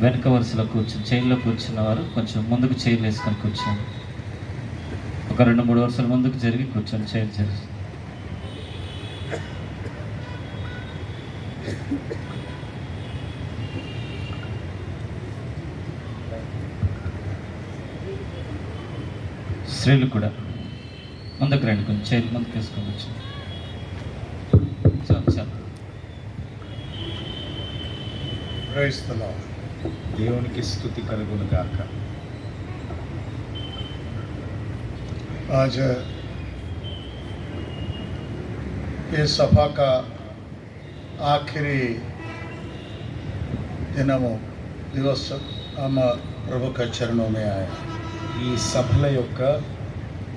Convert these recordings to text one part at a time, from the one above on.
వెనక వరుసలో కూర్చొని చైర్లో కూర్చున్న వారు కొంచెం ముందుకు చైర్లు వేసుకొని కూర్చోండి. ఒక 2-3 వరుసలు ముందుకు జరిగి కూర్చొని చైర్ చేసి స్త్రీలు కూడా ముందుకు రండి, కొంచెం చైర్లు ముందుకు వేసుకొని కూర్చోండి. Praise the lord. దేవునికి స్తుతి కలుగును గాక. आज ये सभा का आखिरी दिवस हम प्रभु के चरणों में आए. ఈ సభల యొక్క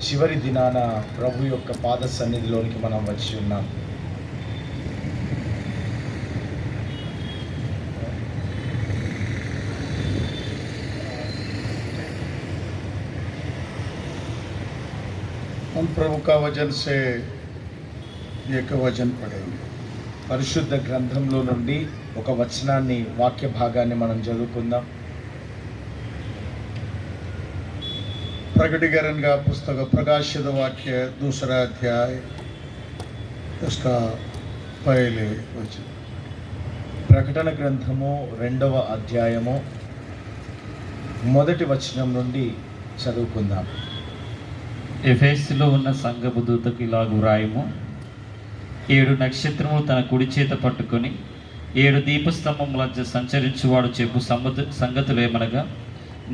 చివరి దినాన ప్రభు యొక్క పాద సన్నిధిలోనికి మనం వచ్చి ఉన్నాం. हम प्रभु का वचन से एक वचन पढ़ेंगे. పరిశుద్ధ గ్రంథంలో నుండి ఒక వచనాన్ని, వాక్య భాగాన్ని మనం చదువుకుందాం. प्रकटीकरण का पुस्तक प्रकाशित वाक्य 2 अध्याय उसका पहले वचन. ప్రకటన గ్రంథము 2వ అధ్యాయము మొదటి వచనం నుండి చదువుకుందాం. ఎఫెసులో ఉన్న సంఘపు దూతకు ఇలాగు వ్రాయము. 7 నక్షత్రములు తన కుడి చేత పట్టుకొని 7 దీపస్తంభముల మధ్య సంచరించువాడు చెప్పు సంగతులేమనగా,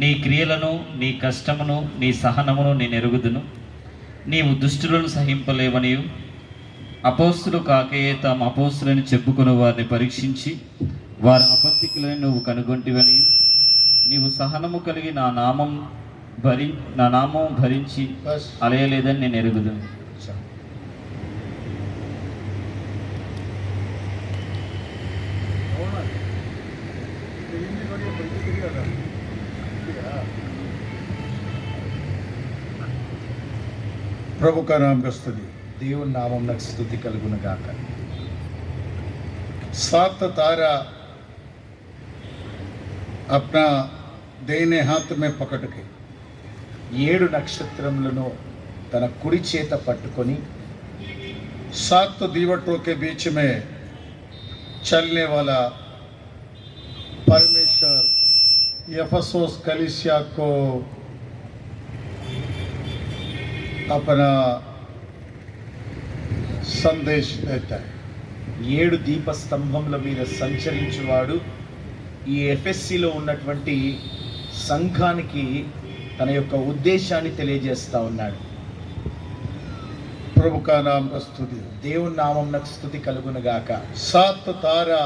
నీ క్రియలను, నీ కష్టమును, నీ సహనమును నేను ఎరుగుదును. నీవు దుష్టులను సహింపలేవనియు, అపోస్తులు కాకయే తాము అపోస్తులని చెప్పుకుని వారిని పరీక్షించి వారి అబద్ధికులని నువ్వు కనుగొంటివనియు, నీవు సహనము కలిగి నా నామం భరించి అలయలేదని నేను ఎరుగుదును. प्रभु का नाम का स्तुति. దేవుని నామమునకు స్తుతి కలుగును గాక. 7 तारा अपना दाहिने हाथ में पकड़ के 7 నక్షత్రములను తన కుడి చేత పట్టుకొని 7 दीवटों के बीच में चलने वाला परमेश्वर एफेसोस कलीसिया को अपना संदेश देता है. 7 దీపస్తంభముల మీద సంచరించువాడు ఈ ఎఫెస్సిలో ఉన్నటువంటి సంఘానికి తన యొక్క ఉద్దేశాన్ని తెలియజేస్తా ఉన్నాడు. प्रभु का नाम का स्तुति. దేవుని నామమునకు స్తుతి కలుగును గాక. 7 तारा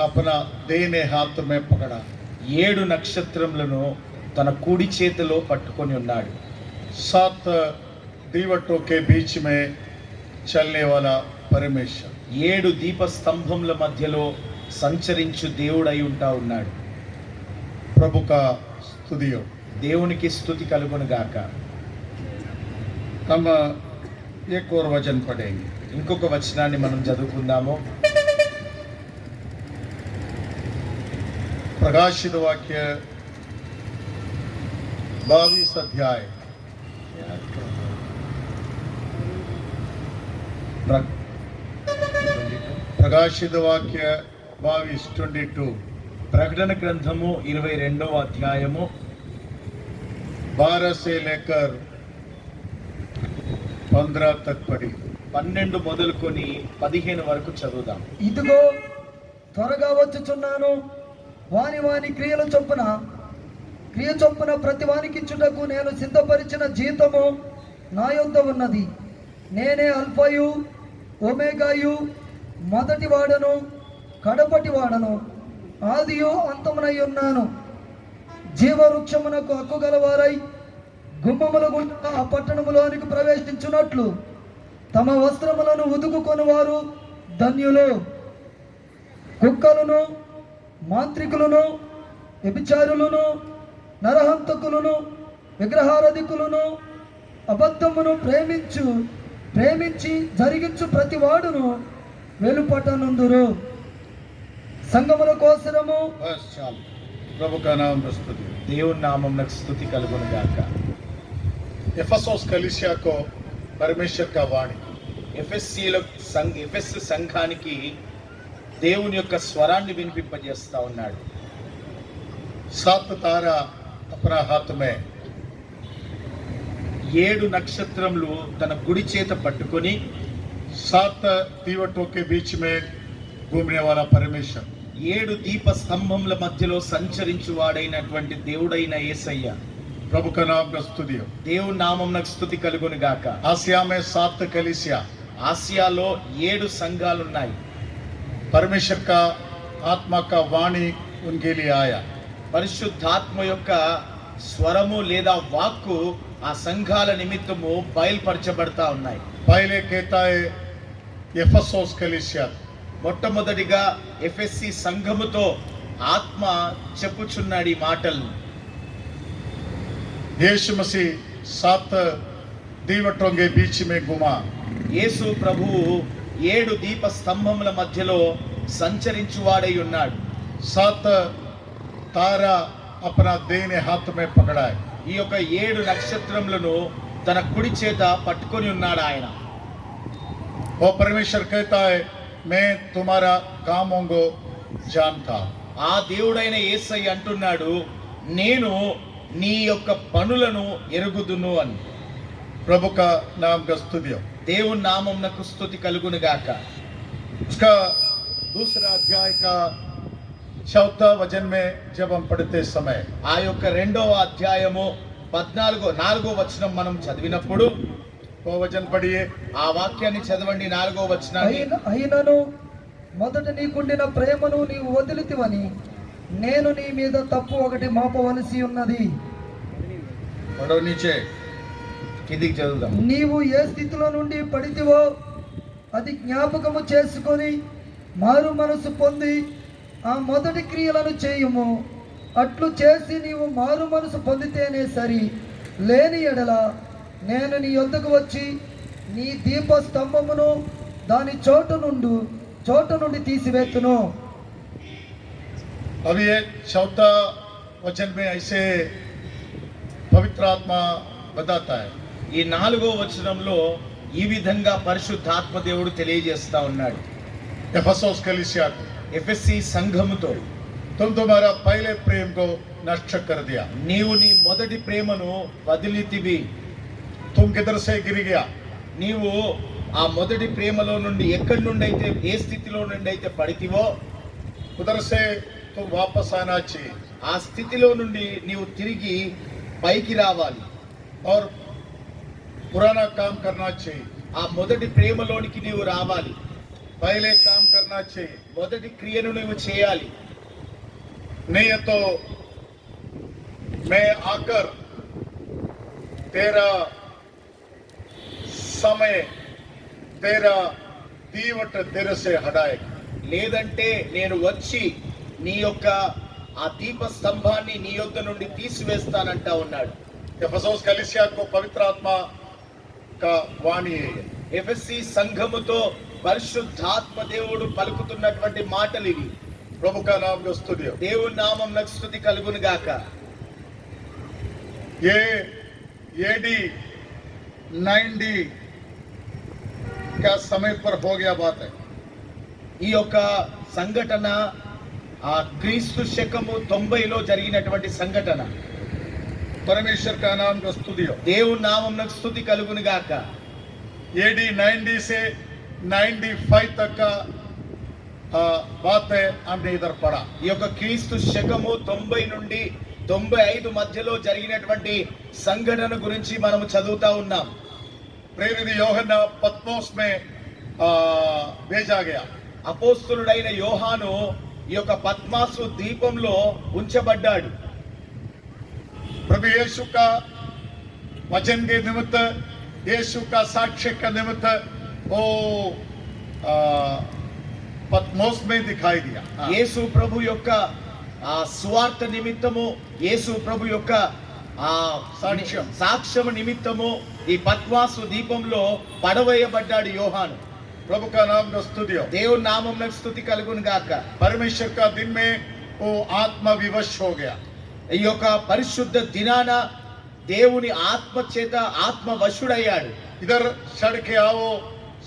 अपना दाहिने हाथ में पकड़ा. 7 నక్షత్రములను తన కుడి చేతిలో పట్టుకొని ఉన్నాడు. 7 दीवटों के बीच में चलने वाला परमेश्वर 7 దీపస్తంభముల మధ్యలో సంచరించు దేవుడై ఉంటా ఉన్నాడు. प्रभु का स्तुति हो. దేవునికి స్తుతి కలుగును గాక. हम एक और वचन पढ़ेंगे. ఇంకొక వచనాన్ని మనం చదువుకుందాము. प्रकाशित वाक्य 22 अध्याय प्रकाशित वाक्य 22:22 ప్రకటన గ్రంథము 22వ అధ్యాయము 12 से लेकर 15 तक पढ़ी. 12 మొదలుకొని 15 వరకు చదువుదాం. ఇదిగో త్వరగా వచ్చుచున్నాను. వాని క్రియ చొప్పున ప్రతి వానికి ఇచ్చుటకు నేను సిద్ధపరిచిన జీతము నా యొద్ద ఉన్నది. నేనే అల్ఫాయు ఒమేగాయు, మొదటి వాడను కడపటి వాడను, ఆదియు అంతమునై ఉన్నాను. జీవవృక్షమునకు హక్కు గలవారై గుమ్మముల గుండా ఆ పట్టణములోనికి ప్రవేశించున్నట్లు తమ వస్త్రములను ఉదుకుకొని వారు ధన్యులు. కుక్కలను, మాంత్రికులను, వ్యభిచారులను, నరహంతకులను, విగ్రహారాధికులను, అబద్ధమును ప్రేమించి జరిగించు ప్రతి వాడును వెలుపటనుందురు. సంగముల కోసరము प्रभु का नाम स्तुति हो। దేవుని నామమునకు స్తుతి కలుగును గాక. एफेसोस कलीसिया को परमेश्वर का वाणी ఎఫెస్ సంఘానికి దేవుని యొక్క స్వరాన్ని వినిపింపజేస్తా ఉన్నాడు. 7 तारा अपना हाथ में 7 నక్షత్రములు తన కుడి చేత పట్టుకొని 7 दीवटों के बीच में घूमने वाला परमेश्वर 7 దీప స్తంభముల మధ్యలో సంచరించువాడైనటువంటి దేవుడైన యేసయ్య. प्रभु का नाम का स्तुति हो। దేవుని నామమునకు స్తుతి కలుగును గాక. आसिया में 7 कलीसिया, ఆసియాలో 7 సంఘాలు ఉన్నాయి. परमेश्वर का आत्मा का वाणी उनके लिए आया। పరిశుద్ధాత్మ యొక్క స్వరము లేదా వాక్కు ఆ సంఘాల నిమిత్తము బయలుపరచబడతా ఉన్నాయి. पहले कहता है एफेसोस कलीसिया, మొట్టమొదటిగా ఎఫెస్సి సంఘముతో ఆత్మ చెప్పుచున్నాడు ఈ మాటలను. यीशु मसीह 7 दीवटों के बीच में घुमा। యేసు ప్రభువు 7 దీప స్తంభముల మధ్యలో సంచరించువాడై ఉన్నాడు. 7 तारा अपना देने हाथ में पकड़ा है। ఈ యొక్క 7 నక్షత్రములను తన కుడి చేత పట్టుకొని ఉన్నాడు ఆయన. वो परमेश्वर कहता है मैं तुम्हारा कामों को जानता हूं। ఆ దేవుడైన యేసయ్య అంటున్నాడు, నేను నీ యొక్క పనులను ఎరుగుదును అని. प्रभु का नाम का स्तुति हो। దేవుని నామమునకు స్తుతి కలుగును గాక. उसका दूसरा अध्याय का 14 वचन में जब हम पढ़ते समय ఆ యొక్క 2వ అధ్యాయము 4వ వచనం మనం చదివినప్పుడు वो वचन पढ़िए। ఆ వాక్యాన్ని చదవండి. 4వ వచనాన్ని. అయినను మొదట నీకుండిన ప్రేమను నీవు వదిలితివని నేను నీ మీద తప్పు ఒకటి మోపవలసి ఉన్నది. पढ़ो नीचे। కిందికి చదువుదాం. నీవు ఏ స్థితిలో నుండి పడితివో అది జ్ఞాపకము చేసుకొని మారు మనసు పొంది ఆ మొదటి క్రియలను చేయుము. అట్లు చేసి నీవు మారు మనసు పొందితేనే సరి. లేని ఎడల నేను నీ యొద్దకు వచ్చి నీ దీప స్తంభమును దాని చోటు నుండి తీసివేతును. अभी ये 14 वचन में ऐसे पवित्र आत्मा बताता है। ఈ 4వ వచనంలో ఈ విధంగా పరిశుద్ధాత్మ దేవుడు తెలియజేస్తా ఉన్నాడు. एफेसोस कलीसिया को, ఎఫెస్సి సంఘముతో, तुम तुम्हारा पहले प्रेम को नष्ट कर दिया। నీవు నీ మొదటి ప్రేమను వదిలితివి. तुम किधर से गिर गया? నీవు ఆ మొదటి ప్రేమలో నుండి ఎక్కడి నుండి అయితే, ఏ స్థితిలో నుండి అయితే పడితివో उधर से तुम वापस आना चाहिए ఆ స్థితిలో నుండి నీవు తిరిగి పైకి రావాలి. और पुराना काम करना चाहिए। ఆ మొదటి ప్రేమలోనికి నీవు రావాలి. पहले काम करना चाहिए। మొదటి క్రియను నువ్వు చేయాలి. नहीं है तो मैं आकर तेरा समय, तेरा दीवट तेरे से हटाएगा। లేదంటే నేను వచ్చి నీ యొక్క ఆ దీప స్తంభాన్ని నీ యొద్ద నుండి తీసివేస్తానంటా ఉన్నాడు. एफेसोस कलीसिया को पवित्र आत्मा का वाणी है। ఎఫెస్సి సంఘముతో పరిశుద్ధాత్మ దేవుడు పలుకుతున్నటువంటి మాటలు ఇవి. प्रभु का नाम का स्तुति हो। దేవుని నామమునకు స్తుతి కలుగును గాక. ये एडी 90 का समय पर हो गया बात है। ఈ యొక్క సంఘటన ఆ క్రీస్తు శకము 90లో జరిగినటువంటి సంఘటన. परमेश्वर का नाम का स्तुति हो। దేవుని నామమునకు స్తుతి కలుగును గాక. एडी 90 से 95 तक का बात है, हमने इधर पढ़ा। ఈ యొక్క క్రీస్తు శకము 90 నుండి 95 మధ్యలో జరిగినటువంటి సంఘటన గురించి మనము చదువుతా ఉన్నాం. प्रेरित योहन्ना पत्मोस में भेजा गया। అపోస్తులుడైన యోహాను ఈ యొక్క పద్మాసు ద్వీపంలో ఉంచబడ్డాడు. प्रभु यीशु का वचन के निमित्त, यीशु का साक्ष्य का निमित्त वो पत्मोस में दिखाई दिया। యేసు ప్రభు యొక్క ఆ సువార్త నిమిత్తము, యేసు ప్రభు యొక్క ఆ సాక్ష్యం నిమిత్తము ఈ పద్మాసు ద్వీపంలో పడవేయబడ్డాడు యోహాను. प्रभु का नाम का स्तुति हो। దేవుని నామమునకు స్తుతి కలుగును గాక. परमेश्वर का दिन में वो आत्मा विवश हो गया। ఈ యొక్క పరిశుద్ధ దినాన దేవుని ఆత్మ చేత ఆత్మ వశుడయ్యాడు. इधर चढ़ के आओ,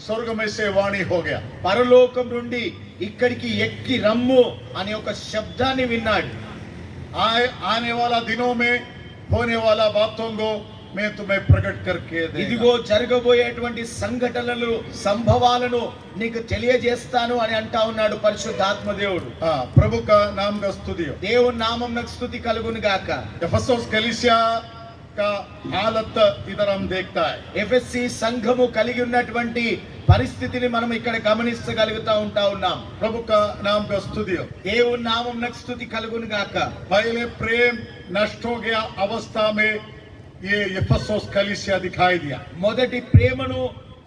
स्वर्ग में से वाणी हो गया। పరలోకం నుండి ఇక్కడికి ఎక్కి రమ్ము అనే ఒక శబ్దాన్ని విన్నాడు. आने वाला दिनों में होने वाला बातों को मैं तुम्हें प्रकट करके ఇదిగో देगा। జరగబోయేటువంటి సంఘటనలు సంభవాలను నీకు తెలియజేస్తాను అని అంటా ఉన్నాడు పరిశుద్ధాత్మ దేవుడు. हाँ, प्रभु का नाम का स्तुति हो। దేవుని నామమునకు స్తుతి కలుగును గాక. एफेसुस कलीसिया का हालत इधर हम देखता है। ఎఫెస్సి సంఘము కలిగి ఉన్నటువంటి పరిస్థితిని మనం ఇక్కడ గమనించగలుగుతా ఉన్నాం. प्रभु का नाम का स्तुति हो। దేవుని నామమునకు స్తుతి కలుగును గాక. पहले प्रेम नष्ट हो गया अवस्था में ये एफेसुस कलीसिया दिखाई दिया। మొదటి ప్రేమను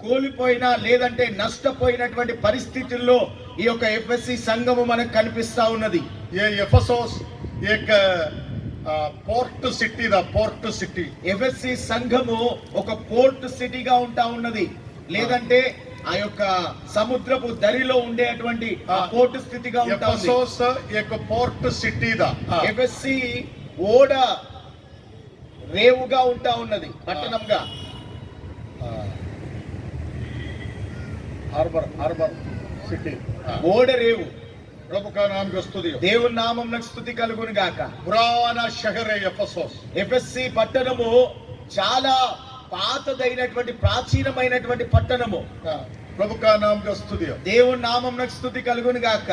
కోల్పోయినా లేదంటే నష్టపోయినటువంటి పరిస్థితుల్లో ఈ యొక్క ఎఫెస్సి సంఘము మనకు కనిపిస్తా ఉన్నది. ये एफेसुस एक పోర్ట్ సిటీ దా పోర్ట్ సిటీ। ఎఫెస్సి సంఘము ఒక పోర్ట్ సిటీగా ఉంటా ఉన్నది, లేదంటే ఆ యొక్క సముద్రపు దరిలో ఉండేటువంటి ఆ పోర్ట్ స్థితిగా ఉంటా ఉంది. एफेसुस एक पोर्ट सिटी दा। ఎఫెస్సి ఓడ రేవుగా ఉంటా ఉన్నది, పట్టణంగా. Harbour harbour city. ఓడ రేవు. प्रभु का नाम का स्तुति हो। దేవుని నామమునకు స్తుతి కలుగును గాక. पुराना शहर है एफेसुस। ఎఫెస్సి పట్టణము చాలా పాతదైనటువంటి ప్రాచీనమైనటువంటి పట్టణము. प्रभु का नाम का स्तुति हो। దేవుని నామమునకు స్తుతి కలుగును గాక.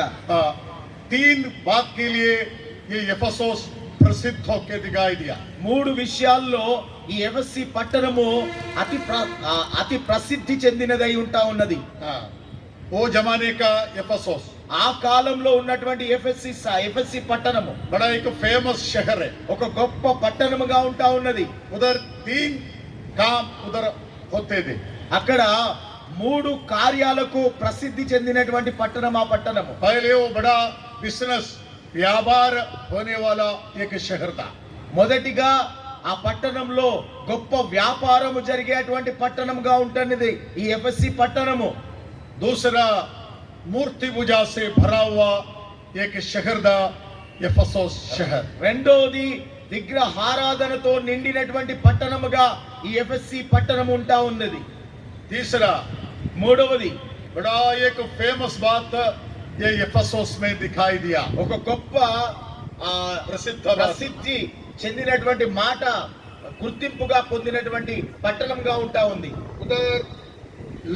3 बात के लिए ये एफेसुस प्रसिद्ध होके दिखाई दिया। 3 విషయాల్లో ఈ ఎఫెస్సి పట్టణము అతి ప్రసిద్ధి చెందినదై ఉంటా ఉన్నది. वो जमाने का एफेसुस ఆ కాలంలో ఉన్నటువంటి ఎఫెస్సి పట్టణము बड़ा एक फेमस शहर है। ఒక గొప్ప పట్టణముగా ఉంటా ఉన్నది. उधर 3 काम उधर होते थे। అక్కడ 3 కార్యాలకు ప్రసిద్ధి చెందినటువంటి పట్టణం ఆ పట్టణము. पहले वो बड़ा बिजनेस व्यापार होने वाला एक शहर था। మొదటిగా ఆ పట్టణంలో గొప్ప వ్యాపారము జరిగేటువంటి పట్టణంగా ఉంటున్నది ఈ ఎఫెస్సి పట్టణము. दूसरा मूर्ति पूजा से भरा हुआ एक शहर था एफेसुस शहर। రెండోది విగ్రహారాధనతో నిండినటువంటి పట్టణముగా ఈ ఎఫెస్సి పట్టణం ఉంటా ఉన్నది. तीसरा మూడవది बड़ा एक फेमस बात ये एफेसुस में दिखाई दिया। ఒక గొప్ప प्रसिद्ध ప్రసిద్ధి చెందినటువంటి మాట, గుర్తింపుగా పొందినటువంటి పట్టణంగా ఉంటా ఉంది. उधर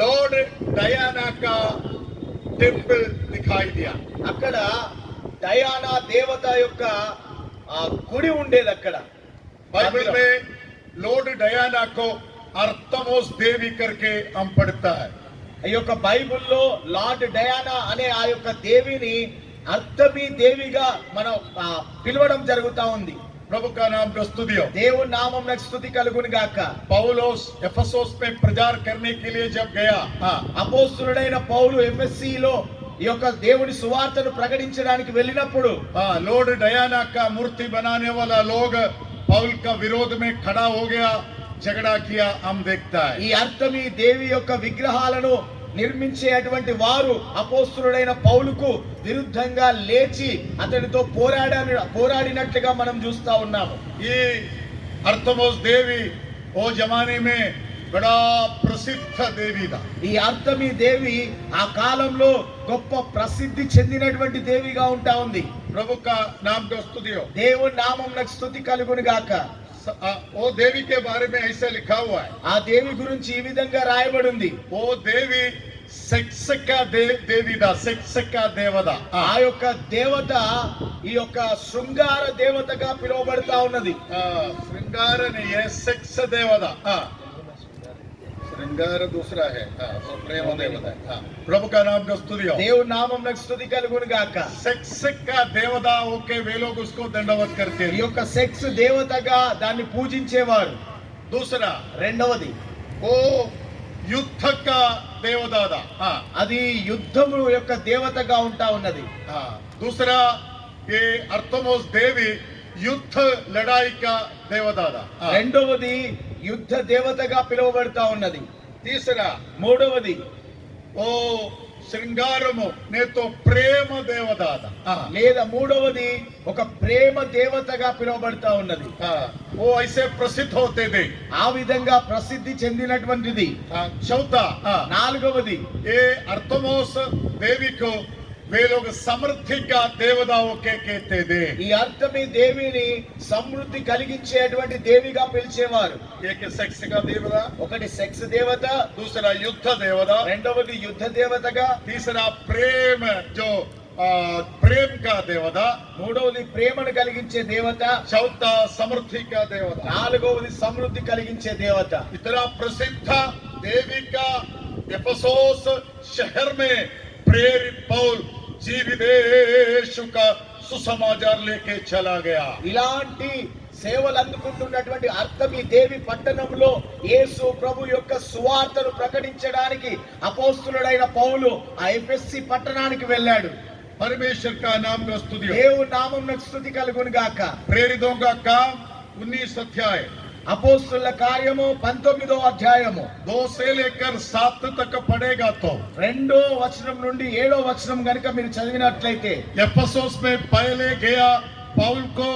लॉर्ड डयाना का टेम्पल दिखाई दिया। అక్కడ డయానా దేవత యొక్క గుడి ఉండేది అక్కడ. बाइबल में लॉर्ड डयाना को अर्थमोस देवी करके हम पढ़ता है। ఈ యొక్క బైబిల్లో లార్డ్ డయానా అనే ఆ యొక్క దేవిని అర్థమీ దేవిగా మనం పిలవడం జరుగుతా ఉంది. प्रभु का नाम का स्तुति हो। దేవుని నామమునకు స్తుతి కలుగును గాక. पौलुस एफेसुस में प्रचार करने के लिए जब गया, అపోస్తలుడైన పౌలు ఎఫెస్సిలో ఈ యొక్క దేవుని సువార్తను ప్రకటించడానికి వెళ్ళినప్పుడు लॉर्ड डयाना का मूर्ति बनाने वाला लोग पौल का विरोध में खड़ा हो गया, झगड़ा किया, हम देखता है। ఈ అర్థమీ దేవి యొక్క విగ్రహాలను నిర్మించేటువంటి వారు అపోస్తలుడైన పౌలుకు విరుద్ధంగా లేచి అతనితో పోరాడినట్లుగా మనం చూస్తా ఉన్నాము. ये अर्थमोस देवी वो जमाने में बड़ा प्रसिद्ध देवी था। ఈ అర్థమీ దేవి ఆ కాలంలో గొప్ప ప్రసిద్ధి చెందినటువంటి దేవిగా ఉంటా ఉంది. प्रभु का नाम का स्तुति हो। దేవుని నామమునకు స్తుతి కలుగును గాక. वो देवी के बारे में ऐसा लिखा हुआ है। ఆ దేవి గురించి ఈ విధంగా రాయబడి ఉంది. वो देवी सेक्स का देवी था, सेक्स का देवता। ఆ యొక్క దేవత ఈ యొక్క శృంగార దేవతగా పిలువబడతా ఉన్నది. श्रृंगार नहीं है, सेक्स देवता। श्रृंगार दूसरा है, वो प्रेम देवता है। प्रभु का नाम का स्तुति हो। దేవుని నామమునకు స్తుతి కలుగును గాక. सेक्स का देवता होके वे लोग उसको दंडवत करते ఈ हैं। యొక్క సెక్స్ దేవతగా దాన్ని పూజించేవారు. दूसरा రెండవది वो युद्ध का देवता था। అది యుద్ధము యొక్క దేవతగా ఉంటా ఉన్నది. दूसरा ये अर्थमोस देवी युद्ध लड़ाई का देवता था। రెండవది యుద్ధ దేవతగా పిలువబడతా ఉన్నది. तीसरा మూడవది वो శృంగారము నేతో ప్రేమ దేవదాత లేదా మూడవది ఒక ప్రేమ దేవతగా పిలువబడతా ఉన్నది. ఓ ఐసే ప్రసిద్ధ होते थे. ఆ విధంగా ప్రసిద్ధి చెందినటువంటిది. चौथा నాలుగవది ये अर्थमोस देवी को वे लोग समृद्धि का देवताओं के कहते थे. ఈ అర్థమి దేవిని సమృద్ధి కలిగించేటువంటి దేవిగా పిలిచేవారు. एक सेक्स का देवता, ఒకటి సెక్స్ దేవత, दूसरा युद्ध देवता, రెండవది యుద్ధ దేవతగా, तीसरा प्रेम जो प्रेम का देवता, మూడవది ప్రేమను కలిగించే దేవత, चौथा समृद्धि का देवता. నాలుగవది సమృద్ధి కలిగించే దేవత. इतना प्रसिद्ध देवी का एफेसोस शहर में प्रेरित पौल जीवितेशु का सुसमाचार लेके चला गया. ఇలాంటి సేవలు అందుకుంటున్నటువంటి అర్థం ఈ దేవి పట్టణంలో యేసు ప్రభు యొక్క సువార్తను ప్రకటించడానికి అపోస్తులుడైన పౌలు ఆ ఎఫెస్సి పట్టణానికి వెళ్ళాడు. परमेश्वर का नाम का स्तुति हो. దేవుని నామమునకు స్తుతి కలుగును గాక. प्रेरितों का काम 19 अध्याय అపోస్తుల కార్యము 19వ అధ్యాయము 2 से लेकर 7 तक पढ़ेगा तो 2వ వచనం నుండి 7వ వచనం గనుక మీరు చదివినట్లయితే एफेसोस में पहले गया पौल को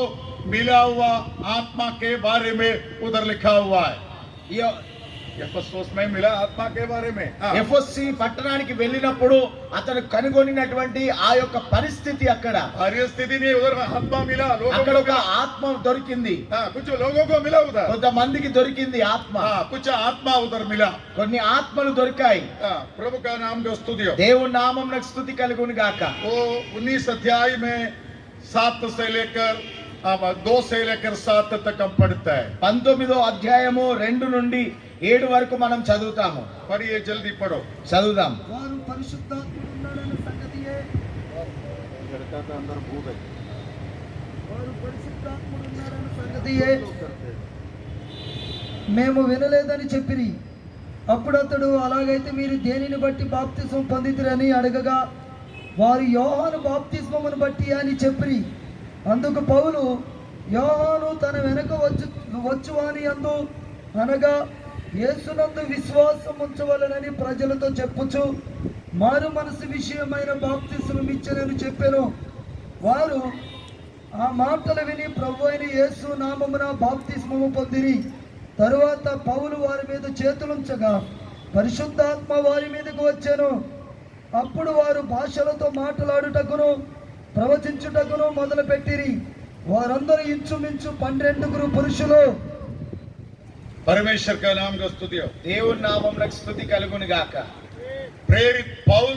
मिला हुआ आत्मा के बारे में उधर लिखा हुआ है. एफेसोस में मिला आत्मा के बारे में. ఎఫెస్సి పట్టణానికి వెళ్ళినప్పుడు అతను కనుగొనినటువంటి ఆ యొక్క పరిస్థితి అక్కడ हर स्थिति में उधर आत्मा मिला, लोगों అక్కడ को ఒక मिला. ఆత్మ దొరికింది. कुछ लोगों को मिला उधर. కొంతమందికి దొరికింది ఆత్మ. कुछ आत्मा उधर मिला. కొన్ని ఆత్మలు దొరికాయి. प्रभु का नाम का स्तुति हो. దేవుని నామమునకు స్తుతి కలుగును గాక. वो 19 अध्याय में 7 से लेकर 2 से लेकर 7 तक हम पढ़ता है. 19వ అధ్యాయము 2 నుండి 7 వరకు మనం చదువుతాము. पढ़िए, जल्दी पढ़ो. చదువుదాం. వారు పరిశుద్ధాత్ముడు ఉన్నాడన్న సంగతియే మేము వినలేదని చెప్పిరి. అప్పుడు అతడు, అలాగైతే మీరు దేనిని బట్టి బాప్తిస్మం పొందితిరని అడగగా వారు యోహాను బాప్తిస్మమును బట్టి అని చెప్పిరి. అందుకు పౌలు, యోహాను తన వెనక వచ్చువాని అందు అనగా యేసునందు విశ్వాసం ఉంచవలనని ప్రజలతో చెప్పుచు మారు మనసు విషయమైన బాప్తిస్మం ఇచ్చనని చెప్పెను. వారు ఆ మాటలు విని ప్రభు అయిన యేసు నామమున బాప్తిస్మము పొందిరి. తరువాత పౌలు వారి మీద చేతులుంచగా పరిశుద్ధాత్మ వారి మీదకు వచ్చెను. అప్పుడు వారు భాషలతో మాట్లాడుటకును ప్రవచించుటకును మొదలుపెట్టిరి. వారందరూ ఇంచుమించు 12 పురుషులు. परमेश्वर का नाम का स्तुति हो. దేవుని నామమునకు స్తుతి కలుగును గాక. प्रेरित पौल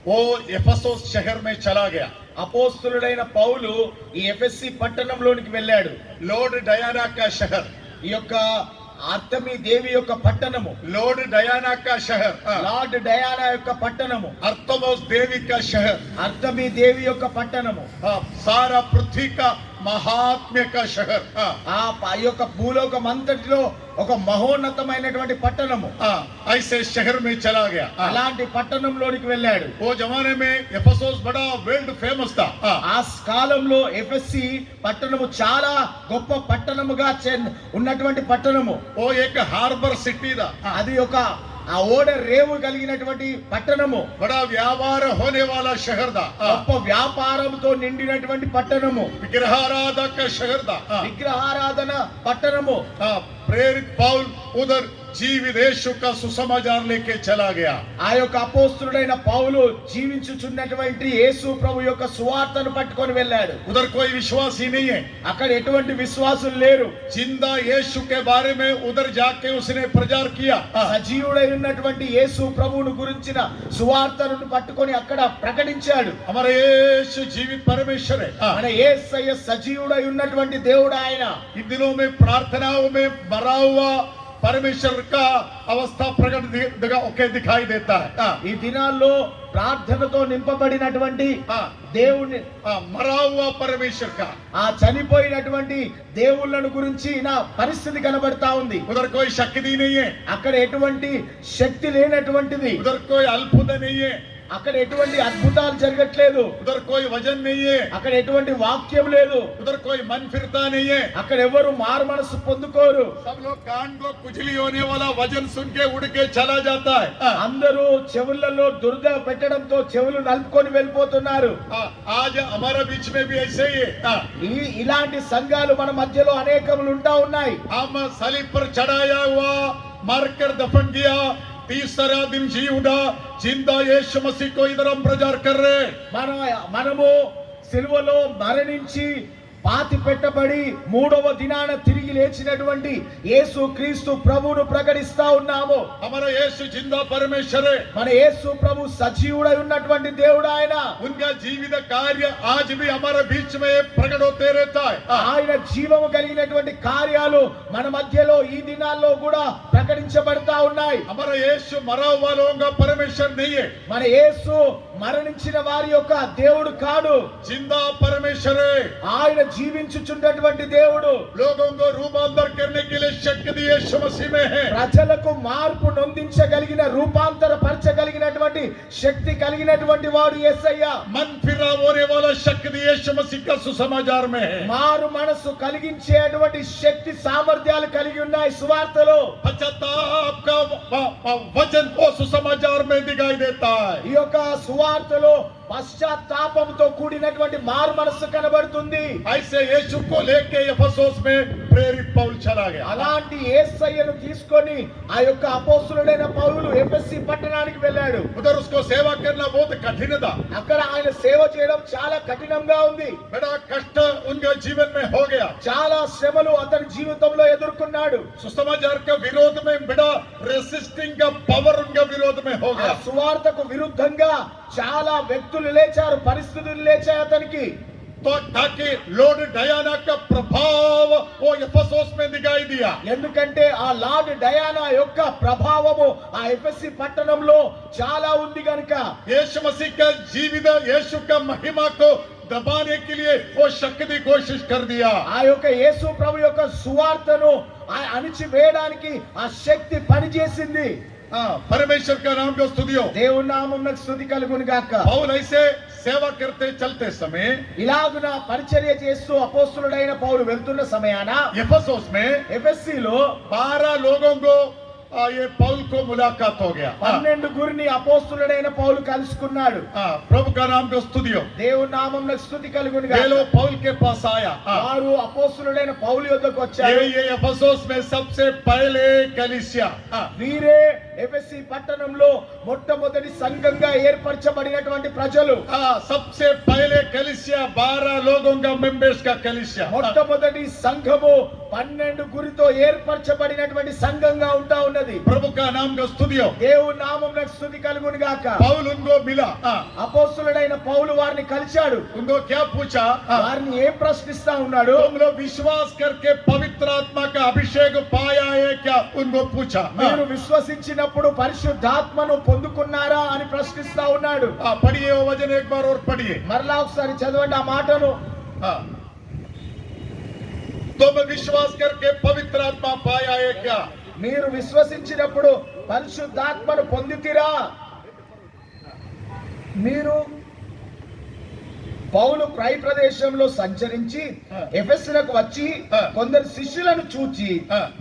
वो एफेसोस शहर में चला गया. అపోస్తులుడైన పౌలు ఈ ఎఫెస్సి పట్టణంలోనికి వెళ్ళాడు. लॉर्ड डयाना का शहर. ఈ యొక్క అర్థమి దేవి యొక్క పట్టణము, लॉर्ड डयाना का शहर. లార్డ్ డయానా యొక్క పట్టణము, अर्थमोस देवी का शहर. అర్థమి దేవి యొక్క పట్టణము, सारा पृथ्वी का महात्म्य का शहर. ఆ యొక్క భూలోకం అంతటిలో ఒక మహోన్నతమైనటువంటి పట్టణము. ऐसे शहर में चला गया. అలాంటి పట్టణంలోనికి వెళ్ళాడు. वो जमाने में एफेसोस बड़ा वर्ल्ड फेमस था. ఆ కాలంలో ఎఫెస్సి పట్టణము చాలా గొప్ప పట్టణముగా ఉన్నటువంటి పట్టణము. वो एक हार्बर सिटी था. అది ఒక ఆ ఓడ రేవు కలిగినటువంటి పట్టణము. बड़ा व्यापार होने वाला शहर था. గొప్ప వ్యాపారంతో నిండినటువంటి పట్టణము. विग्रहाराधक का शहर था. విగ్రహారాధన పట్టణము. प्रेरित पौल उधर जीवित यीशु का सुसमाचार लेके चला गया. ఆ యొక్క అపోస్తులుడైన పౌలు జీవించుచున్నటువంటి యేసు ప్రభు యొక్క సువార్తను పట్టుకొని వెళ్ళాడు. उधर कोई विश्वास ही नहीं है. అక్కడ ఎటువంటి విశ్వాసులు లేరు. जिंदा यीशु के बारे में उधर जाके उसने प्रचार किया. సజీవుడై ఉన్నటువంటి యేసు ప్రభువును గురించిన సువార్తను పట్టుకొని అక్కడ ప్రకటించాడు. हमारे यीशु जीवित परमेश्वर है. మన యేసయ్య సజీవుడై ఉన్నటువంటి దేవుడు ఆయన. इन दिनों में प्रार्थनाओं में मरा हुआ परमेश्वर का अवस्था प्रकट दिखाई देता है. ఈ దినాల్లో ప్రార్థనతో నింపబడినటువంటి దేవుని मरा हुआ परमेश्वर का ఆ చనిపోయినటువంటి దేవుళ్ళను గురించి నా పరిస్థితి కనబడతా ఉంది. उधर कोई शक्ति नहीं है. అక్కడ ఎటువంటి శక్తి లేనటువంటిది. उधर कोई अल्पता नहीं है. అక్కడ ఎటువంటి అద్భుతాలు జరగట్లేదు, उधर कोई वजन नहीं है, అక్కడ ఎటువంటి వాక్యం లేదు, उधर कोई मन फिरता नहीं है। అక్కడ ఎవరు మారు మనసు పొందుకోరు. सब लोग कान को कुचली होने वाला वजन सुन के उड़ के चला जाता है। అందరూ చెవులలో దురద పెట్టడంతో చెవులు నలుపుకొని వెళ్ళిపోతున్నారు. आज हमारा बीच में भी ऐसे ही है। ఇలాంటి సంఘాలు మన మధ్యలో అనేకములు ఉంటా ఉన్నాయి. हम सलीब पर चढ़ाया हुआ, मारकर दफन किया, तीसरा दिन जी उठा, जिंदा यीशु मसीह को इधर हम प्रचार कर रहे हैं। మనము సిలువలో మరణించి పాతి పెట్టబడి మూడవ దినాన తిరిగి లేచినటువంటి యేసు క్రీస్తు ప్రభువును ప్రకటిస్తా ఉన్నాము. हमारा यीशु जिंदा परमेश्वर है। మన యేసు ప్రభు సజీవుడై ఉన్నటువంటి దేవుడు ఆయన. उनका जीवित कार्य आज भी हमारे बीच में प्रकट होते रहता है। ఆయన జీవము కలిగినటువంటి కార్యాలు మన మధ్యలో ఈ దినాల్లో కూడా ప్రకటించబడతా ఉన్నాయి. हमारा यीशु मरा हुआ लोगों का परमेश्वर नहीं है। మన యేసు మరణించిన వారి యొక్క దేవుడు కాడు, जिंदा परमेश्वर है। ఆయన జీవించుచున్నటువంటి దేవుడు. लोगों को रूपांतर करने के लिए शक्ति यीशु मसीह में है। ప్రజలకు మార్పు నొందించగలిగిన రూపాంతర పరచగలిగినటువంటి శక్తి కలిగినటువంటి వాడు యేసయ్య. मन फिरा होने वाला शक्ति यीशु मसीह का सुसमाचार में है। మారు మనసు కలిగించేటువంటి శక్తి సామర్థ్యాలు కలిగి ఉన్నాయి సువార్తలో. पश्चाताप का वचन को सुसमाचार में दिखाई देता है। ఈ యొక్క సువార్తలో పశ్చాత్తాపంతో కూడినటువంటి మారు మనసు కనబడుతుంది. ऐसे यीशु को लेके एफेसुस में प्रेरित पौल चला गया। అలాంటి యేసయ్యను తీసుకొని ఆ యొక్క అపోస్తలుడైన పౌలు ఎఫెసీ పట్టణానికి వెళ్ళాడు. उधर उसको सेवा करना बहुत कठिन था। అక్కడ ఆయన సేవ చేయడం చాలా కఠినంగా ఉంది. बड़ा कष्ट उनके जीवन में हो गया। చాలా శ్రమలు అతని జీవితంలో ఎదుర్కొన్నాడు. सुसमाचार के विरोध में बड़ा रेसिस्टिंग का पावर उनके विरोध में हो ఆ गया। సువార్తకు విరుద్ధంగా చాలా వ్యక్తులు లేచారు, పరిస్థితులు లేచాయి అతనికి. तो ताकि लॉर्ड डयाना का प्रभाव वो एफेसुस में दिखाई दिया। ఎందుకంటే ఆ లార్డ్ డయానా యొక్క ప్రభావము ఆ ఎఫెసీ పట్టణంలో చాలా ఉంది గనుక यीशु मसीह का जीवित यीशु का महिमा को दबाने के लिए वो शक्ति कोशिश कर दिया। ఆ యొక్క యేసు ప్రభు యొక్క సువార్తను అణిచివేయడానికి ఆ శక్తి పనిచేసింది. परमेश्वर का नाम को स्तुति हो। దేవుని నామమునకు స్తుతి కలుగును గాక. पौल ऐसे सेवा करते चलते समय ఇలాగున పరిచర్య చేస్తూ అపోస్తలుడైన పౌలు వెళ్తున్న సమయాన एफेसुस में ఎఫెసీలో 12 लोगों को ये पौल को मुलाकात हो गया। 12 గురిని అపోస్తలుడైన పౌలు కలుసుకున్నాడు. प्रभु का नाम को स्तुति हो। దేవుని నామమునకు స్తుతి కలుగును ये గాక. लोग पौल के पास आया। వారు అపోస్తలుడైన పౌలు యొద్దకు వచ్చారు. ये एफेसुस में सबसे पहले कलीसिया। వీరే ఎఫెసీ పట్టణంలో మొట్టమొదటి సంఘంగా ఏర్పరచబడినటువంటి ప్రజలు. सबसे पहले कलीसिया 12 लोगों का मेंबर्स का कलीसिया। మొట్టమొదటి సంఘము 12 గురితో ఏర్పరచబడినటువంటి సంఘంగా ఉంటా ఉన్నది. प्रभु का नाम को स्तुति हो। దేవుని నామమునకు స్తుతి కలుగును గాక. पौल उनको मिला। అపోస్తలుడైన పౌలు వారిని కలిశాడు. उनको क्या पूछा? వారిని ఏం ప్రశ్నిస్తా ఉన్నాడు? तुम लोग विश्वास करके पवित्र आत्मा का अभिषेक पाया है क्या? उनको पूछा। మీరు విశ్వసించినప్పుడు పరిశుద్ధాత్మను పొందుకున్నారా అని ప్రశ్నిస్తా ఉన్నాడు. पढ़िए वो वचन एक बार और पढ़िए। మరలా ఒకసారి చదవండి ఆ మాటను. तुम विश्वास करके पवित्र आत्मा पाया है क्या? మీరు విశ్వసించినప్పుడు పరిశుద్ధాత్మను పొందితిరా? మీరు పౌలు క్రై ప్రదేశంలో సంచరించి ఎఫెసులకు వచ్చి కొందరు శిష్యులను చూచి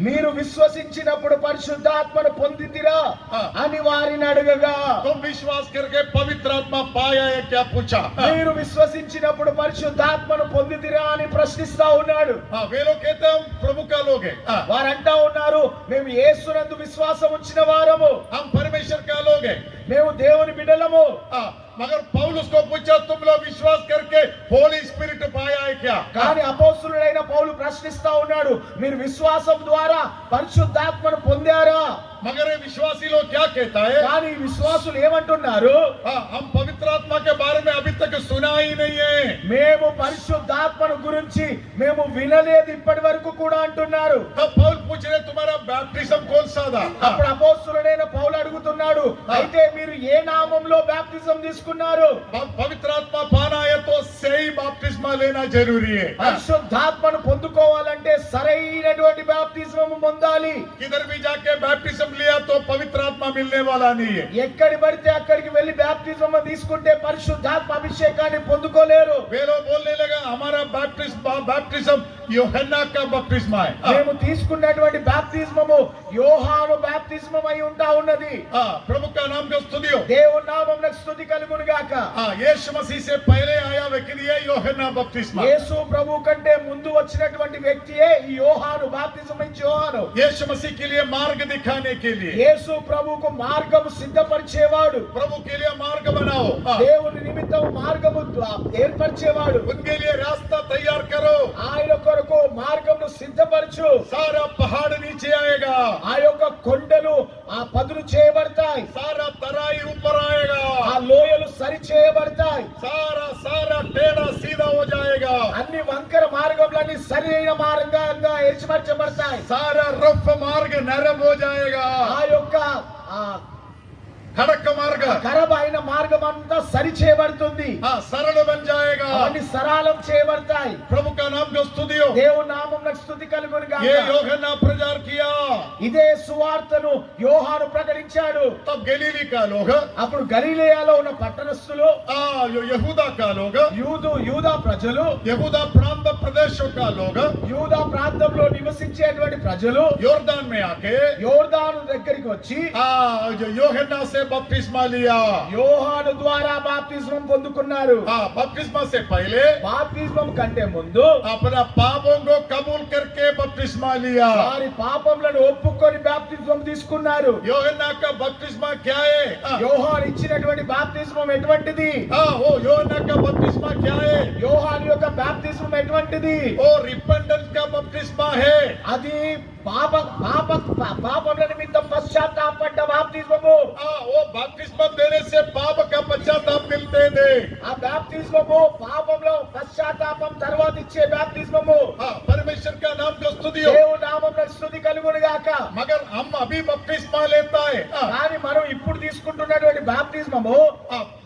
మీరు విశ్వసించినప్పుడు పరిశుద్ధాత్మను పొందితిరా అని వారిని అడగగా तुम विश्वास करके पवित्र आत्मा पाया है क्या पूछा। మీరు విశ్వసించినప్పుడు పరిశుద్ధాత్మను పొందితిరా అని ప్రశ్నిస్తా ఉన్నాడు. वे लोग कहते हैं हम प्रभु का लोग हैं। వారంటా ఉన్నారు మేము యేసునందు విశ్వాసం ఉంచిన వారము, हम परमेश्वर का लोग हैं। మేము దేవుని బిడ్డలము. मगर पौल उसको पूछा तुम लोग विश्वास करके होली स्पिरिट पाया है क्या? కానీ అపోస్తలుడైన పౌలు ప్రశ్నిస్తా ఉన్నాడు మీరు విశ్వాసం ద్వారా పరిశుద్ధాత్మను పొందారా? मगर ये विश्वासी लोग क्या कहता है? కానీ విశ్వాసులు ఏమంటున్నారు? हम पवित्र आत्मा के बारे में अभी तक सुना ही नहीं है। మేము పరిశుద్ధాత్మను గురించి మేము వినలేదు ఇప్పటి వరకు కూడా అంటున్నారు. तब पौल पूछ रहे तुम्हारा बैप्टिज्म कौन सा था? అప్పుడు అపోస్తలుడైన పౌలు అడుగుతున్నాడు అయితే మీరు ఏ నామంలో బాప్తిజం తీసుకున్నారు? पवित्र आत्मा पाना है तो सही बपतिस्मा लेना जरूरी है। పరిశుద్ధాత్మను పొందుకోవాలంటే సరైనటువంటి బాప్తిస్మము పొందాలి. किधर भी जाके बैप्टिज्म लिया तो पवित्र आत्मा मिलने वाला नहीं है। ఎక్కడి పడితే అక్కడికి వెళ్లి బాప్తిస్మము తీసుకుంటే పరిశుద్ధాత్మ అభిషేకాన్ని పొందుకోలేరు. वे लोग बोलने लगा हमारा बैप्टिज्म यूहन्ना का बपतिस्मा है। మేము తీసుకున్నటువంటి బాప్తిస్మము యోహాను బాప్తిస్మం అయి ఉంటా ఉన్నది. प्रभु का नाम का स्तुति हो। దేవుని నామమునకు స్తుతి కలుగును గాక. यीशु मसीह से पहले आया व्यक्ति है यूहन्ना बपतिस्मा। యేసు ప్రభు కంటే ముందు వచ్చినటువంటి వ్యక్తియే ఈ యోహాను బాప్తిస్మం ఇచ్చే యోహాను. यीशु मसीह के लिए मार्ग दिखाने के लिए, యేసు ప్రభువుకు మార్గము సిద్ధపరిచేవాడు. प्रभु के लिए मार्ग बनाओ, దేవుని నిమిత్తం మార్గము ఏర్పరిచేవాడు. उनके लिए रास्ता तैयार करो। ఆయన కొరకు మార్గమును సిద్ధపరచు. सारा पहाड़ नीचे आएगा, ఆ యొక్క కొండలు ఆ పదును చేయబడతాయి. सारा तराई ऊपर आएगा, ఆ లోయలు సరి చేయబడతాయి. सारा टेढ़ा सीधा हो जाएगा, అన్ని వంకర మార్గములన్నీ సరి అయిన మార్గంగా ఏర్పరచబడతాయి. सारा रफ मार्ग नरम हो जाएगा, ఆ యొక్క ఆ खड़क मार्ग ఖరాబైన మార్గం అంతా సరి చేయబడుతుంది. सरल बन जाएगा। అవన్నీ సరళం చేయబడతాయి. प्रभु का नाम को स्तुति हो। దేవుని నామమునకు స్తుతి కలుగును గాక. ये यूहन्ना प्रचार किया, ఇదే సువార్తను యోహాను ప్రకటించాడు. तब गलीली का लोग, అప్పుడు గలిలయలో ఉన్న పట్టణస్థులు, यहूदा का लोग, యూదా ప్రజలు, यहूदा प्रांत प्रदेशों का लोग యూదా ప్రాంతంలో నివసించేటువంటి ప్రజలు योर्दान में आके యోర్దాను దగ్గరికి వచ్చి जो यूहन्ना से बपतिस्मा लिया। యోహాను ద్వారా బాప్తిస్మం పొందుకున్నారు. बपतिस्मा से पहले బాప్తిస్మం కంటే ముందు अपना पापों को कबूल करके बपतिस्मा लिया। వారి పాపములను ఒప్పుకొని బాప్తిస్మం తీసుకున్నారు. यूहन्ना का बपतिस्मा क्या है? యోహాను ఇచ్చినటువంటి బాప్తిస్మం ఎటువంటిది? वो यूहन्ना का बपतिस्मा क्या है? యోహాను యొక్క బాప్తిస్మం ఎటువంటిది? वो रिपेंटेंस का बपतिस्मा है। అది పాపముల నిమిత్తం పశ్చాత్తాపడ్డ బాప్తిస్మము. वो बपतिस्मा देने से पाप का पश्चाताप मिलते थे। ఆ బాప్తిస్మము పాపంలో పశ్చాత్తాపం తర్వాత ఇచ్చే బాప్తిస్మము. परमेश्वर का नाम को स्तुति हो। దేవుని నామమునకు స్తుతి కలుగును గాక. मगर हम अभी बपतिस्मा लेता है, కానీ మనం ఇప్పుడు తీసుకుంటున్నటువంటి బాప్తిస్మము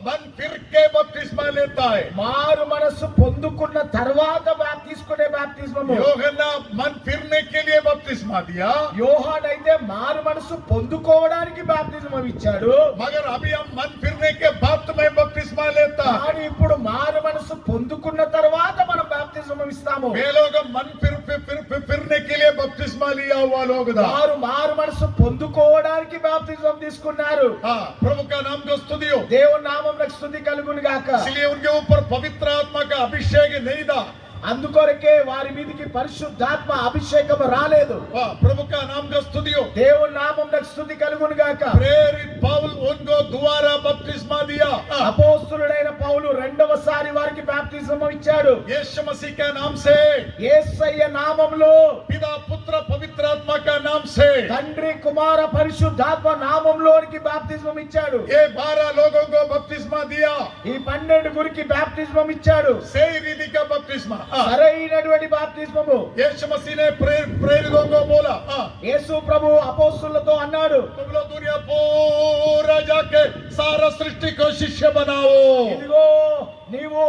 मन फिर के बपतिस्मा लेता है। మారు మనస్సు పొందుకున్న తర్వాత తీసుకునే బాప్తిస్మము. यूहन्ना मन फिरने के लिए बपतिस्मा दिया, యోహాను అయితే మారు మనస్సు పొందుకోవడానికి బాప్తిస్మం ఇచ్చాడు. मगर अभी हम मन फिरने के बाद में बपतिस्मा लेता है। కానీ ఇప్పుడు మారు మనస్సు పొందుకున్న తర్వాత మనం బాప్తిస్మం ఇస్తాము. वे लोग मन फिरने के लिए बपतिस्मा लिया हुआ लोग था। వారు మారు మనస్సు పొందుకోవడానికి బాప్తిస్మం తీసుకున్నారు. प्रभु का नाम को स्तुति हो। దేవుని నామమునకు స్తుతి కలుగును గాక. इसलिए उनके ऊपर पवित्र आत्मा का अभिषेक नहीं था। అందుకొరకే వారి మీదకి పరిశుద్ధాత్మ అభిషేకం రాలేదు. प्रभु का नाम को स्तुति हो। దేవుని నామమునకు స్తుతి కలుగును గాక. प्रेरित पौल उनको दोबारा बपतिस्मा दिया। అపోస్తలుడైన పౌలు రెండవసారి వారికి బాప్తిస్మం ఇచ్చాడు. यीशु मसीह के नाम से, యేసయ్య నామములో, पिता पुत्र पवित्र आत्मा का नाम से తండ్రి కుమార పరిశుద్ధాత్మ నామములోనికి బాప్తిస్మం ఇచ్చాడు. ये 12 लोगों को बपतिस्मा दिया। ఈ 12 గురికి బాప్తిస్మం ఇచ్చాడు. सही रीति का बपतिस्मा। సరైనటువంటి బాప్తిస్మము. यीशु मसीह ने प्रेरितों को बोला, యేసు ప్రభు అపోస్తలులతో అన్నాడు, तुम लोग दुनिया पूरा जाके सारा सृष्टि को शिष्य बनाओ। ఇదిగో మీరు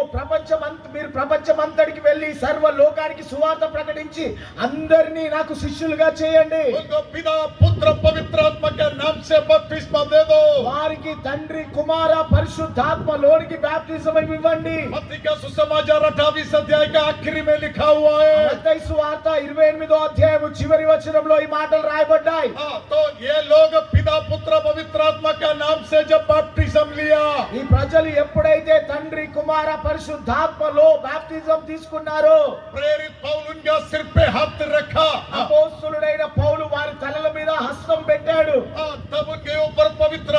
ప్రపంచమంతటికి వెళ్ళి సర్వ లోకానికి సువార్త ప్రకటించి అందరినీ నాకు శిష్యులుగా చేయండి. उनको पिता पुत्र पवित्र आत्मा के नाम से बपतिस्मा दे दो। వారికి తండ్రి కుమార పరిశుద్ధాత్మలోనికి బాప్తిజం ఇవ్వండి. मत्ती का सुसमाचार 28 अध्याय का आखिरी में लिखा हुआ है। మత్తయి సువార్త 28వ అధ్యాయము చివరి వచనంలో ఈ మాటలు రాయబడ్డాయి. तो ये लोग पिता पुत्र पवित्र आत्मा का नाम से जब बपतिस्म लिया, ఈ ప్రజలు ఎప్పుడైతే తండ్రి కుమార పరిశుద్ధాత్మలో బాప్తిజం తీసుకున్నారో, प्रेरित पौल उनका सिर पे हाथ रखा, అపోస్తలుడైన పౌలు వారి తలల మీద హస్తం పెట్టాడు. तब उनके ऊपर पवित्र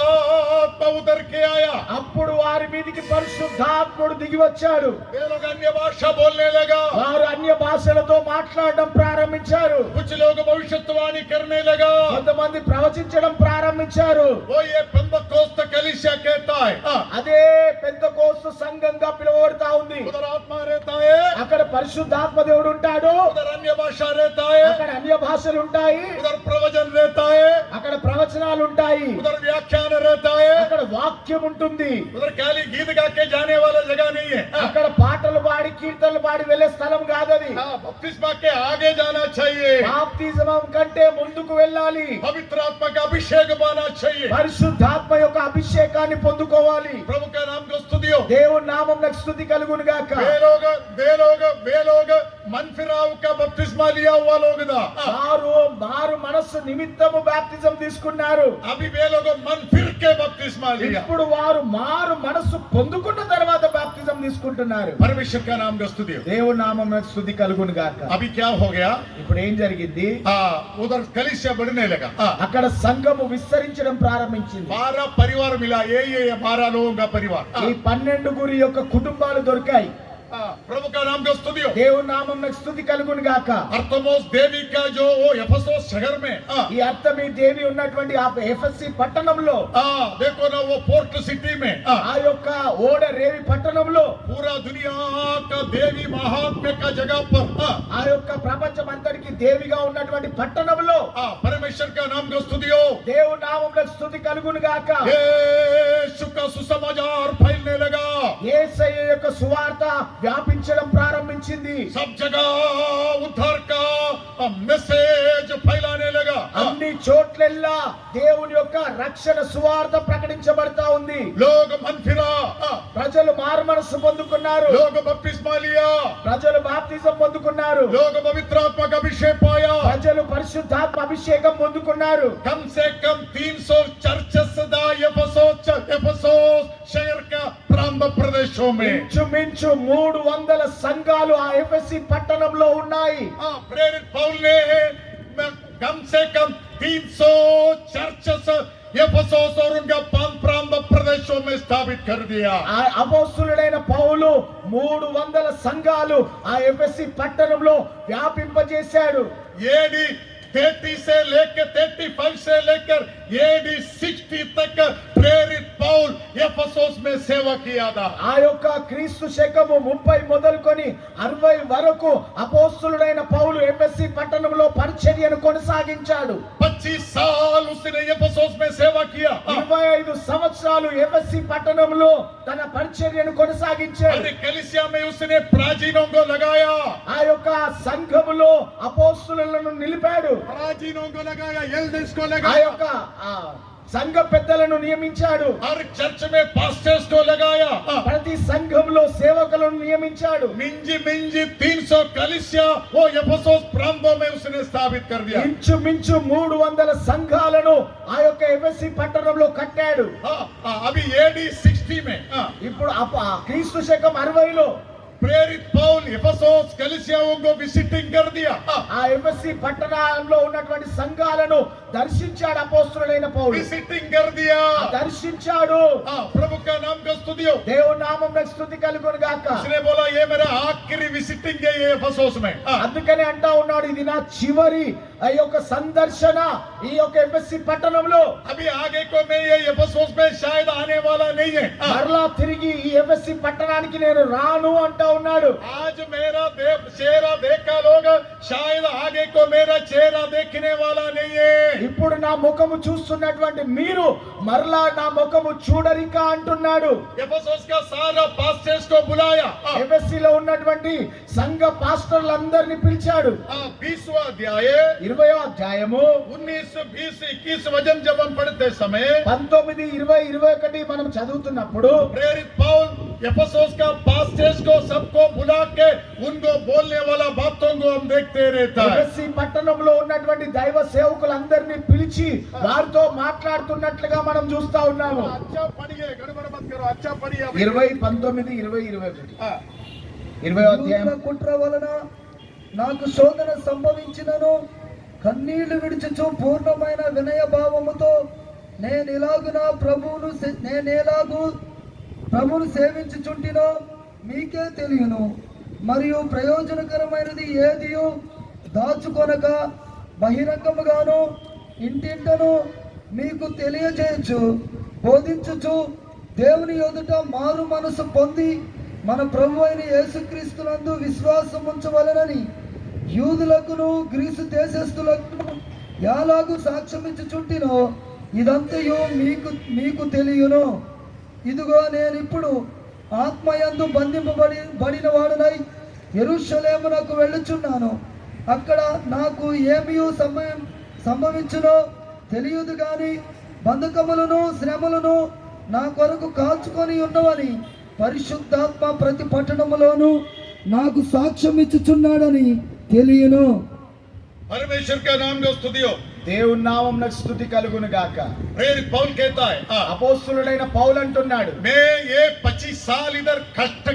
आत्मा उतर के आया। అప్పుడు వారి మీదకి పరిశుద్ధాత్ముడు దిగి వచ్చాడు. वे लोग अन्य भाषा बोलने लगा, వారు అన్య భాషలతో మాట్లాడడం ప్రారంభించారు. कुछ लोग भविष्यवाणी करने लगा। కొంతమంది ప్రవచించడం ప్రారంభించారు. वो ये पेंतकोस्त कलीसिया कहता है। అదే పెంతెకోస్తు సంఘంగా పిలువబడతా ఉంది. उधर आत्मा रहता है, అక్కడ పరిశుద్ధాత్మ దేవుడు ఉంటాడు. उधर अन्य भाषा रहता है, అక్కడ అన్య భాషలు ఉంటాయి. उधर प्रवचन रहता है, అక్కడ ప్రవచనాలు ఉంటాయి. उधर व्याख्यान रहता है, అక్కడ వాక్యం ఉంటుంది. उधर खाली गीत गा के जाने वाला जगह नहीं है। అక్కడ పాటలు పాడి పాడి కీర్తనలు పాడి వెళ్ళే స్థలం కాదు అది. हाँ, बपतिस्मा के आगे जाना चाहिए, బాప్తిజమం కంటే ముందుకు వెళ్ళాలి. पवित्र आत्मा का अभिषेक पाना चाहिए। పరిశుద్ధాత్మ యొక్క అభిషేకాన్ని పొందుకోవాలి. प्रभु का नाम को स्तुति हो। దేవుని నామమునకు స్తుతి కలుగును గాక. वे लोग मन फिराव का बपतिस्मा लिया हुआ लोग था। మారు మనస్సు నిమిత్తము బాప్తిజం తీసుకున్నారు. अभी वे लोग मन फिर के बपतिस्मा लिया। ఇప్పుడు వారు మారు మనస్సు పొందుకున్న తర్వాత బాప్తిజం తీసుకుంటున్నారు. परमेश्वर का नाम का स्तुति हो। దేవుని నామమునకు స్తుతి కలుగును గాక. अभी क्या हो गया? ఇప్పుడు ఏం జరిగింది? उधर कलीसिया बढ़ने लगा। అక్కడ సంఘము విస్తరించడం ప్రారంభించింది. 12 परिवार मिला, ये 12 लोगों का परिवार। ఈ 12 యొక్క కుటుంబాలు దొరికాయి. प्रभु का नाम का स्तुति हो। దేవుని నామమునకు స్తుతి కలుగును గాక. अर्थमोस देवी का जो वो एफेसोस शहर में, ఈ అర్థమీ దేవి ఉన్నటువంటి ఆ ఎఫెసీ పట్టణంలో, देखो ना वो पोर्ट सिटी में, ఆ యొక్క ఓడ రేవి పట్టణంలో पूरा दुनिया का देवी महात्म्य का जगह पर, ఆ యొక్క ప్రపంచమంతటికి దేవిగా ఉన్నటువంటి పట్టణంలో परमेश्वर का नाम का स्तुति हो। దేవుని నామమునకు స్తుతి కలుగును గాక. यीशु का सुसमाचार फैलने लगा, యేసయ్య యొక్క సువార్త వ్యాపించడం ప్రారంభించింది. सब जगह उद्धार का मैसेज फैलाने लगा। అన్ని చోట్లెల్లా దేవుని యొక్క రక్షణ సువార్త ప్రకటించబడతా ఉంది. लोग मन फिरा, ప్రజలు మారుమనస్సు పొందుకున్నారు. लोग बपतिस्मा लिया, ప్రజలు బాప్తిజం పొందుకున్నారు. लोग पवित्र आत्मा का अभिषेक पाया। ప్రజలు పరిశుద్ధాత్మ అభిషేకం పొందుకున్నారు. कम से कम 300 चर्चेस दा एफेसोस शहर का प्रांत प्रदेशों में। ఇంచుమించు 300 సంఘాలు ఆ ఎఫెసీ పట్టణంలో ఉన్నాయి. प्रेरित पौल ने कम से कम 300 चर्चेस एफेसोस और उनका प्रांत प्रदेशों में स्थापित कर दिया। ఆ అపోస్తలుడైన పౌలు 300 సంఘాలు ఆ ఎఫెసీ పట్టణంలో వ్యాపింపజేశాడు. एडी 30 से लेकर 35 से लेकर एडी 60 तक प्रेरित पौल एफेसोस में सेवा किया था। ఆ యొక్క క్రీస్తు శకము 30 మొదలుకొని 60 వరకు అపోస్తలుడైన పౌలు ఎఫెసీ పట్టణంలో పరిచర్యను కొనసాగించాడు. 25 साल उसने एफेसोस में सेवा किया। 25 సంవత్సరాలు ఎఫెసీ పట్టణంలో తన పరిచర్యను కొనసాగించాడు. अरे कलीसिया में उसने प्राचीनों को लगाया, ఆ యొక్క సంఘములో అపోస్తలులను నిలిపాడు. प्राचीनों को लगाया, एल्डर्स को ఆ लगाया, యొక్క సంఘ పెద్దలను నియమించాడు. हर चर्च में पास्टर्स को लगाया। ప్రతి సంఘంలో సేవకులను నియమించాడు. मिंजी 300 कलीसिया वो एफेसोस प्रांतों में उसने स्थापित कर दिया। ఇంచుమించు 300 సంఘాలను ఆ యొక్క ఎఫెసీ పట్టణంలో కట్టాడు. अभी एडी 60 में ఇప్పుడు క్రీస్తు శకం 60లో प्रेरित पौल एफेसोस कलीसियाओं को विजिटिंग कर दिया। ఆ ఎఫెసీ పట్టణంలో ఉన్నటువంటి సంఘాలను దర్శించాడు అపోస్తలుడైన పౌలు. विजिटिंग कर दिया, దర్శించాడు. प्रभु का नाम का स्तुति हो। దేవుని నామమునకు స్తుతి కలుగును గాక. उसने बोला ये मेरा आखिरी विजिटिंग है ये एफेसोस में। అందుకనే అంటా ఉన్నాడు, ఇది నా చివరి ఆ యొక్క సందర్శన ఈ యొక్క ఎఫెసీ పట్టణంలో. अभी आगे को मैं ये एफेसोस में शायद आने वाला नहीं है। మరలా తిరిగి ఈ ఎఫెసీ పట్టణానికి నేను రాను అంటా ఉన్నాడు. आज मेरा चेहरा देखा लोग, शायद आगे को मेरा चेहरा देखने वाला नहीं है। ఇప్పుడు నా ముఖము చూస్తున్నటువంటి మీరు మరలా నా ముఖము చూడరిక అంటున్నాడు. एफेसोस का सारा पास्टर्स को बुलाया। ఎఫెసీలో ఉన్నటువంటి సంఘ పాస్టర్లందరినీ పిలిచాడు. 20वां अध्याय 20వ అధ్యాయము 19, 20, 21 वचन जब हम पढ़ते समय 19, 20, 21 మనం చదువుతున్నప్పుడు प्रेरित पौल एफेसोस का पास्टर्स को सबको बुला के उनको बोलने वाला बातों को हम देखते रहता है। ఎఫెసీ పట్టణంలో ఉన్నటువంటి దైవ సేవకులందరినీ పిలిచి వారితో మాట్లాడుతున్నట్లుగా మనం చూస్తా ఉన్నాము. अच्छा पढ़िए, गड़बड़ मत करो, अच्छा पढ़िए। 20, 19, 20, 21 20వ అధ్యాయం. యూదుల కుట్ర వలన నాకు శోధన సంభవించినను కన్నీళ్లు విడిచుచు పూర్ణమైన వినయ భావముతో నేనెలాగు ప్రభువును సేవించుచుంటినో మీకే తెలియను. మరియు ప్రయోజనకరమైనది ఏదియో దాచుకొనక బహిరంగముగాను ఇంటింటను మీకు తెలియజేయచ్చు బోధించుచు దేవుని ఎదుట మారు మనసు పొంది మన ప్రభు అయిన యేసుక్రీస్తునందు విశ్వాసం ఉంచవలెనని యూదులకును గ్రీసు దేశస్థులకును యాలాగు సాక్ష్యమిచ్చుచుంటినో ఇదంతయు మీకు తెలియను. ఇదిగో నేనిప్పుడు ఆత్మయందు బడిన వాడునై యెరూషలేమునకు వెళ్ళుచున్నాను. అక్కడ నాకు ఏమీ సంభవించునో తెలియదు గాని బంధకములను శ్రమలను నా కొరకు కాచుకొని ఉన్నవని పరిశుద్ధాత్మ ప్రతి పట్టణములోను నాకు సాక్ష్యం ఇచ్చుచున్నాడని తెలియను. परमेश्वर के नाम को स्तुति हो। దేవుని నామమునకు స్తుతి కలుగును గాక. प्रेरित पौल कहता है అపోస్తలుడైన పౌలు అంటున్నాడు, मैं ये 25 साल इधर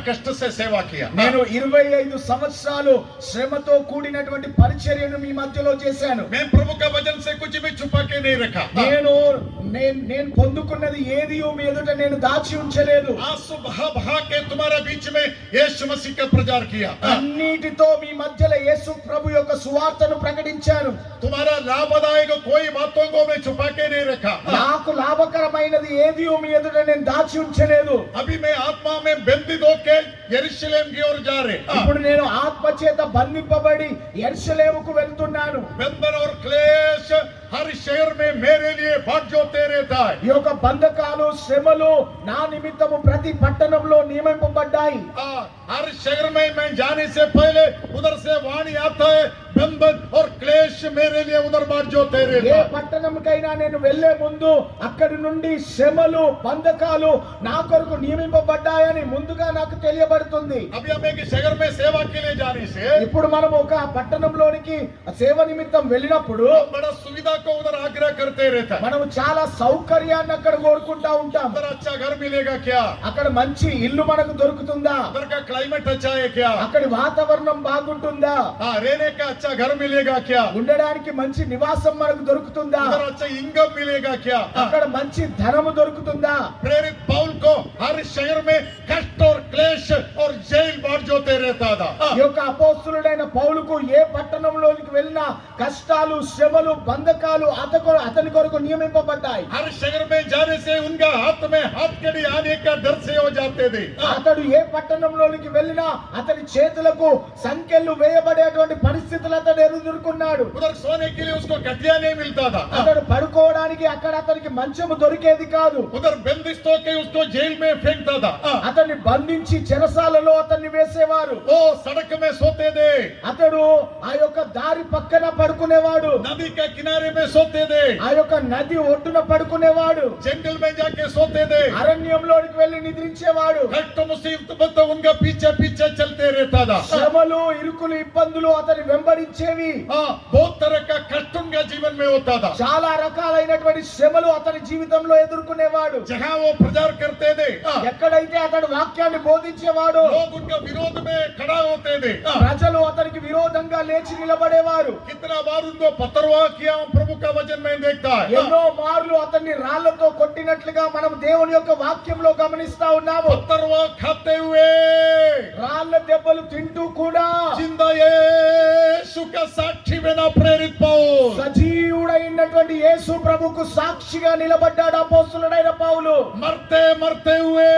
कष्ट से सेवा किया। నేను 25 సంవత్సరాలు శ్రమతో కూడినటువంటి పరిచర్యను మీ మధ్యలో చేశాను. मैं प्रभु का वचन से कुछ भी छुपा के नहीं रखा। నేను పొందుకున్నది ఏది మీ ఎదుట నేను దాచి ఉంచలేదు. आंसू बहा बहा के तुम्हारे बीच में यीशु मसीह का प्रचार किया। అన్నిటితో మీ మధ్యలో యేసు ప్రభు యొక్క సువార్తను ప్రకటించాను. तुम्हारा लाभदायक कोई बातों को मैं छुपा के नहीं रखा। నాకు లాభకరమైనది ఏది మీ ఎదుట నేను దాచి ఉంచలేదు. अभी मैं आत्मा में बंधित होके यरूशलेम की ओर जा रहे। ఇప్పుడు నేను ఆత్మ చేత బంధింపబడి యెరూషలేముకు వెళ్తున్నాను. बंधन और क्लेश हर शहर में मेरे लिए बाट जोते रहता है। ఈ యొక్క బంధకాలు శ్రమలు నా నిమిత్తము ప్రతి పట్టణంలో నియమింపబడ్డాయి. हर शहर में मैं जाने से पहले उधर से वाणी आता है, बंधन और क्लेश मेरे लिए उधर बाट जोते ఏ रहता है। పట్టణంకైనా నేను వెళ్లే ముందు అక్కడి నుండి శ్రమలు బంధకాలు నా కొరకు నియమింపబడ్డాయని ముందుగా నాకు తెలియబడుతుంది. अभी हम एक शहर में सेवा के लिए जाने से ఇప్పుడు మనం ఒక పట్టణంలోనికి సేవ నిమిత్తం వెళ్ళినప్పుడు बड़ा सुविधा को उधर आग्रह करते रहता है। మనం చాలా సౌకర్యాన్ని అక్కడ కోరుకుంటా ఉంటాం. उधर अच्छा घर मिलेगा क्या? అక్కడ మంచి ఇల్లు మనకు దొరుకుతుందా? उधर का क्लाइमेट अच्छा है क्या? అక్కడి వాతావరణం బాగుంటుందా? रहने का अच्छा घर मिलेगा क्या? ఉండడానికి మంచి నివాసం మనకు దొరుకుతుందా? उधर अच्छा इनकम मिलेगा क्या? అక్కడ మంచి ధనము దొరుకుతుందా? प्रेरित पौल को हर शहर में कष्ट और क्लेश और जेल बाट जोते रहता था। ఈ యొక్క అపోస్తలుడైన పౌలుకు ఏ పట్టణంలోనికి వెళ్ళినా కష్టాలు శ్రమలు బంధకాలు అతని కొరకు నియమింపబడ్డాయి. हर शहर में जाने से उनका हाथ में हाथ कड़ी आने का डर से हो जाते थे। అతడు ఏ పట్టణంలోనికి వెళ్ళినా అతని చేతులకు సంకెళ్ళు వేయబడేటువంటి పరిస్థితులు అతడు ఎదుర్కొన్నాడు. उधर सोने के लिए उसको गठिया नहीं मिलता था। అతడు పడుకోవడానికి అక్కడ అతనికి మంచము దొరికేది కాదు. उधर बंदिश होके उसको जेल में फेंकता था। అతన్ని బంధించి చెరసాలలో అతన్ని వేసేవారు. वो सड़क में सोते थे, అతడు ఆ యొక్క దారి పక్కన పడుకునేవాడు. नदी के किनारे में सोते थे, ఆ యొక్క నది ఒడ్డున పడుకునేవాడు. जंगल में जाके सोते थे। అరణ్యంలోనికి వెళ్లి నిద్రించేవాడు. कष्ट मुसीबत तो उनका पीछे पीछे चलते रहता था। శ్రమలు ఇరుకులు ఇబ్బందులు అతని వెంబడించేవి. बहुत तरह का कष्ट उनका जीवन में होता था। చాలా రకాలైనటువంటి శ్రమలు అతని జీవితంలో ఎదుర్కొనేవాడు. जहाँ वो प्रचार करते थे, ఎక్కడైతే అతడు వాక్యాన్ని బోధించేవాడు लोग उनका विरोध में खड़ा होते थे। ప్రజలు అతనికి విరోధంగా లేచి నిలబడేవారు. कितना बार उनको पत्थरवाह किया प्रभु का वचन में देखता है। ఎన్నో మార్లు అతన్ని రాళ్లతో కొట్టినట్లుగా మనం దేవుని యొక్క వాక్యంలో గమనిస్తా ఉన్నాము. पत्थरवाह खाते हुए రాళ్ల దెబ్బలు తింటూ కూడా जिंदा यीशु का साक्षी बना प्रेरित पौल। సజీవుడైనటువంటి యేసు ప్రభుకు సాక్షిగా నిలబడ్డాడు అపోస్తలుడైన పౌలు. मरते मरते हुए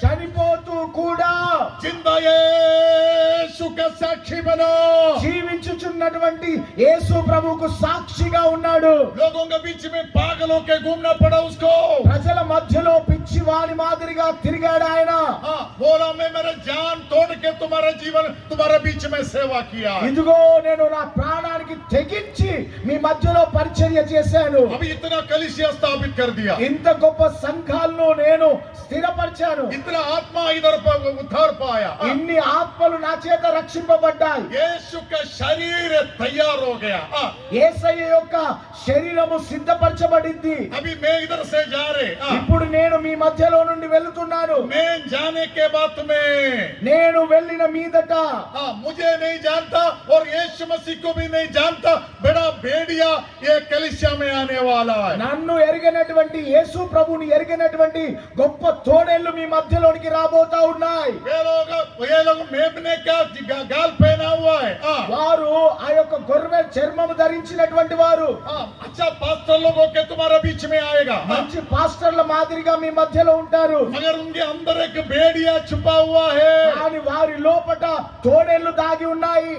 చనిపోతూ కూడా जिंदा यीशु का साक्षी बना। జీవించుచున్నటువంటి యేసు ప్రభుకు సాక్షిగా ఉన్నాడు. लोगों के बीच में पागल होके घूमना पड़ा उसको। ప్రజల మధ్యలో పిచ్చి వాని మాదిరిగా తిరిగాడు ఆయన. बोला मैं मेरा जान तोड़ के तुम्हारा जीवन तुम्हारे बीच में सेवा किया। ఇదిగో నేను నా ప్రాణానికి తెగించి మీ మధ్యలో పరిచర్య చేశాను. अभी इतना कलीसिया स्थापित कर दिया, ఇంత గొప్ప సంఘాలను నేను స్థిరపరిచాను. इतना आत्मा इधर पर उद्धार पाया। ఇన్ని ఆత్మలు నా చేత రక్షింపబడ్డాయి. यीशु का शरीर तैयार हो गया। యేసయ్య యొక్క శరీరము సిద్ధపరచబడింది. अभी मैं इधर से जा रहे, ఇప్పుడు నేను మీ మధ్యలో నుండి వెళ్తున్నాను. मैं जाने के बाद में నేను వెళ్ళిన మీదట मुझे नहीं जानता और यीशु मसीह को भी नहीं जानता, बड़ा भेड़िया ये कलीसिया में आने वाला है। నన్ను ఎరిగినటువంటి యేసు ప్రభుని ఎరిగినటువంటి గొప్ప తోడేళ్లు మీ మధ్యలోనికి రాబోతా ఉన్నాయి. ये लोग मेमने का गाल पहना हुआ है। వారు ఆ యొక్క గొర్రె చర్మము ధరించినటువంటి వారు. अच्छा पास्टर लोगों के तुम्हारे बीच में आएगा। మంచి పాస్టర్ల మాదిరిగా మీ మీ మధ్యలో ఉంటారు, मगर उनके अंदर एक भेड़िया छुपा हुआ है। కానీ వారి లోపట తోడేళ్లు దాగి ఉన్నాయి.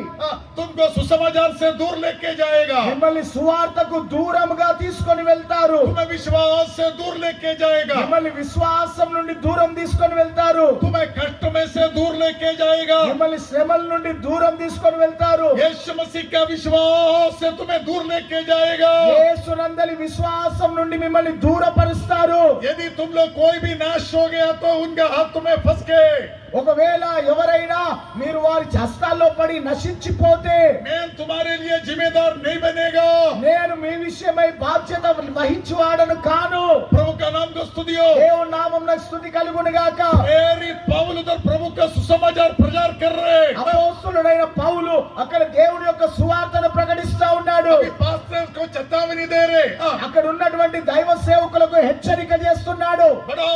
तुमको सुसमाचार से दूर लेके जाएगा, మిమ్మల్ని సువార్తకు దూరంగా తీసుకొని వెళ్తారు, तुम्हें विश्वास से दूर लेके जाएगा, మిమ్మల్ని విశ్వాసం నుండి దూరం తీసుకొని వెళ్తారు, तुम्हें कष्ट में से दूर लेके जाएगा। మిమ్మల్ని శ్రమల నుండి దూరం తీసుకొని వెళ్తారు, यीशु मसीह का विश्वास से तुम्हें दूर लेके जाएगा। యేసునందలి విశ్వాసం నుండి మిమ్మల్ని దూరపరుస్తారు. यदि तुम लोग कोई भी नाश हो गया तो उनका हाथ तुम्हें फंस गए। ఒకవేళ ఎవరైనా మీరు వారి హస్తాల్లో పడి నశించిపోతే मैं तुम्हारे लिए जिम्मेदार नहीं बनेगा। నేను మీ విషయమై బాధ్యత వహించువాడను కాను. प्रभु का नाम को स्तुति हो। దేవుని నామమున స్తుతి కలుగును గాక. मेरी पौल उधर प्रभु का सुसमाचार प्रचार कर रहे हैं। అపోస్తలుడైన పౌలు అక్కడ దేవుని యొక్క సువార్తను ప్రకటిస్తా ఉన్నాడు. अभी पास्टर को चेतावनी दे रहे। అక్కడ ఉన్నటువంటి దైవ సేవకులకు హెచ్చరిక చేస్తున్నాడు. बड़ा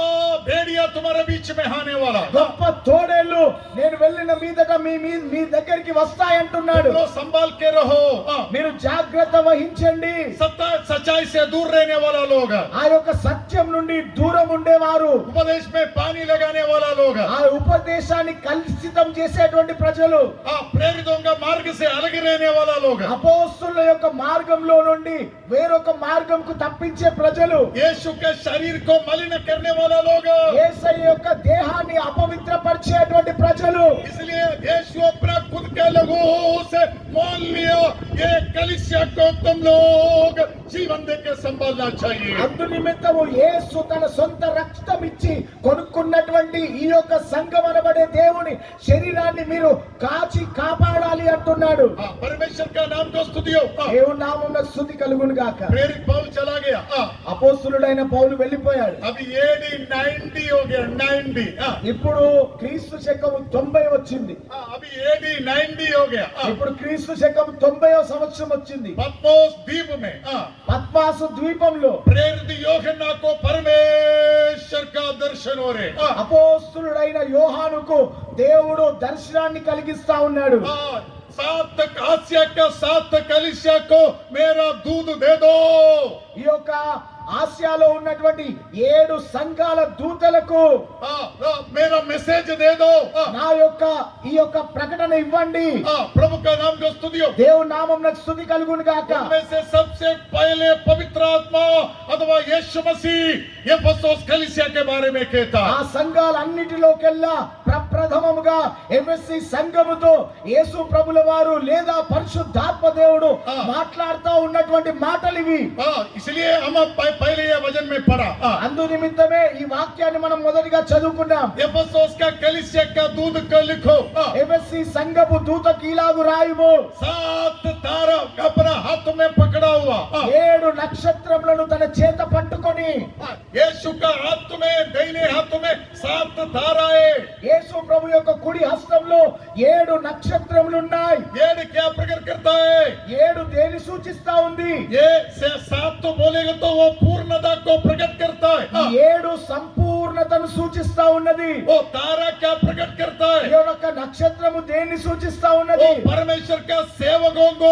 भेड़िया तुम्हारे बीच में आने वाला। గొప్ప తోడేళ్లు నేను వెళ్ళిన మీదట మీ దగ్గరికి వస్తాయంటున్నాడు. तुम लोग संभाल के रहो। మీరు జాగ్రత్త వహించండి. सच्चाई से दूर रहने वाला लोग, ఆ యొక్క సత్యం నుండి దూరం ఉండేవారు, उपदेश में पानी लगाने वाला लोग, ఆ ఉపదేశాన్ని కలుషితం చేసేటువంటి ప్రజలు, प्रेरितों का मार्ग से अलग रहने वाला लोग, అపోస్తలుల యొక్క మార్గంలో నుండి వేరొక మార్గంకు తప్పించే ప్రజలు, यीशु के शरीर को मलिन करने वाला लोग। యేసయ్య యొక్క దేహాన్ని అపవిత్రపరిచేటువంటి ప్రజలు. इसलिए यीशु अपना खुद के लोगों से मान लिया, ये कलीसिया को तुम लोग जीवन देके संभालना चाहिए। అందు నిమిత్తము యేసు తన సొంత రక్తం ఇచ్చి కొనుక్కున్నటువంటి ఈ యొక్క సంఘం అనబడే దేవుని శరీరాన్ని మీరు కాచి కాపాడాలి అంటున్నాడు. परमेश्वर का नाम को स्तुति हो। దేవుని నామమున స్తుతి కలుగును గాక. प्रेरित पौल चला गया। అపోస్తలుడైన పౌలు వెళ్ళిపోయాడు. अभी AD 90 हो गया, 90। ఇప్పుడు క్రీస్తు శకము 90 వచ్చింది. अभी AD 90 हो गया। ఇప్పుడు క్రీస్తు శకము 90వ సంవత్సరం వచ్చింది. पत्मोस द्वीप में పద్మాసు ద్వీపంలో प्रेरित यूहन्ना को परमेश्वर का दर्शन हो रहे। అపోస్తలుడైన యోహానుకు దేవుడు దర్శనాన్ని కలిగిస్తా ఉన్నాడు. 7 आसिया का 7 कलीसिया को मेरा दूध दे दो। ఈ యొక్క ఆసియాలో ఉన్నటువంటి 7 సంఘాల దూతలకు मेरा मैसेज दे दो। నా యొక్క ఈ యొక్క ప్రకటన ఇవ్వండి. प्रभु का नाम को स्तुति हो। దేవుని నామమున స్తుతి కలుగును గాక. उनमें से सबसे पहले पवित्र आत्मा अथवा यीशु मसीह एफेसोस कलीसिया के बारे में कहता ఆ సంఘాలన్నిటిలోకెల్లా ప్రప్రథమముగా ఎఫెసీ సంఘముతో యేసు ప్రభుల వారు లేదా పరిశుద్ధాత్మ దేవుడు మాట్లాడుతూ ఉన్నటువంటి మాటలు ఇవి. इसलिए हम पहले ये वचन में पढ़ा। అందు నిమిత్తమే ఈ వాక్యాన్ని మనం మొదటిగా చదువుకున్నాం. एफेसोस का कलीसिया का दूध को लिखो। ఎఫెసీ సంఘపు దూతకి ఇలాగు రాయుము. 7 तारा अपना हाथ में पकड़ा हुआ। 7 నక్షత్రములను తన చేత పట్టుకొని यीशु का हाथ में दाहिने हाथ में 7 ताराएं। యేసు ప్రభు యొక్క కుడి హస్తంలో 7 నక్షత్రములు ఉన్నాయి. ये क्या प्रकट करता है? 7 దేని సూచిస్తా ఉంది? ये 7 तो बोलेगा तो वो पूर्णता को प्रकट करता है। ఈ 7 సంపూర్ణతను సూచిస్తా ఉన్నది. वो तारा क्या प्रकट करता ఈ है? యొక్క నక్షత్రము దేన్ని సూచిస్తా वो ఉన్నది? परमेश्वर का सेवकों को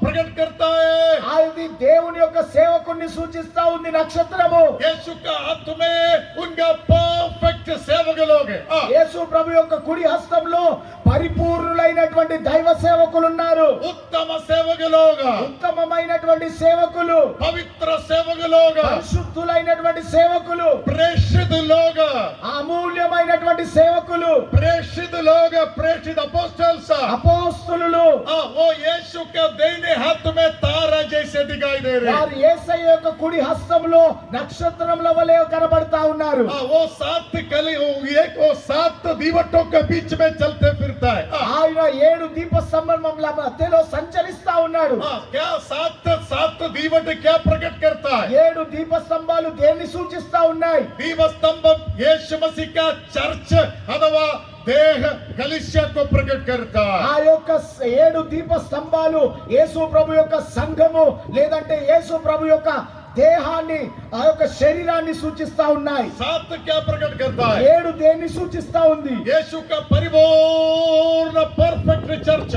प्रकट करता है। అది దేవుని యొక్క సేవకుణ్ణి సూచిస్తా ఉంది నక్షత్రము. यीशु का हाथ में उनका परफेक्ट सेवक लोग हैं। యేసు ప్రభు యొక్క కుడి హస్తంలో పరిపూర్ణులైనటువంటి దైవ సేవకులు ఉన్నారు. उत्तम सेवक लोग, ఉత్తమమైనటువంటి సేవకులు, पवित्र सेवक लोग, పరిశుద్ధులైనటువంటి సేవకులు, प्रेषित लोग, అమూల్యమైనటువంటి సేవకులు, प्रेषित लोग, प्रेषित अपोस्टल्स। అపోస్తలులు. वो यीशु के दाहिने हाथ में तारा जैसे दिखाई दे रहे हैं। వారు యేసయ్య యొక్క కుడి హస్తంలో నక్షత్రముల వలె కనబడతా ఉన్నారు. वो 7 दीवटों के बीच में चलते फिरता है। ఆయన 7 దీప స్తంభముల మధ్యలో సంచరిస్తా ఉన్నాడు. क्या 7 दीवट क्या प्रकट करता है? 7 దీప స్తంభాలు దేన్ని సూచిస్తా ఉన్నాయి? दीप स्तंभ यीशु मसीह का चर्च अथवा देह कलीसिया को प्रकट करता है। ఆ యొక్క 7 దీప స్తంభాలు యేసు ప్రభు యొక్క సంఘము లేదంటే యేసు ప్రభు యొక్క దేహాన్ని ఆ యొక్క శరీరాన్ని సూచిస్తా ఉన్నాయి. 7 क्या प्रकट करता है? 7 దేన్ని సూచిస్తా ఉంది? यीशु का परिपूर्ण परफेक्ट चर्च,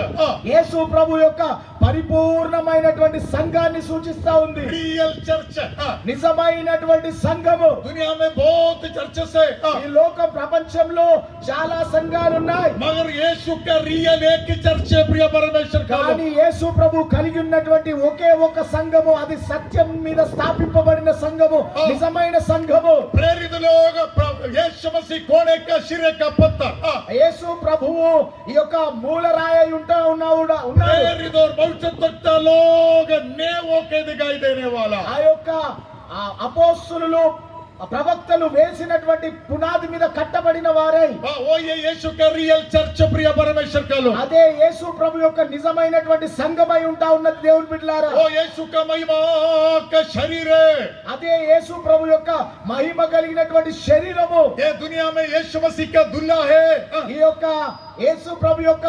యేసు ప్రభు యొక్క పరిపూర్ణమైనటువంటి సంఘాన్ని సూచిస్తా ఉంది. Real church. నిజమైనటువంటి సంఘము. दुनिया में बहुत चर्चेस है ఈ లోక ప్రపంచంలో చాలా సంఘాలు ఉన్నాయి. मगर यीशु का रियल एक ही चर्च है प्रिय परमेश्वर का కానీ యేసు ప్రభు కలిగి ఉన్నటువంటి ఒకే ఒక సంఘము, అది సత్యం మీద స్థాపింపబడిన సంఘము, నిజమైన సంఘము. प्रेरित लोग यीशु मसीह कोने का सिरे का पत्थर యేసు ప్రభువు ఈ యొక్క మూలరాయి అయి ఉన్నాడు. प्रेरित और भविष्यद्वक्ता लोग नेवो के दिखाई देने वाला ఆ యొక్క అపోస్తలులు ప్రవక్తలు వేసినటువంటి పునాది మీద కట్టబడిన వారై, वो ये यीशु का रियल चर्च प्रिय परमेश्वर का लोग అదే యేసు ప్రభు యొక్క నిజమైనటువంటి సంఘమై ఉంటా ఉన్నది దేవుని బిడ్డలారా. वो यीशु का महिमा का शरीर है అదే యేసు ప్రభు యొక్క మహిమ కలిగినటువంటి శరీరము. ये दुनिया में यीशु मसीह का दुल्हा है ఈ యొక్క యేసు ప్రభు యొక్క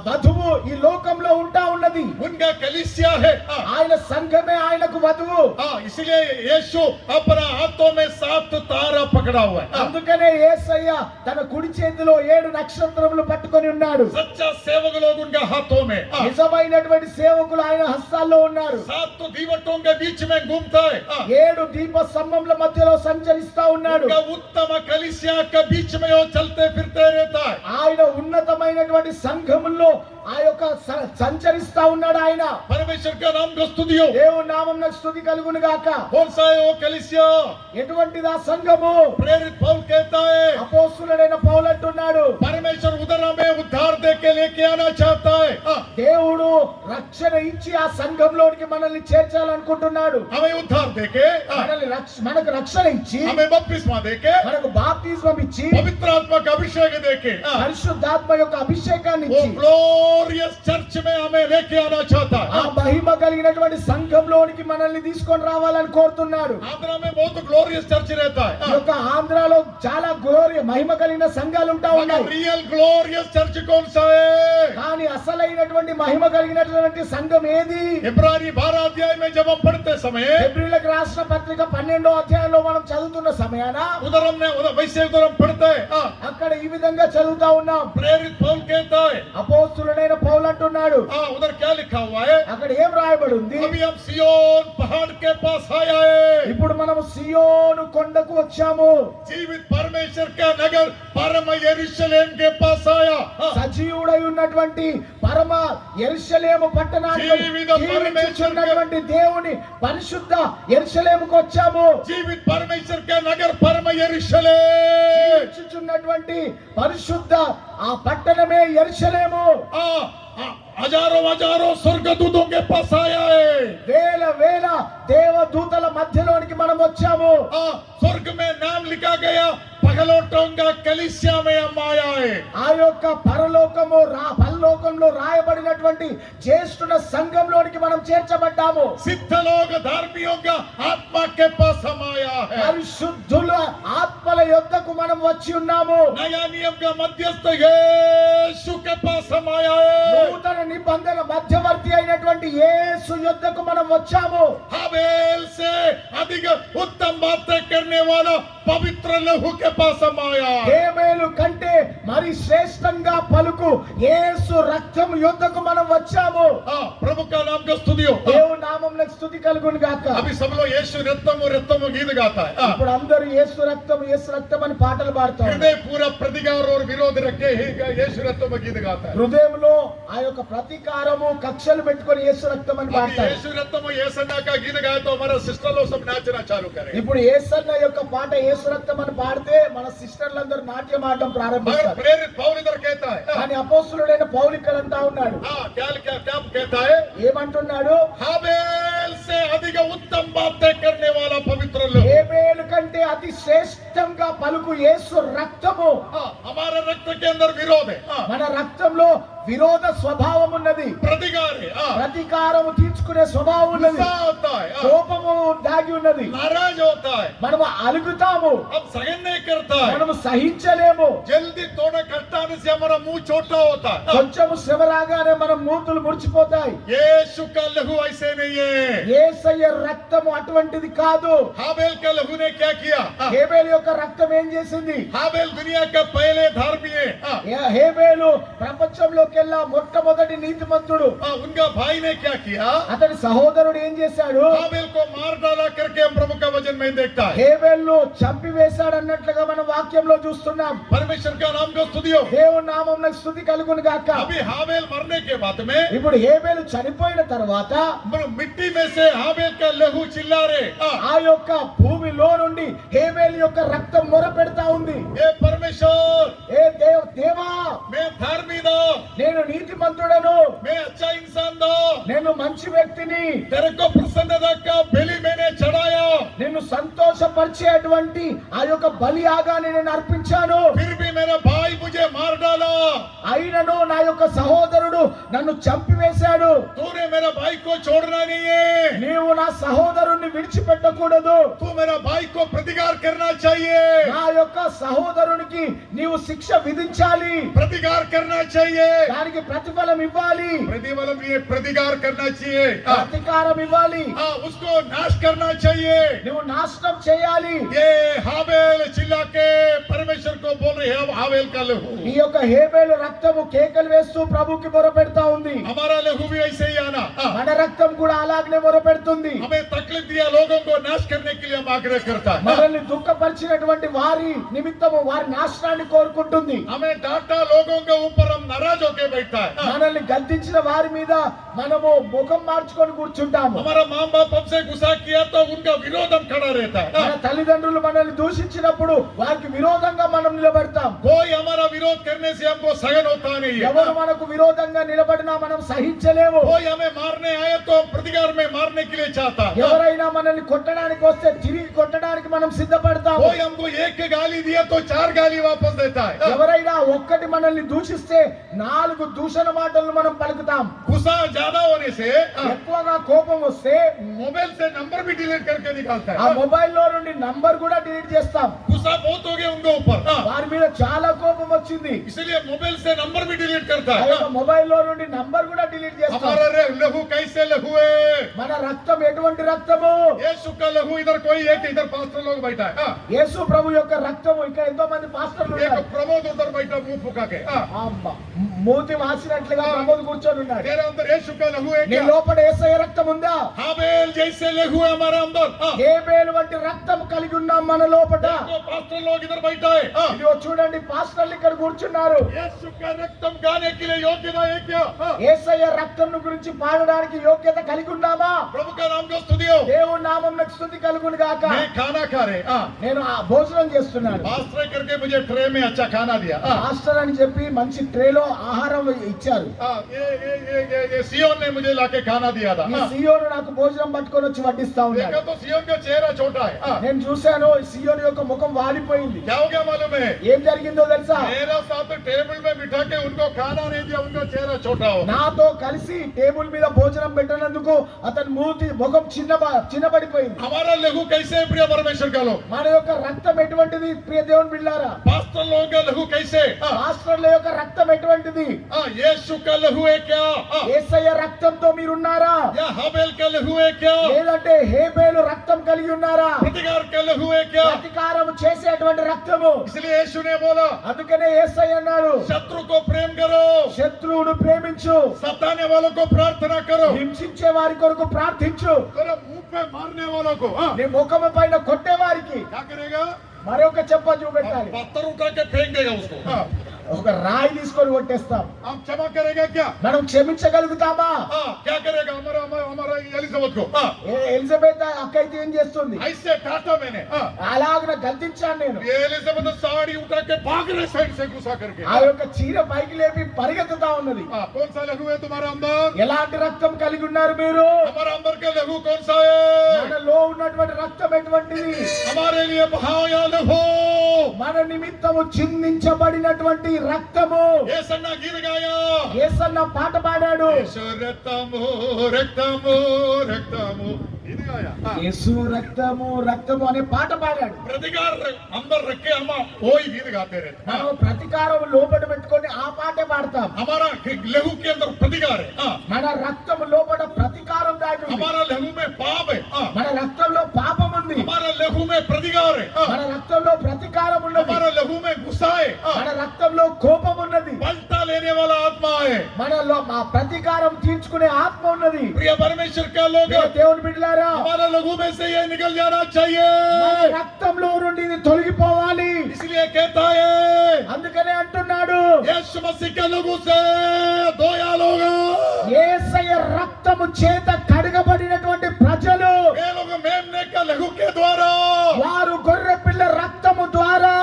వధువు ఈ లోకంలో ఉంటా ఉన్నది. उनका कलीसिया है ఆయన సంఘమే ఆయనకు వధువు. इसलिए यीशु अपना हाथों में 7 तारा पकड़ा हुआ है అందుకనే యేసయ్య తన కుడి చేతిలో 7 నక్షత్రములు పట్టుకొని ఉన్నాడు. सच्चा सेवक लोग उनके हाथों में నిజమైనటువంటి సేవకులు ఆయన హస్తాల్లో ఉన్నారు. 7 दीवटों के बीच में घूमता है 7 దీప స్తంభముల మధ్యలో సంచరిస్తా ఉన్నాడు. उनका उत्तम कलीसिया के बीच में वो चलते फिरते रहता है ఆయన ఉన్నతమైనటువంటి సంఘముల్లో ఆ యొక్క సంచరిస్తా ఉన్నాడు. ఆయన परमेश्वर का नाम को स्तुति हो దేవుని నామమునకు స్తుతి కలుగును గాక. कौन सा है वो कलीसिया ఎటువంటిది ఆ సంఘము? प्रेरित पौल कहता है అపోస్తలుడైన పౌలు అంటున్నాడు, परमेश्वर उधर हमें उद्धार दे के लेके आना चाहता है దేవుడు రక్షణ ఇచ్చి ఆ సంఘంలోనికి మనల్ని చేర్చాలనుకుంటున్నాడు. हमें उद्धार दे के మనకు రక్షణ ఇచ్చి, हमें बपतिस्मा दे के మనకు బాప్తిస్మం ఇచ్చి, पवित्र आत्मा का अभिषेक दे के పరిశుద్ధాత్మ యొక్క అభిషేకాన్ని वो ఇచ్చి, ग्लोरियस चर्च में हमें लेके आना चाहता ఆ है మహిమ కలిగినటువంటి సంఘంలోనికి మనల్ని తీసుకొని రావాలని కోరుతున్నాడు. आंध्रा में बहुत ग्लोरियस चर्च रहता ఈ है యొక్క ఆంధ్రాలో చాలా మహిమ కలిగిన సంఘాలు ఉంటా ఉన్నాయి. रियल ग्लोरियस चर्च कौन सा है కానీ అసలైనటువంటి మహిమ కలిగినటువంటి సంఘం ఏది? इब्रानी 12 अध्याय में जब हम पढ़ते समय హెబ్రీయులకు రాసిన పత్రిక 12వ అధ్యాయంలో మనం చదువుతున్న సమయాన उधर वैसे उधर हम पढ़ते हैं అక్కడ ఈ విధంగా చదువుతా ఉన్నాం. प्रेरित पौल कहता है అపోస్తలుడైన పౌలు అంటున్నాడు, उधर क्या लिखा हुआ है అక్కడ ఏం రాయబడి ఉంది? अभी हम सियोन पहाड़ के पास आया है ఇప్పుడు మనము సియోను కొండకు వచ్చాము. जीवित परमेश्वर का नगर परम यरूशलेम के पास आया సజీవుడై ఉన్నటువంటి పరమ యెరూషలేము పట్టణానికి జీవిత జీవించుచున్నటువంటి దేవుని పరిశుద్ధ యెరూషలేముకు వచ్చాము. जीवित परमेश्वर का नगर परम यरूशलेम జీవించుచున్నటువంటి పరిశుద్ధ ఆ పట్టణమే యెరూషలేము. हजारों हजारों स्वर्गदूतों के पास आया है వేల వేల దేవదూతల మధ్యలోనికి మనం వచ్చాము. स्वर्ग में नाम लिखा गया पगलोटों का कलीसिया में हम आया है ఆ యొక్క పరలోకంలో రాయబడినటువంటి జ్యేష్ఠుల సంఘంలోనికి మనం చేర్చబడ్డాము. सिद्ध लोग धार्मियों का आत्मा के पास हम आया है పరిశుద్ధుల ఆత్మల యొద్దకు మనం వచ్చి ఉన్నాము. नया नियम का मध्यस्थ यीशु के पास हम आया है నూతన నిబంధన మధ్యవర్తి అయినటువంటి యేసు యొద్దకు మనం వచ్చాము. हाबेल से अधिक उत्तम बातें करने वाला पवित्र लहू के पास हम आया హేబేలు కంటే మరి శ్రేష్టంగా పలుకు యేసు రక్తం యొద్దకు మనం వచ్చాము. प्रभु का नाम का स्तुति हो దేవుని నామమునకు స్తుతి కలుగును గాక. अभी सब लोग यीशु रत्तम गीत गाता है ఇప్పుడు అందరూ యేసు రక్తం అని పాటలు పాడతారు. हृदय पूरा प्रतिकार और विरोध रखे ही यीशु रत्तम गीत गाता है హృదయంలో ఆ యొక్క ప్రతీకారము కక్షలు పెట్టుకొని యేసు రక్తం అని अभी పాడతారు. यीशु रत्तम येसन्ना का गीत गाए तो हमारा सिस्टर लोग सब नाचना चालू करें ఇప్పుడు యేసన్న యొక్క పాట యేసు రక్తం అని పాడితే మన సిస్టర్లందరూ నాట్యం ఆడటం मगर ప్రారంభిస్తారు. प्रेरित पौल इधर कहता है కానీ అపోస్తలుడైన పౌలు ఇక్కడ అంటా ఉన్నాడు, क्या कहता है ఏమంటున్నాడు? हाबेल से अधिक उत्तम बातें करने वाला पवित्र लोग హేబేలు కంటే అతి శ్రేష్టంగా పలుకు యేసు రక్తము. हमारे रक्त के अंदर विरोध है మన రక్తంలో విరోధ స్వభావం ఉన్నది, प्रतिकार है ప్రతీకారము తీర్చుకునే స్వభావం ఉన్నది, गुस्सा होता है కోపము దాగి ఉన్నది. नाराज होता है మనము అలుగుతాము, अब सहन नहीं करता है మనము సహించలేము. जल्दी थोड़ा खट्टाने से हमारा मुंह छोटा होता है కొంచెము శ్రమ రాగానే మన మూతులు ముడిచిపోతాయి. यीशु का लहू ऐसे नहीं है యేసయ్య రక్తము అటువంటిది కాదు. हाबेल का लहू ने क्या किया హేబేలు హేబేలు యొక్క రక్తం ఏం చేసింది? हाबेल दुनिया का पहले धर्मी है హేబేలు ప్రపంచంలోకెల్లా మొట్టమొదటి నీతిమంతుడు. उनका भाई ने क्या किया? అతని సహోదరుడు ఏం చేశాడు? हाबेल को मार डाला करके हम प्रभु का वचन में देखता है. హేబేలును చంపివేశాడు అన్నట్లుగా మనం వాక్యంలో చూస్తున్నాం. परमेश्वर का नाम को स्तुतियो. దేవుని నామమునకు స్తుతి కలుగును గాక. अभी हाबेल मरने के बाद में ఇప్పుడు హేబేలు చనిపోయిన తర్వాత मिट्टी में से हाबेल का लहू चिल्ला रहे. ఆ యొక్క భూమిలో నుండి హేబేలు యొక్క రక్తం మొర పెడతా ఉంది. ए परमेश्वर, ఏ దేవా, मैं धार्मी दो, నేను నీతిమంతుడను, मैं अच्छा इंसान दो, నేను మంచి వ్యక్తిని, तेरे को प्रसन्नता का बलि मैंने चढ़ाया, నిన్ను సంతోషపరిచేటువంటి ఆ యొక్క బలి యాగాన్ని నేను అర్పించాను. फिर भी मेरा भाई मुझे मार डाला. అయినను నా యొక్క సహోదరుడు నన్ను చంపివేశాడు. तूने मेरा भाई को छोड़ना नहीं है. నీవు నా సహోదరుణ్ణి విడిచిపెట్టకూడదు. तू मेरा भाई को प्रतिकार करना चाहिए. నా యొక్క సహోదరునికి నీవు శిక్ష విధించాలి. प्रतिकार करना चाहिए. దానికి ప్రతిఫలం ఇవ్వాలి. प्रतिफल ये प्रतिकार करना चाहिए. ప్రతీకారం ఇవ్వాలి. उसको नाश करना चाहिए. నువ్వు నాశనం చేయాలి. ये हाबेल चिल्ला के परमेश्वर को बोल रहे हैं, हाबेल का लहू. ఈ యొక్క హేబేలు రక్తము కేకలు వేస్తూ ప్రభుకి మొరపెడతా ఉంది. हमारा लहू भी ऐसे ही आना. మన రక్తం కూడా అలాగనే మొరపెడుతుంది. हमें तकलीफ दिया लोगों को नाश करने के लिए हम आग्रह करता है. మనల్ని దుఃఖపరిచినటువంటి వారి నిమిత్తము వారి నాశనాన్ని కోరుకుంటుంది. हमें डांटा लोगों के ऊपर हम नाराज होके बैठता है. మనల్ని గద్దించిన వారి మీద మనము ముఖం మార్చుకొని కూర్చుంటాము. हमारा माँ बाप हमसे गुस्सा किया तो उनका विरोध हम खड़ा रहता है. మన తల్లిదండ్రులు మనల్ని దూషించినప్పుడు వారికి విరోధంగా మనం నిలబడతాం. कोई हमारा विरोध करने से हमको सहन होता नहीं है. ఎవరు మనకు విరోధంగా నిలబడినా మనం సహించలేము. कोई हमें मारने आए तो हम प्रतिकार में मारने के लिए चाहता है. ఎవరైనా మనల్ని కొట్టడానికి వస్తే తిరిగి కొట్టడానికి మనం సిద్ధపడతాము. कोई हमको एक गाली दिया तो 4 गाली वापस देता है. ఎవరైనా ఒక్కటి మనల్ని దూషిస్తే 4 దూషణ మాటలను మనం పలుకుతాం. गुस्सा ज्यादा होने से ఎక్కువగా కోపం వస్తే मोबाइल से नंबर भी डिलीट करके निकालता ఆ है. మొబైల్లో నుండి నంబర్ కూడా డిలీట్ చేస్తాం. गुस्सा बहुत हो गया उनके ऊपर, వారి మీద చాలా కోపం వచ్చింది. इसलिए मोबाइल से नंबर भी डिलीट करता ఆ है. యొక్క మొబైల్లో నుండి నంబర్ కూడా డిలీట్ చేస్తాం. हमारा लहू कैसे लहू है? మన రక్తం ఎటువంటి రక్తము? यीशु का लहू इधर कोई एक, इधर पास्टर लोग बैठा है. యేసు ప్రభు యొక్క రక్తము. ఇక్కడ ఎంతో మంది పాస్టర్లు एक ఉన్నారు. प्रमोद उधर बैठा मुंह फुका के. అమ్మా, మూతి వాసినట్లుగా ప్రమోద్ కూర్చొని ఉన్నాడు. तेरे अंदर यीशु का लहू है నీ क्या? లోపల యేసయ్య రక్తం ఉందా? हाबेल जैसे लहू है हमारा अंदर. హేబేలు వంటి రక్తం కలిగి ఉన్నాం మన లోపల. देखो पास्टर लोग इधर बैठा है. ఇదిగో చూడండి, పాస్టర్లు ఇక్కడ కూర్చున్నారు. यीशु का रक्तम गाने के लिए योग्यता है क्या? యేసయ్య రక్తం గురించి పాడడానికి యోగ్యత కలిగి ఉన్నామా? प्रभु का नाम को स्तुतियो. దేవుని నామమునకు స్తుతి కలుగును గాక. मैं खाना खा रहे. నేను ఆ భోజనం చేస్తున్నాను. पास्टर करके मुझे ट्रे में अच्छा खाना दिया. పాస్టర్ అని చెప్పి మంచి ట్రేలో ఆహారం ఇచ్చారు. ये सियोन ने मुझे लाके खाना दिया था. ఈ సియోను నాకు భోజనం పట్టుకొని వచ్చి వడ్డిస్తా देखा ఉన్నాడు. तो सियोन का चेहरा छोटा है. నేను చూశాను, సియోను యొక్క ముఖం వాడిపోయింది. क्या हो गया मालूम है? ఏం జరిగిందో తెలుసా? मेरा साथ टेबल में बिठा के उनको खाना नहीं दिया, उनका चेहरा छोटा हो. నాతో కలిసి టేబుల్ మీద భోజనం పెట్టినందుకు అతని ముఖం చిన్నబడిపోయింది. हमारा लहू कैसे है प्रिय परमेश्वर का लोग? మన యొక్క రక్తం ఎటువంటిది ప్రియ దేవుని బిడ్డలారా? पास्टर लोगों का लहू कैसे? పాస్టర్ల యొక్క రక్తం ఎటువంటిది? यीशु का लहू है क्या? యేసయ్య రక్తంతో మీరున్నారా? या हाबेल का लहू है क्या? లేదంటే హేబేలు రక్తం కలిగి ఉన్నారా? प्रतिकार का लहू है क्या? ప్రతీకారం చేసేటువంటి రక్తము. इसलिए यीशु ने बोला, అందుకనే యేసయ్య అన్నాడు, शत्रु को प्रेम करो, శత్రువును ప్రేమించు, सताने वालों को प्रार्थना करो, హింసించే వారి కొరకు ప్రార్థించు, तेरे मुंह पे मारने वालों को నీ ముఖము పైన కొట్టే వారికి क्या करेगा? మరొక చెప్ప చూపెట్టాలి. पत्थर उठा के फेंक देगा उसको. ఒక రాయి తీసుకొని కొట్టేస్తాం. हम क्षमा करेगा क्या? మనం క్షమించగలుగుతామా? क्या करेगा हमारा एलिजाबेथ को? ఎలిజబెత్ అక్క అయితే ఏం చేస్తుంది? ऐसे काटा मैंने. అలాగ గద్దించాను నేను. ये एलिजाबेथ साड़ी उठा के भाग रहे साइड से घुसा करके. ఆ యొక్క చీర పైకి లేపి పరిగెత్తుతా ఉన్నది. कौन सा लहू है तुम्हारा अंदर? ఎలాంటి రక్తం కలిగి ఉన్నారు మీరు? हमारा अंदर का लहू कौन सा है? మనలో ఉన్నటువంటి రక్తం ఎటువంటిది? हमारे लिए बहाया लहू. మన నిమిత్తము చిందించబడినటువంటి రక్తము. येसन्ना गिर गया. యేసన్న పాట పాడాడు. यीशु रक्तमु रक्तमु रक्तमु गिर गया. యేసు రక్తము రక్తము అనే పాట పాడాడు. प्रतिकार अंदर रख के हम वही गीत गाते रहते. మనం ప్రతీకారం లోపల పెట్టుకొని ఆ పాటే పాడతాం. हमारा लहू के अंदर प्रतिकार है. మన రక్తం లోపల ప్రతీకారం దాగి ఉంది. हमारा लहू में पाप है. మన రక్తంలో పాపం ఉంది. हमारा लहू में प्रतिकार है. మన రక్తంలో गुस्सा है మన రక్తంలో కోపం ఉన్నది, पलटा लेने वाला आत्मा है। మనలో మా ప్రతీకారం తీర్చుకునే ఆత్మ ఉన్నది. प्रिय परमेश्वर का लोग, ప్రియ దేవుని బిడ్డలారా, हमारा लोगों में से ये निकल जाना चाहिए। మన రక్తంలో నుండి ఇది తొలగిపోవాలి. इसलिए कहता है అందుకనే అంటున్నాడు, यीशु मसीह के लोगों से धोया लोग, యేసయ్య రక్తము చేత కడగబడినటువంటి ప్రజలు, ये लोग मेमने का लहू के द्वारा వారు గొర్రె పిల్ల రక్తము ద్వారా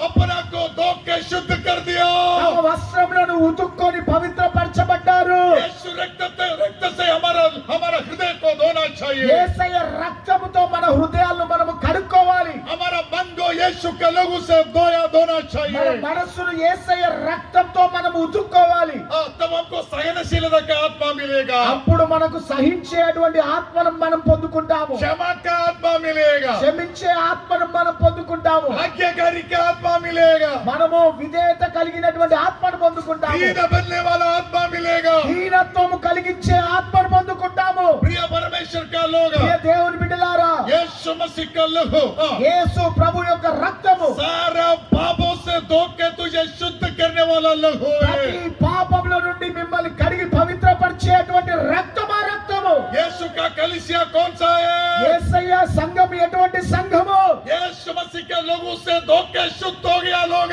अपना को धो के शुद्ध कर दिया। తమ వస్త్రములను ఉతుక్కొని పవిత్రపరచబడ్డారు. यीशु रक्त से हमारा हृदय को धोना चाहिए। యేసయ్య రక్తముతో మన హృదయాలను మనము కడుక్కోవాలి. हमारा मन को यीशु के लोगों से धोना మన चाहिए। మనస్సును యేసయ్య రక్తంతో మనము ఉతుక్కోవాలి. तब हमको सहनशीलता का आत्मा मिलेगा, అప్పుడు మనకు సహించేటువంటి ఆత్మను మనం పొందుకుంటాము, क्षमा का आत्मा मिलेगा, క్షమించే ఆత్మను మనం పొందుకుంటాము, आज्ञाकारी का आत्मा मिलेगा, మనము విధేయత కలిగినటువంటి ఆత్మను పొందుకుంటాము, दीन बनने वाला आत्मा मिलेगा। దీనత్వము కలిగించే ఆత్మను పొందుకుంటాము. प्रिय परमेश्वर का लोग, ప్రియ దేవుని బిడ్డలారా, यीशु मसीह का लहू యేసు ప్రభు యొక్క రక్తము सारा पापों से धो के तुझे शुद्ध करने वाला लहू ప్రతి है। పాపముల నుండి మిమ్మల్ని కడిగి పవిత్రపరిచేటువంటి రక్తమా రక్తము. यीशु का कलीसिया कौन सा है? యేసయ్య సంఘం ఎటువంటి సంఘము? यीशु मसीह के लोगों से धो के शुद्ध हो गया लोग,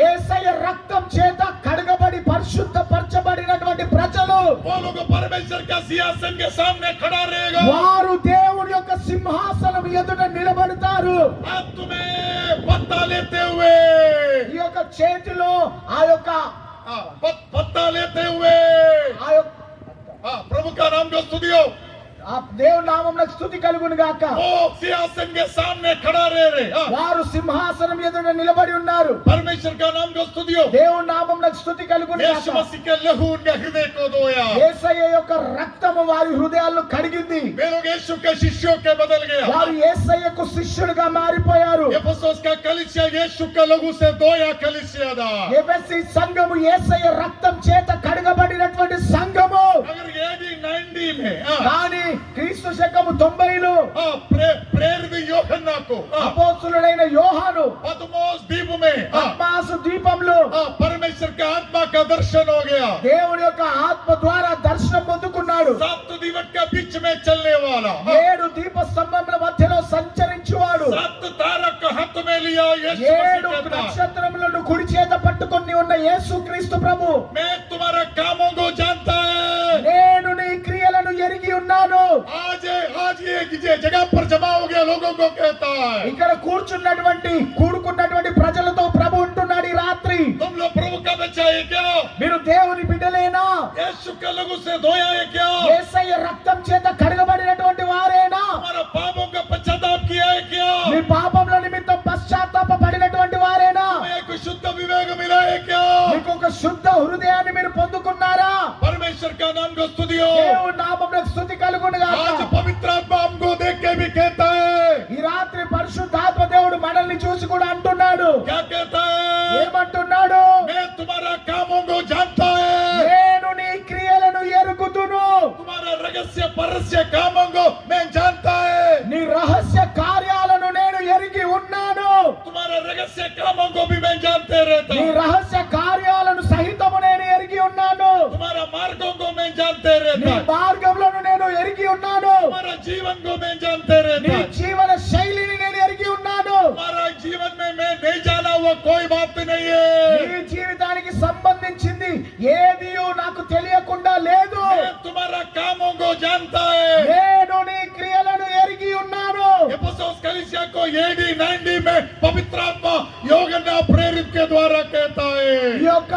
యేసయ్య రక్తం చేత కడగబడి పరిశుద్ధపరచబడినటువంటి ప్రజలు, वो लोग परमेश्वर का सिंहासन के सामने खड़ा रहेगा। వారు దేవుడి యొక్క సింహాసనం ఎదుట నిలబడతారు. आज तुम्हें पत्ता लेते हुए ఈ యొక్క చేతిలో ఆ యొక్క पत्ता लेते हुए प्रभु का नाम को स्तुतियो, ఆ దేవుని నామమున స్తుతి కలుగును గాక. वो सिंहासन के सामने खड़ा रहे। వారు సింహాసనం ఎదుట నిలబడి ఉన్నారు. परमेश्वर का नाम को स्तुतियो, దేవుని నామమున స్తుతి కలుగును यीशु గాక. मसीह के लहू उनके हृदय को धोया। యేసయ్య యొక్క రక్తము వారి హృదయాలను కడిగింది. वे लोग यीशु के शिष्यों के बदल गए। వారు యేసయ్యకు శిష్యులుగా మారిపోయారు. एफेसुस का कलीसिया यीशु के लहू से धोया कलीसिया था। ఎఫెసీ సంఘము యేసయ్య రక్తం చేత కడగబడినటువంటి సంఘము. अगर AD 90 में కానీ క్రీస్తు శకము 90లో प्रेरित యోహన్నా को అపోస్తలుడైన యోహాను पतमोस द्वीप में పద్మాసు ద్వీపంలో परमेश्वर का आत्मा का दर्शन हो गया। దేవుని యొక్క ఆత్మ ద్వారా దర్శనం పొందుకున్నాడు. 7 दीवट के बीच में चलने वाला, 7 దీప స్తంభముల మధ్యలో సంచరించువాడు, 7 तारा को हाथ में लिया यीशु 7 मसीह कहता, నక్షత్రములను కుడి చేత పట్టుకొని ఉన్న యేసుక్రీస్తు ప్రభు, मैं तुम्हारा कामों को जानता है। నేను నీ క్రియలను ఎరిగి ఉన్నాను. आज ये जगह पर जमा हो गया लोगों को कहता है, ఇక్కడ కూడుకున్నటువంటి ప్రజలతో ప్రభు ఉంటున్నాడు ఈ రాత్రి. तुम लोग प्रभु का बच्चा है क्या? మీరు దేవుని బిడ్డలేనా? यीशु के लोगों से धोया है क्या? యేసయ్య రక్తం చేత కడగబడినటువంటి వారేనా? हमारा पापों का पश्चाताप किया है क्या? మీ పాపముల నిమిత్తం పశ్చాత్తాప పడినటువంటి వారేనా? हमें एक शुद्ध विवेक मिला है क्या? మీకు ఒక శుద్ధ హృదయాన్ని మీరు పొందుకున్నారా? परमेश्वर का नाम को स्तुतियो। దేవుని నామమున స్తుతి కలుగును గాక. आज पवित्र आत्मा हमको देख के भी कहता है, ఈ రాత్రి పరిశుద్ధాత్మ దేవుడు మనల్ని చూసి కూడా అంటున్నాడు. क्या कहता है? ఏమంటున్నాడు? मैं तुम्हारा कामों को जानता है, నేను నీ క్రియలను ఎరుగుదును. तुम्हारा रहस्य परस्य कामों को मैं जानता है, నీ రహస్య కార్యాలను నేను ఎరిగి ఉన్నాను. तुम्हारा रहस्य कामों को भी मैं जानते रहता నీ हूँ, రహస్య కార్యాలను సహితము నేను ఎరిగి ఉన్నాను. तुम्हारा मार्गों को मैं जानते నీ रहता हूँ, మార్గములను నేను ఎరిగి ఉన్నాను. तुम्हारा जीवन को मैं जानते रहता నీ हूँ, జీవన శైలిని నేను ఎరిగి ఉన్నాను. तुम्हारा जीवन में मैं नहीं जाना हुआ कोई बात नहीं है। నీ జీవితానికి సంబంధించింది ఏది నాకు తెలియకుండా లేదు. मैं तुम्हारा कामों को जानता है। నేను నీ క్రియలను ఎరిగి ఉన్నాను. एफेसुस कलीसिया को AD 90 में पवित्र आत्मा యోహన్నా प्रेरित के द्वारा कहता है, ఈ యొక్క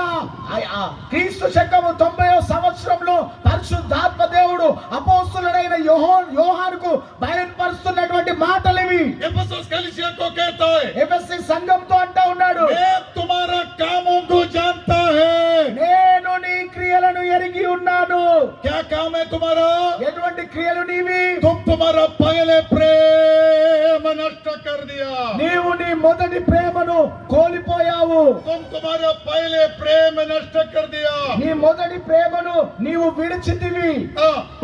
క్రీస్తు శకము 90వ సంవత్సరంలో పరిశుద్ధాత్మ దేవుడు అపోస్తలుడైన యోహానుకు బయలుపరుస్తున్నటువంటి మాటలు ఇవి. एफेसुस कलीसिया को कहता है, ఎఫెసీ సంఘంతో అంటా ఉన్నాడు, मैं तुम्हारा कामों को जानता है। నేను నీ క్రియలను ఎరిగి ఉన్నాను. क्या काम है तुम्हारा? ఎటువంటి క్రియలు నీవి? तुम तुम्हारा पहले प्रेम नष्ट कर दिया, నీవు నీ మొదటి ప్రేమను కోల్పోయావు. तुम तुम्हारा पहले प्रेम नष्ट कर दिया। నీ మొదటి ప్రేమను నీవు విడిచితివి.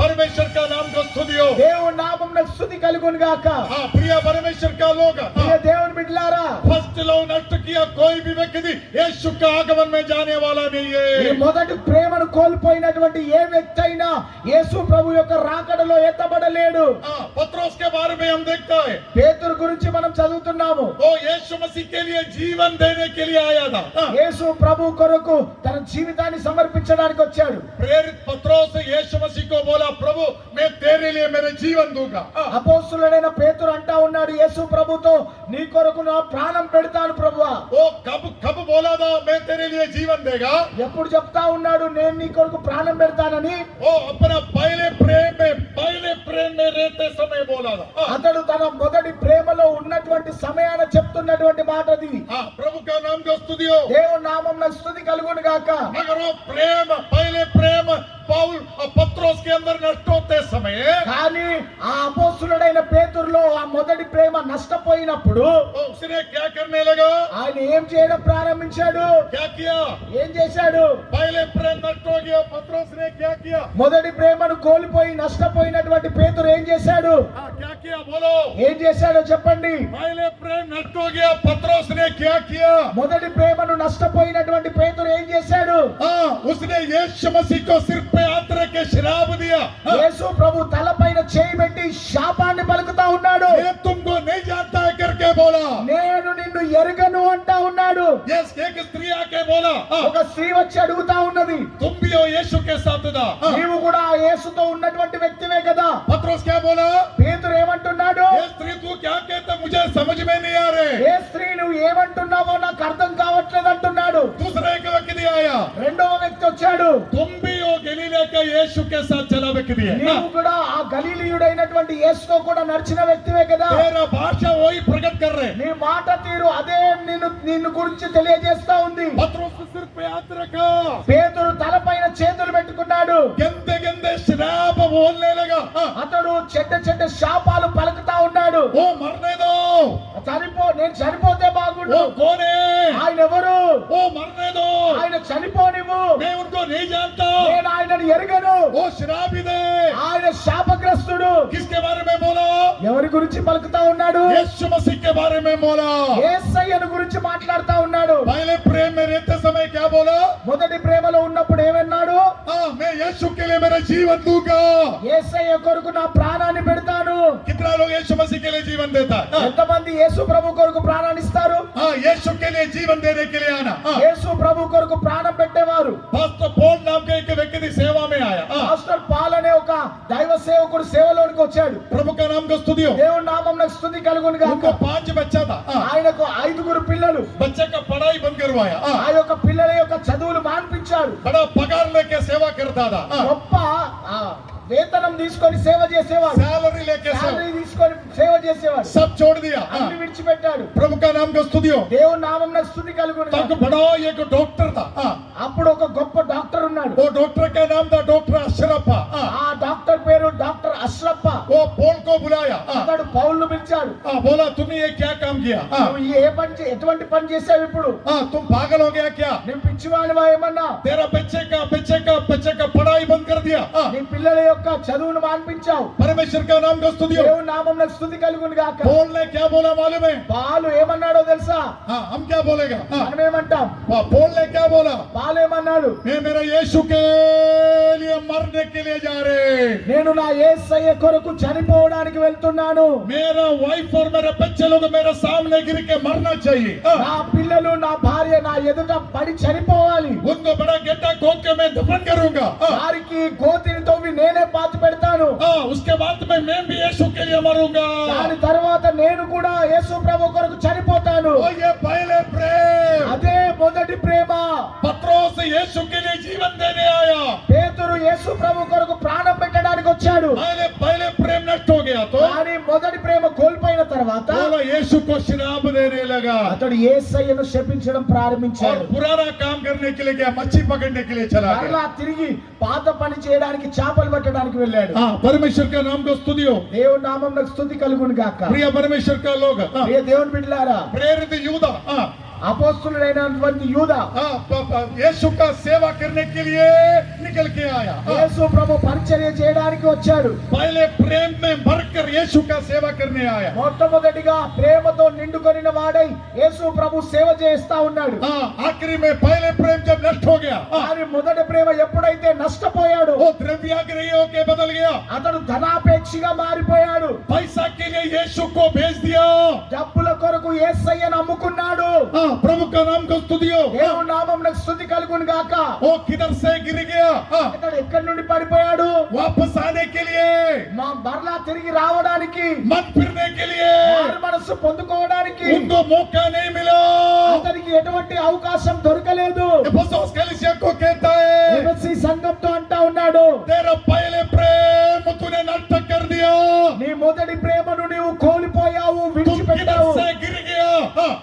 परमेश्वर का नाम को स्तुतियो। దేవుని నామమున స్తుతి కలుగును గాక. प्रिय परमेश्वर का लोग, ప్రియ దేవుని బిడ్డలారా, फर्स्ट लव नष्ट किया कोई भी व्यक्ति व्यक्ति यीशु के आगमन में जाने वाला नहीं ఈ है। మొదటి ప్రేమను కోల్పోయినటువంటి ఏ వ్యక్తి అయినా యేసు ప్రభు యొక్క రాకడలో ఎత్తబడలేడు. पत्रोस के बारे में हम देखते हैं, పేతురు గురించి మనం చదువుతున్నాము. वो यीशु मसीह के लिए जीवन देने के लिए आया था। యేసు ప్రభు కొరకు తన జీవితాన్ని సమర్పించడానికి వచ్చాడు. प्रेरित पत्रोस यीशु मसीह को बोला, प्रभु मैं तेरे लिए मेरे जीवन दूंगा। అపోస్తలుడైన పేతురు అంటా ఉన్నాడు యేసు ప్రభుతో, నీ కొరకు నా ప్రాణం పెడతాను ప్రభువా. वो कब बोला था मैं तेरे लिए जीवन देगा? ఎప్పుడు చెప్తా ఉన్నాడు నేను నీ కొరకు ప్రాణం పెడతానని? वो अपना पहले प्रेम में रहते समय बोला था। అతడు తన మొదటి ప్రేమలో ఉన్నటువంటి సమయాన చెప్తున్నటువంటి మాట అది. प्रभु का नाम को स्तुति हो। దేవుని నామమున స్తుతి కలుగును గాక. मगर वो पहले प्रेम पौल और पत्रोस के अंदर नष्ट होते समय కానీ ఆ అపోస్తలుడైన పేతురులో ఆ మొదటి ప్రేమ నష్టపోయినప్పుడు उसने क्या करने लगा? ఆయన ఏం చేయడం ప్రారంభించాడు? क्या किया? ఏం చేశాడు? पहले प्रेम नष्ट हो गया, पत्रोस ने क्या किया? మొదటి ప్రేమను కోల్పోయి నష్టపోయినటువంటి పేతురు ఏం చేశాడు? क्या किया बोलो? ఏం చేశాడో చెప్పండి. पहले प्रेम नष्ट हो गया, पत्रोस ने क्या किया? మొదటి ప్రేమను నష్టపోయినటువంటి పేతురు ఏం చేశాడు? उसने यीशु मसीह को सिर पे हाथ रख के श्राप दिया। యేసు ప్రభు తలపైన చేయి పెట్టి శాపాన్ని పలుకుతా ఉన్నాడు. मैं तुमको नहीं जानता है करके बोला। నేను నిన్ను ఎరుగను అంటా ఉన్నాడు. यस, एक स्त्री आके बोला, ఒక స్త్రీ వచ్చి అడుగుతా ఉన్నది, तुम भी हो यीशु के साथ था। నీవు కూడా ఆ యేసుతో ఉన్నటువంటి వ్యక్తివే కదా? पत्रोस क्या बोला? పేతురు ఏమంటున్నాడు? ये स्त्री तू क्या कहता मुझे समझ में नहीं आ रहे। ఏ స్త్రీ నువ్వు ఏమంటున్నావో నాకు అర్థం కావట్లేదు అంటున్నాడు. दूसरा एक व्यक्ति आया, రెండవ వ్యక్తి వచ్చాడు, तुम भी हो गलीले के यीशु के साथ चला व्यक्ति है। నీవు కూడా ఆ గలీలీయుడైనటువంటి యేసుతో కూడా నడిచిన వ్యక్తివే కదా? तेरा भाषा वही प्रकट कर रहे। నీ మాట తీరు అదే నిన్ను గురించి తెలియజేస్తా ఉంది. पत्रोस के सिर पे हाथ रखा, పేతురు తలపైన చేతులు పెట్టుకున్నాడు. गंदे गंदे श्राप बोलने लगा। అతడు చెడ్డ చెడ్డ శాపాలు పలుకుతా ఉన్నాడు. वो मरने दो, నేను చనిపోతే బాగుండు. वो कौन है? ఆయన ఎవరు? वो मरने दो, ఆయన చనిపోనివ్వు. मैं उनको नहीं जानता। నేను ఆయనను ఎరగను. वो श्रापित है। ఆయన శాపగ్రస్తుడు. किसके बारे में बोला? ఎవరి గురించి పలుకుతా ఉన్నాడు? यीशु मसीह के बारे में बोला। యేసయ్యను గురించి మాట్లాడుతా ఉన్నాడు. पहले प्रेम में रहते समय क्या बोला? మొదటి ప్రేమలో ఉన్నప్పుడు ఏమన్నాడు? मैं यीशु के लिए मेरा जीवन दूंगा। యేసయ్య కొరకు నా ప్రాణాన్ని పెడతాను. कितना लोग यीशु मसीह के लिए जीवन देता है? ఎంతమంది యేసు ప్రభు కొరకు ప్రాణాన్ని ఇస్తారు? यीशु के लिए जीवन देने के लिए आना। యేసు ప్రభు కొరకు ప్రాణం పెట్టేవారు. पास्टर पॉल नाम के एक व्यक्ति सेवा में आया। పాస్టర్ పాల్ అనే ఒక దైవ సేవకుడు సేవలోనికి వచ్చాడు. प्रभु का नाम को स्तुति हो। దేవుని నామమున స్తుతి కలుగును గాక. उनको 5 बच्चा था। ఆయనకు 5 పిల్లలు. बच्चे का पढ़ाई बंद करवाया। ఆ యొక్క పిల్లల యొక్క చదువులు మాన్పించాడు. बड़ा पगार लेके सेवा करता था। గొప్ప వేతనం తీసుకొని సేవ చేసేవాడు. सैलरी लेके శాలరీ తీసుకొని సేవ చేసేవాడు. सब छोड़ दिया। అన్ని విడిచిపెట్టాడు. प्रभु का नाम को स्तुति हो। దేవుని నామమున స్తుతి కలుగును तक గాక. बड़ा एक डॉक्टर था। అప్పుడు ఒక గొప్ప డాక్టర్ ఉన్నాడు. वो डॉक्टर का नाम था डॉक्टर अशरफ। ఆ డాక్టర్ పేరు డాక్టర్ అష్రఫ్. वो पॉल को बुलाया। అతడు పౌలును పిలిచాడు. बोला तुमने ये क्या काम किया? నువ్వు ఎటువంటి పని చేసావు ఇప్పుడు? तुम पागल हो गया क्या? నువ్వు పిచ్చివాడివా ఏమన్నా? तेरा बच्चे का पढ़ाई बंद कर दिया। నీ పిల్లల యొక్క చదువును మాన్పించావు. परमेश्वर का नाम को स्तुति हो। దేవుని నామమున స్తుతి కలుగును గాక. पॉल ने क्या बोला मालूम है? పాలు ఏమన్నాడో తెలుసా? हम क्या बोलेगा? మనం ఏమంటాం? पॉल ने क्या बोला? పాలు ఏమన్నాడు? मैं मेरा यीशु के लिए मरने के लिए जा रहे। నేను నా యేసయ్య కొరకు చనిపోవడానికి వెళ్తున్నాను. मेरा वाइफ और मेरे बच्चे लोग मेरे सामने गिर के मरना चाहिए। నా పిల్లలు నా భార్య నా ఎదుట పడి చనిపోవాలి. उनको बड़ा गड्ढा खोद के मैं दफन करूंगा। వారికి గోతిని తవ్వి నేనే పాతి పెడతాను. उसके बाद में मैं भी यीशु के लिए मरूंगा। దాని తర్వాత నేను కూడా యేసు ప్రభు కొరకు చనిపోతాను. ये पहले प्रेम। అదే మొదటి ప్రేమ. पत्रोस यीशु के लिए जीवन देने आया। పేతురు యేసు ప్రభు కొరకు ప్రాణం పెట్టడానికి వచ్చాడు. पहले प्रेम नष्ट हो गया तो కానీ మొదటి ప్రేమ కోల్పోయిన తర్వాత बोला यीशु को श्राप देने लगा। అతడు యేసయ్యను శపించడం और ప్రారంభించాడు. पुराना काम करने के लिए गया, मच्छी पकड़ने के लिए चला మరలా गया। తిరిగి పాత పని చేయడానికి చేపలు పట్టడానికి వెళ్ళాడు. परमेश्वर का नाम को स्तुति हो। దేవుని నామమునకు స్తుతి కలుగును గాక. प्रिय परमेश्वर का लोग, ప్రియ దేవుని బిడ్డలారా, प्रेरित यूदा అపోస్తలుడైనటువంటి యూదా यीशु का सेवा करने के लिए निकल के आया। యేసు ప్రభు పరిచర్య చేయడానికి వచ్చాడు. पहले प्रेम में भरकर यीशु का सेवा करने आया। మొట్టమొదటిగా ప్రేమతో నిండుకొనిన వాడై యేసు ప్రభు సేవ చేస్తా ఉన్నాడు. आखिरी में पहले प्रेम जब नष्ट हो गया, కానీ మొదటి ప్రేమ ఎప్పుడైతే నష్టపోయాడు, वो द्रव्याग्रही होके बदल गया। అతడు ధనాపేక్షగా మారిపోయాడు. पैसा के लिए यीशु को भेज दिया। డబ్బుల కొరకు యేసయ్యను అమ్ముకున్నాడు. प्रभु का नाम को स्तुतियो। దేవుని నామమునకు స్తుతి కలుగును గాక. वो किधर से गिर गया? అతడు ఎక్కడి నుండి పడిపోయాడు? वापस आने के लिए, మరలా తిరిగి రావడానికి, मन फिरने के लिए మారు మనస్సు పొందుకోవడానికి उनको मौका नहीं मिला। అతనికి ఎటువంటి అవకాశం దొరకలేదు. एफेसुस कलीसिया को कहता है, ఎఫెసీ సంఘంతో అంటా ఉన్నాడు, तेरा पहले प्रेम तूने नष्ट कर दिया। నీ మొదటి ప్రేమను నీవు కోల్పోయావు, तुम किधर విడిచిపెట్టావు. से गिर गया?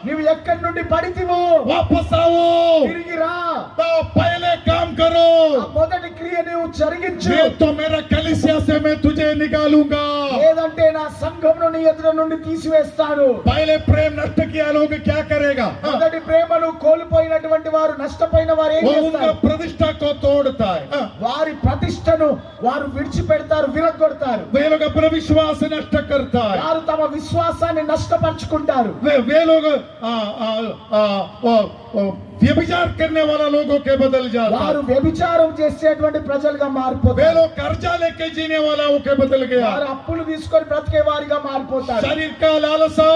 నీవు ఎక్కడి నుండి పడితివో वापस आओ, తిరిగి రా. तो पहले काम करो। ఆ మొదటి క్రియ నీవు జరిగించు. नहीं तो मेरा कलीसिया से मैं तुझे निकालूंगा। లేదంటే నా సంఘంను నీ ఎదుట నుండి తీసివేస్తాను. पहले प्रेम नष्ट किया लोग क्या करेगा? మొదటి ప్రేమను కోల్పోయినటువంటి వారు, నష్టపోయిన వారు ఏం वो उनका చేస్తారు? प्रतिष्ठा को तोड़ता है। వారి ప్రతిష్టను వారు విడిచిపెడతారు, విరగొడతారు. वे लोग अपना विश्वास नष्ट करता है। వారు తమ విశ్వాసాన్ని నష్టపరుచుకుంటారు. वे लोग व्यभिचार करने वाला लोगों के बदल जाता వారు है। వ్యభిచారం చేసేటువంటి ప్రజలుగా वे మారిపోతారు. लोग कर्जा लेके जीने वालों के बदल गया। వారు అప్పులు తీసుకొని బ్రతికే వారిగా మారిపోతారు. शरीर का लालसा,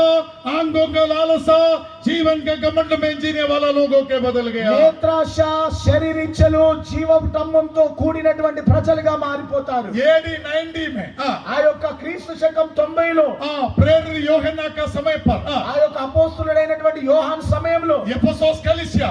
आंगों का लालसा, जीवन के घमंड में जीने वाला लोगों के बदल गया। నేత్రాశ, శరీరిచ్చలు, జీవటమ్మంతో కూడినటువంటి ప్రజలుగా మారిపోతారు. AD 90 में ఆ యొక్క క్రీస్తు శకం 90లో प्रेरित యోహన్నా का समय पर ఆ యొక్క అపోస్తలుడైనటువంటి యోహాను సమయంలో एफेसुस कलीसिया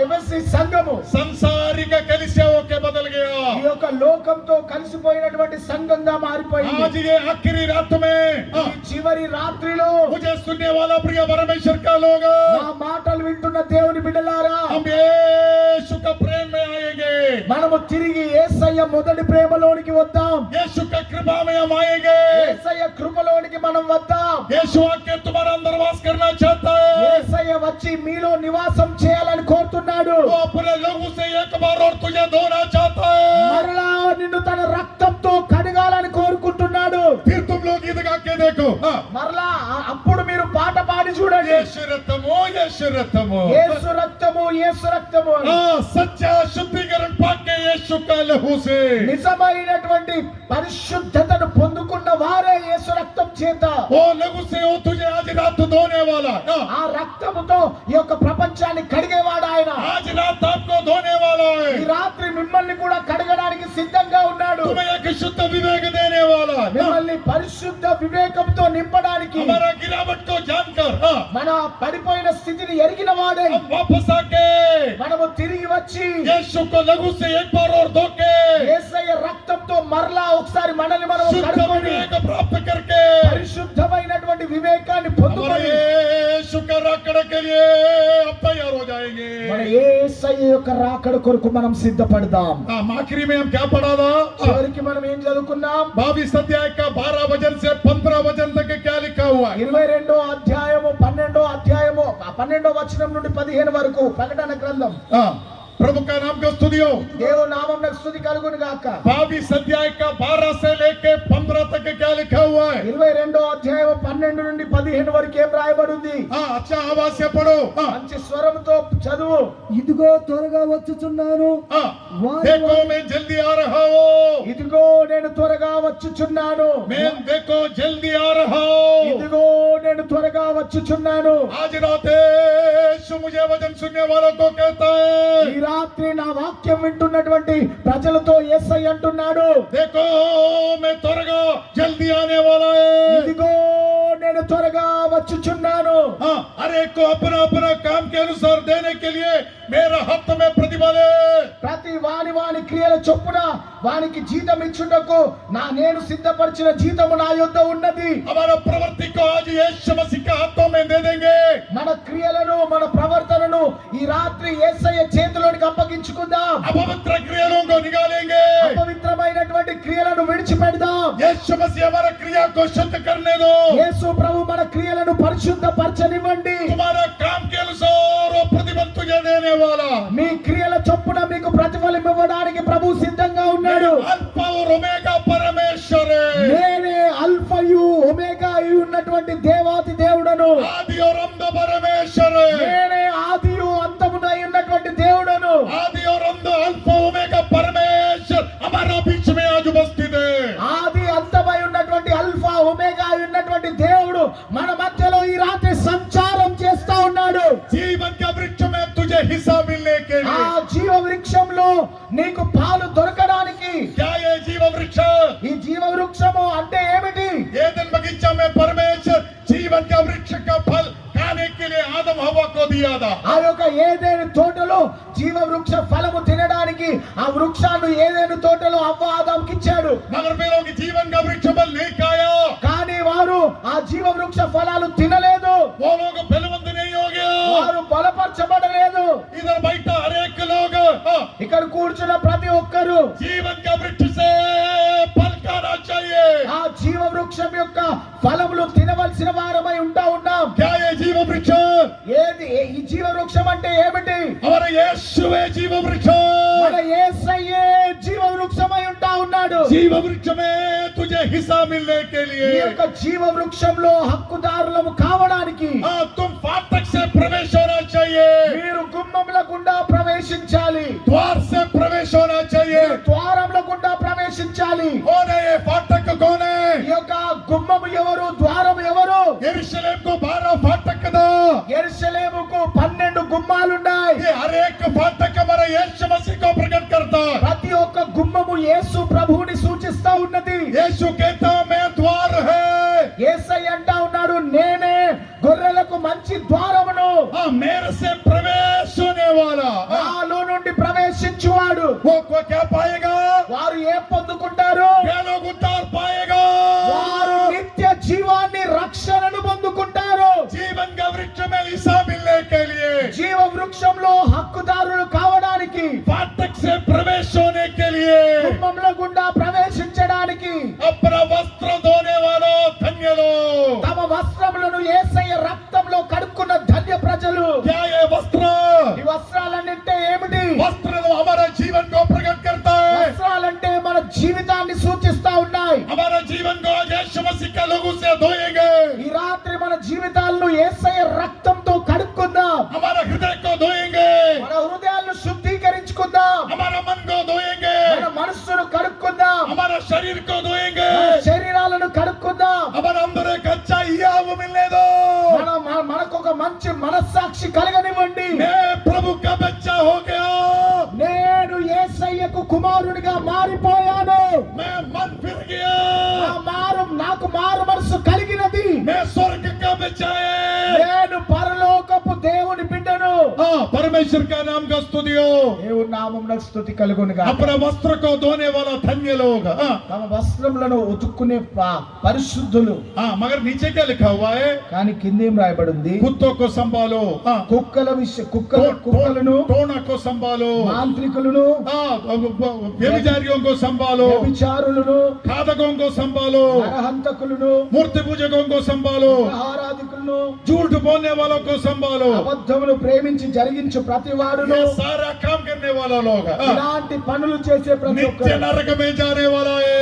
ఎఫెసీ సంఘము संसारिक कलीसिया होके बदल ఈ गया। యొక్క లోకంతో కలిసిపోయినటువంటి సంఘంగా మారిపోయింది. आज ये आखिरी रात में ఈ చివరి రాత్రిలో मुझे सुनने वाला प्रिय परमेश्वर का लोग, నా మాటలు వింటున్న దేవుని బిడ్డలారా, हम यीशु का प्रेम में आएंगे। మనము తిరిగి యేసయ్య మొదటి ప్రేమలోనికి వద్దాం. यीशु का कृपा में हम आएंगे। యేసయ్య కృపలోనికి మనం వద్దాం. यीशु आके तुम्हारा अंदर वास करना चाहता है। యేసయ్య వచ్చి మీలో నివాసం చేయాలని కోరుతున్నాడు. वो अपने लोगों से एक बार और तुझे धोना चाहता है। మరలా నిన్ను తన రక్తంతో కడగాలని కోరుకుంటున్నాడు. फिर तुम लोग गीत गा के देखो, మరలా అప్పుడు మీరు పాట పాడి చూడండి, यीशु रत्तमो, यीशु रत्तमो। యేసు రక్తము, యేసు రక్తము అని. सच्चा शुद्धिकरण पाके यीशु का लहू से। నిజమైనటువంటి పరిశుద్ధతను పొందుకున్న వారే యేసు రక్తం చేత, वो लहू से वो तुझे आज रात धोने वाला। ఆ రక్తముతో ఈ యొక్క ప్రపంచాన్ని కడిగేవాడు ఆయన. आज रात आपको धोने वाला ఈ है। రాత్రి మిమ్మల్ని కూడా కడగడానికి సిద్ధంగా ఉన్నాడు. तुम्हें एक शुद्ध विवेक देने वाला है। మిమ్మల్ని పరిశుద్ధ వివేకంతో నింపడానికి, हमारा गिरावट को जानकर మన పడిపోయిన స్థితిని ఎరిగిన వాడే हम वापस आके మనము తిరిగి వచ్చి यीशु को लहू से एक बार और धो के యేసయ్య రక్తంతో మరలా ఒకసారి మనల్ని మనం शुद्ध కడుక్కొని विवेक प्राप्त करके పరిశుద్ధమైనటువంటి వివేకాన్ని हमारे పొందుకొని यीशु का राकड़ के लिए अब तैयार हो जाएंगे। మన యేసయ్య యొక్క రాకడ కొరకు మనం సిద్ధపడదాం. आखिरी में हम क्या पढ़ा था? చివరికి మనం ఏం చదువుకున్నాం? 22 अध्याय का 12 वचन से 15 वचन तक क्या लिखा हुआ है? 22వ అధ్యాయము 12వ వచనం నుండి 15 వరకు ప్రకటన గ్రంథం. प्रभु का नाम का स्तुति हो। దేవుని నామమునకు స్తుతి కలుగును గాక. 22 अध्याय का 12 से लेके 15 तक क्या लिखा हुआ है? 22వ అధ్యాయం 12 నుండి 15 వరకు ఏం రాయబడి ఉంది? अच्छा आवाज से पढ़ो। మంచి స్వరంతో చదువు. ఇదిగో త్వరగా వచ్చుచున్నాను. देखो मैं जल्दी आ रहा हूँ। ఇదిగో నేను త్వరగా వచ్చుచున్నాను. मैं देखो जल्दी आ रहा हूँ। ఇదిగో నేను త్వరగా వచ్చుచున్నాను. आज रात यीशु मुझे वचन सुनने वालों को कहता है, ఈ రాత్రి నా వాక్యం వింటున్నటువంటి ప్రజలతో యేసయ్య అంటున్నాడు, देखो मैं त्वरगा जल्दी आने वाला है। ఇదిగో నేను త్వరగా వచ్చుచున్నాను. हर एक को अपना अपना काम के अनुसार देने के लिए मेरा हाथ में प्रतिफल है। ప్రతి వాని క్రియల చొప్పున వానికి జీతం ఇచ్చుటకు నేను సిద్ధపరిచిన జీతము నా యొద్ద ఉన్నది. हमारा प्रवृत्ति को आज यीशु मसीह के हाथों में दे देंगे। మన క్రియలను, మన ప్రవర్తనను ఈ రాత్రి యేసయ్య చేతిలోనికి అప్పగించుకుందాం. अपवित्र क्रियाओं को निकालेंगे। అపవిత్రమైనటువంటి క్రియలను విడిచిపెడదాం. यीशु मसीह हमारा क्रिया को शुद्ध करने दो। యేసు ప్రభు మన క్రియలను పరిశుద్ధపరచనివ్వండి. तुम्हारा काम के अनुसार చొప్పున మీకు ప్రతిఫలం ఇవ్వడానికి ప్రభు సిద్ధంగా ఉన్నాడు. अल्फा और ओमेगा परमेश्वर है, నేనే అల్ఫయు ఒమేగా అయి ఉన్నటువంటి దేవాతి దేవుడను. आदि और अंत परमेश्वर है, నేనే ఆదియు అంతమునై ఉన్నటువంటి దేవుడను. आदि और अंत अल्फा ओमेगा परमेश्वर हमारा बीच में आज उपस्थित है। ఆది అంతమై ఉన్నటువంటి అల్ఫా ఒమేగా అయి ఉన్నటువంటి దేవుడు మన మధ్యలో ఈ రాత్రి సంచారం చేస్తా ఉన్నాడు. जीवन के वृक्ष में तुझे हिस्सा मिलने के ఆ लिए, జీవ వృక్షంలో నీకు పాలు దొరకడానికి. क्या ये जीव वृक्ष, ఈ జీవ వృక్షము అంటే ఏమిటి? एदन बगीचा में परमेश्वर जीवन का वृक्ष का फल खाने के लिए आदम हवा को दिया था। ఆ యొక్క ఏదేను తోటలో జీవ వృక్ష ఫలము తినడానికి ఆ వృక్షాన్ని ఏదేను తోటలో అవ్వ ఆదాంకి ఇచ్చాడు. मगर वे लोग जीवन का वृक्ष फल नहीं खाया, కానీ వారు ఆ జీవ వృక్ష ఫలాలు తినలేదు. वो लोग बलवंत नहीं हो गया। వారు బలపరచబడలేదు. इधर बैठा हर एक लोग ఇక్కడ కూర్చున్న ప్రతి ఒక్కరు जीवन का वृक्ष से फल खाना चाहिए। ఆ జీవ వృక్షం యొక్క ఫలములు తినవలసిన వారమై ఉన్నాం. क्या ये जीव वृक्ष, ఏది ఈ జీవ వృక్షం అంటే ఏమిటి? हमारा यीशु है जीव वृक्ष। మన యేసయ్యే జీవ వృక్షమై ఉన్నాడు. जीव वृक्ष में तुझे हिस्सा मिलने के ఈ लिए యొక్క జీవ వృక్షంలో హక్కుదారులము కావడానికి तुम फाटक से प्रवेश होना चाहिए, మీరు గుమ్మముల గుండా ప్రవేశించాలి. द्वार से प्रवेश होना चाहिए। ద్వారముల గుండా ప్రవేశించాలి. कौन है ये फाटक, कौन है? ఈ యొక్క గుమ్మము ఎవరు? ద్వారము ఎవరు? यरूशलेम को 12 फाटक था। యెరూషలేముకు 12 గుమ్మాలున్నాయి. ये हर एक फाटक हमारा यीशु मसीह को प्रकट करता है। ప్రతి ఒక్క గుమ్మము యేసు ప్రభువుని సూచిస్తా ఉన్నది. यीशु कहता मैं द्वार है, యేసయ్య అంటా ఉన్నాడు, నేనే గొర్రెలకు మంచి ద్వారమును. हाँ मेरे से प्रवेश होने वाला నాలో నుండి ప్రవేశించువాడు. वो क्या पाएगा? వారు ఏం పొందుకుంటారు? क्या लोग उद्धार पाएगा? వారు నిత్య జీవాన్ని రక్షణను పొందుకుంటారు. जीवन का वृक्ष में हिस्सा मिलने के लिए, జీవ వృక్షంలో హక్కుదారులు కావడానికి, फाटक से प्रवेश होने के लिए గుమ్మముల గుండా ప్రవేశించడానికి अपना वस्त्र धोने वालों धन्य लोग। తమ వస్త్రములను యేసయ్య రక్తంలో కడుక్కున్న ధన్య ప్రజలు. क्या ये वस्त्र, ఈ వస్త్రాలన్నింటే ఏమిటి? वस्त्र तो हमारा जीवन को प्रकट करता है। వస్త్రాలంటే మన జీవితాన్ని సూచిస్తా ఉన్నాయి. हमारा जीवन को आज यीशु मसीह के लोगों से धोएंगे। ఈ రాత్రి మన జీవితాలను యేసయ్య రక్తంతో కడుక్కుందాం. हमारा हृदय को धोएंगे, మన హృదయాలను శుద్ధీకరించుకుందాం. हमारा मन को धोएंगे, మన మనస్సును కడుక్కుందాం. हमारा शरीर को धोएंगे, మన శరీరాలను కడుక్కుందాం. हमारा अंदर एक अच्छा हियाव मिलने दो। మనకు ఒక మంచి మనస్సాక్షి కలగనివ్వండి. मैं प्रभु का बच्चा हो गया, నేను యేసయ్యకు కుమారుడిగా మారిపోయాను. मैं मन फिर गया, నాకు మారు మనసు కలిగినది. मैं स्वर्ग का बच्चा है। నేను పరలోకపు దేవుని బిడ్డను. हाँ परमेश्वर का नाम का स्तुति हो। దేవుని నామమునకు స్తుతి కలుగునుగా. अपना वस्त्र को धोने वाला धन्य लोग। हाँ తమ వస్త్రములను ఉతుక్కునే పరిశుద్ధులు. हाँ मगर नीचे क्या लिखा हुआ है? కానీ కిందేం రాయబడి ఉంది? कुत्तों को संभालो, हाँ కుక్కలను, टोना को संभालो, మాంత్రికులను, हाँ व्यभिचारियों को संभालो, వ్యభిచారులను, घातकों को संभालो, నరహంతకులను, मूर्ति पूजकों को संभालो, ఆరాధికులను, झूठ बोलने वालों को संभालो। అబద్ధమును ప్రేమించి జరిగించు ప్రతి వాడును, ये सारा काम करने वाला लोग हाँ, ఇలాంటి పనులు చేసే ప్రతి नित्य ఒక్కరు नरक में जाने वाला है।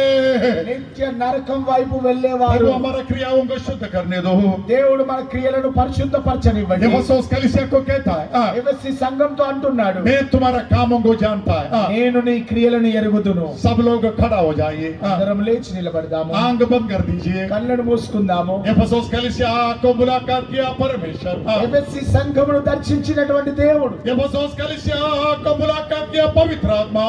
నిత్య నరకం వైపు వెళ్ళేవారు. प्रभु हमारा क्रियाओं को शुद्ध करने दो। దేవుడు మన క్రియలను పరిశుద్ధపరచనివ్వండి. एफेसुस कलीसिया को कहता है हाँ, ఎఫెసీ సంఘంతో అంటున్నాడు, मैं तुम्हारा कामों को जानता है हाँ, నేను నీ క్రియలను ఎరుగుదును. सब लोग खड़ा हो जाइए हाँ, అందరం లేచి నిలబడదాము. आंख बंद कर दीजिए। కళ్ళను మూసుకుందాము. एफेसुस कलीसिया को मुलाकात किया परमेश्वर हाँ, ఎఫెసీ సంఘమును దర్శించినటువంటి దేవుడు, एफेसुस कलीसिया को मुलाकात किया पवित्र आत्मा।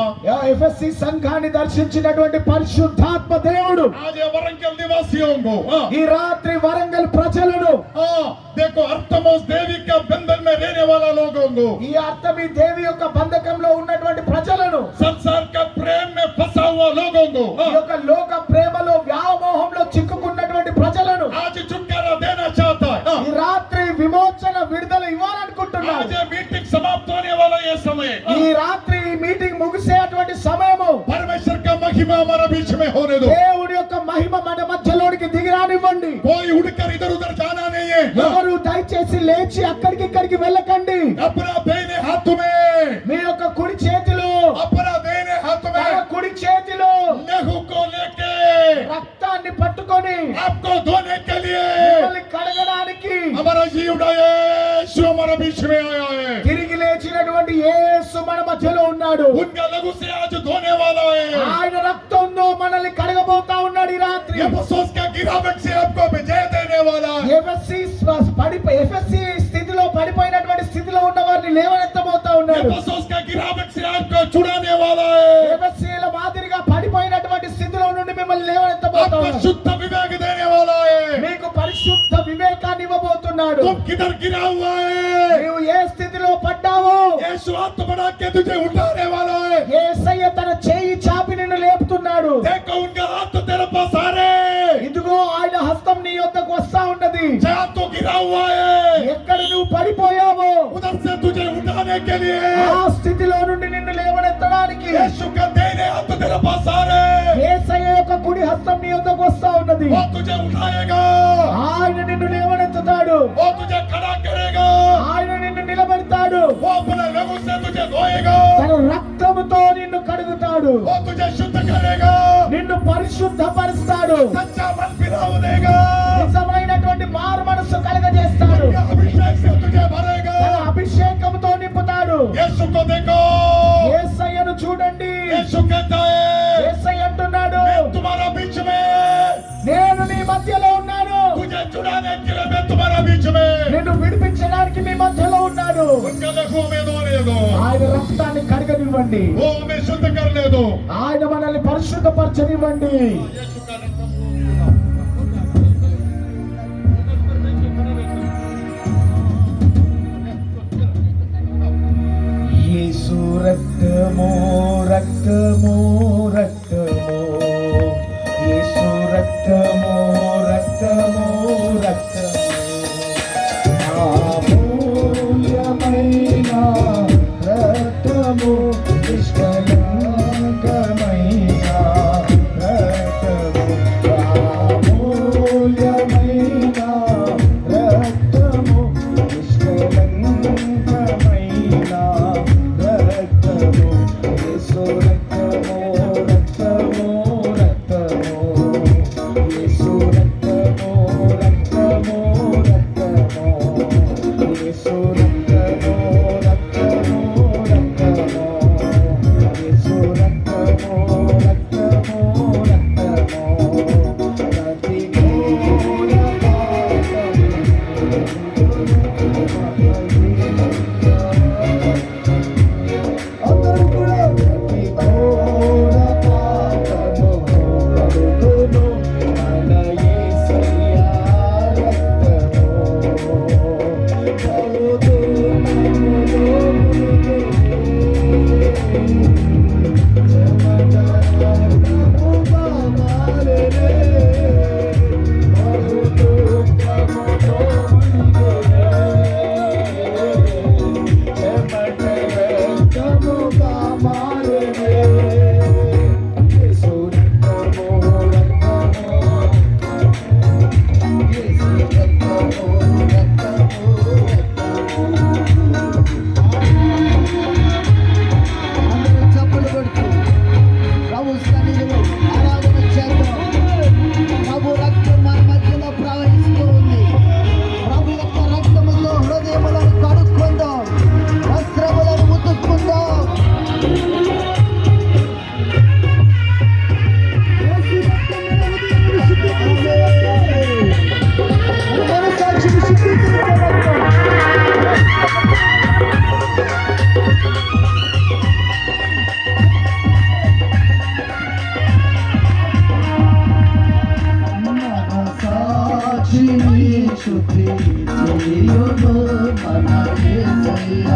ఎఫెసీ సంఘాన్ని దర్శించినటువంటి పరిశుద్ధాత్మ దేవుడు आज ये वरंगल निवासियों को हाँ, ఈ రాత్రి వరంగల్ ప్రజలను, हाँ देखो अर्थमोस देवी के बंधन में रहने वाला लोगों को, ఈ అర్థమి దేవి యొక్క బంధకంలో ఉన్నటువంటి ప్రజలను, संसार का प्रेम में फंसा हुआ लोगों को ఈ हाँ, యొక్క లోక ప్రేమలో వ్యామోహంలో చిక్కుకున్నటువంటి ప్రజలను आज छुटकारा देना चाहता है हाँ, ఈ రాత్రి విమోచన విడుదల ఇవ్వాలనుకుంటున్నాడు. आज ये मीटिंग समाप्त होने वाला ये समय ఈ రాత్రి ఈ మీటింగ్ ముగిసేటువంటి సమయము, परमेश्वर का महिमा हमारा बीच में होने दो। దేవుడి యొక్క మహిమ మన మధ్యలోనికి దిగిరానివ్వండి. कोई उड़कर इधर उधर जाना नहीं है हाँ, ఎవరు దయచేసి లేచి అక్కడికి ఇక్కడికి వెళ్ళకండి. अपना दाहिने हाथ में మీ యొక్క కుడి చేతి बीच में आया है। తిరిగి లేచినటువంటి యేసు మన మధ్యలో ఉన్నాడు. उनका लहू से आज धोने वाला है। ఆయన రక్తంతో మనల్ని కడగబోతా ఉన్నాడు ఈ రాత్రి. एफेसुस का गिरावट से आपको विजय देने वाला है। ఎఫెసీ స్థితిలో పడిపోయినటువంటి స్థితిలో ఉన్న వారిని లేవనెత్తబోతా ఉన్నాడు. एफेसुस का गिरावट से आपको छुड़ाने वाला है। ఎఫెసీల మాదిరిగా పడిపోయినటువంటి స్థితిలో నుండి మిమ్మల్ని లేవనెత్తబోతా आपको ఉన్నాడు. शुद्ध विवेक देने वाला है। మీకు పరిశుద్ధ వివేకాన్ని ఇవ్వబోతున్నాడు. तुम किधर गिरा हुआ है? నీవు ఏ స్థితిలో పడ్డావో यीशु हाथ बढ़ा के तुझे उठाने वाला है। యేసయ్య తన చేయి చాపి నిన్ను లేపుతున్నాడు. देखो उनका हाथ तो तेरे पास आ रहे। ఇదిగో ఆయన హస్తం నీ యొద్దకు వస్తా ఉన్నది. जहाँ तो गिरा हुआ है ఎక్కడ నువ్వు పడిపోయావో उधर से तुझे उठाने के लिए ఆ స్థితిలో నుండి నిన్ను లేవనెత్తడానికి यीशु का देने हाथ तेरे पास आ रहे। యేసయ్య యొక్క కుడి హస్తం నీ యొద్దకు వస్తా ఉన్నది. वो तुझे उठाएगा, ఆయన నిన్ను లేవనెత్తుతాడు. वो तुझे खड़ा करेगा, ఆయన నిన్ను నిలబెడతాడు. वो अपने लहू से तुझे धोएगा, తన రక్తముతో నిన్ను కడుగుతాడు. वो तुझे शुद्ध करेगा, నిన్ను పరిశుద్ధపరుస్తాడు. सच्चा मन फिराव देगा, నిజమైనటువంటి మారు మనసు కలగజేస్తాడు. अपने अभिषेक से तुझे भरेगा। తన అభిషేకంతో నింపుతాడు. यीशु को देखो, యేసయ్యను చూడండి. यीशु कहता है యేసయ్య అంటున్నాడు, मैं तुम्हारा बीच में, నేను నీ మధ్యలో ఉన్నాను. तुझे छुड़ाने के लिए मैं तुम्हारा बीच में। నిన్ను విడిపించడానికి మీ మధ్యలో ఉన్నాడు. उनका लहू में धोने दो, ఆయన రక్తాన్ని కడగనివ్వండి. वो हमें शुद्ध करने दो। ఆయన మనల్ని పరిశుద్ధపరచనివ్వండి. यीशु का रक्त యేసు రక్తము రక్తము రక్తము, యేసు రక్తము రక్తము రక్తము, అమూల్యమైన రక్తము, నిష్కళంకమైన రక్తము, అమూల్యమైన రక్తము, నిష్కళంకమైన రక్తము, యేసు రక్తము రక్తము రక్తము, యేసు రక్తము రక్తము రక్తము, యేసు రక్తము రక్తము రక్తము, యేసు రక్తము రక్తము రక్తము, ప్రతి ఘోర అందరూ కూడా ప్రతి ఘోర పాపము కడుగును మన యేసయ్య రక్తము, పలుదునములో చెమటముగా మారెనే, బహుదుఃఖములో చెమటముగా మారెనే, యేసు రక్తము రక్తము, యేసు రక్తము రక్తము అందరూ చప్పట్లు కొడుతూ ప్రభు సన్నిధిలో ఆరాధన చేద్దాం. ప్రభు రక్తం మన మధ్యలో ప్రవహిస్తూ ఉంది. ప్రభు యొక్క రక్తముతో హృదయములను కడుక్కుందాం, వస్త్రములను ఉతుక్కుందాం. యేసు రక్తములో హృదయములు శుద్ధీకరించబడతాయి. మన మనస్సాక్షిని శుద్ధీకరించబడతాం. మనసాక్షిని శుద్ధి చేయును మన యేసయ్య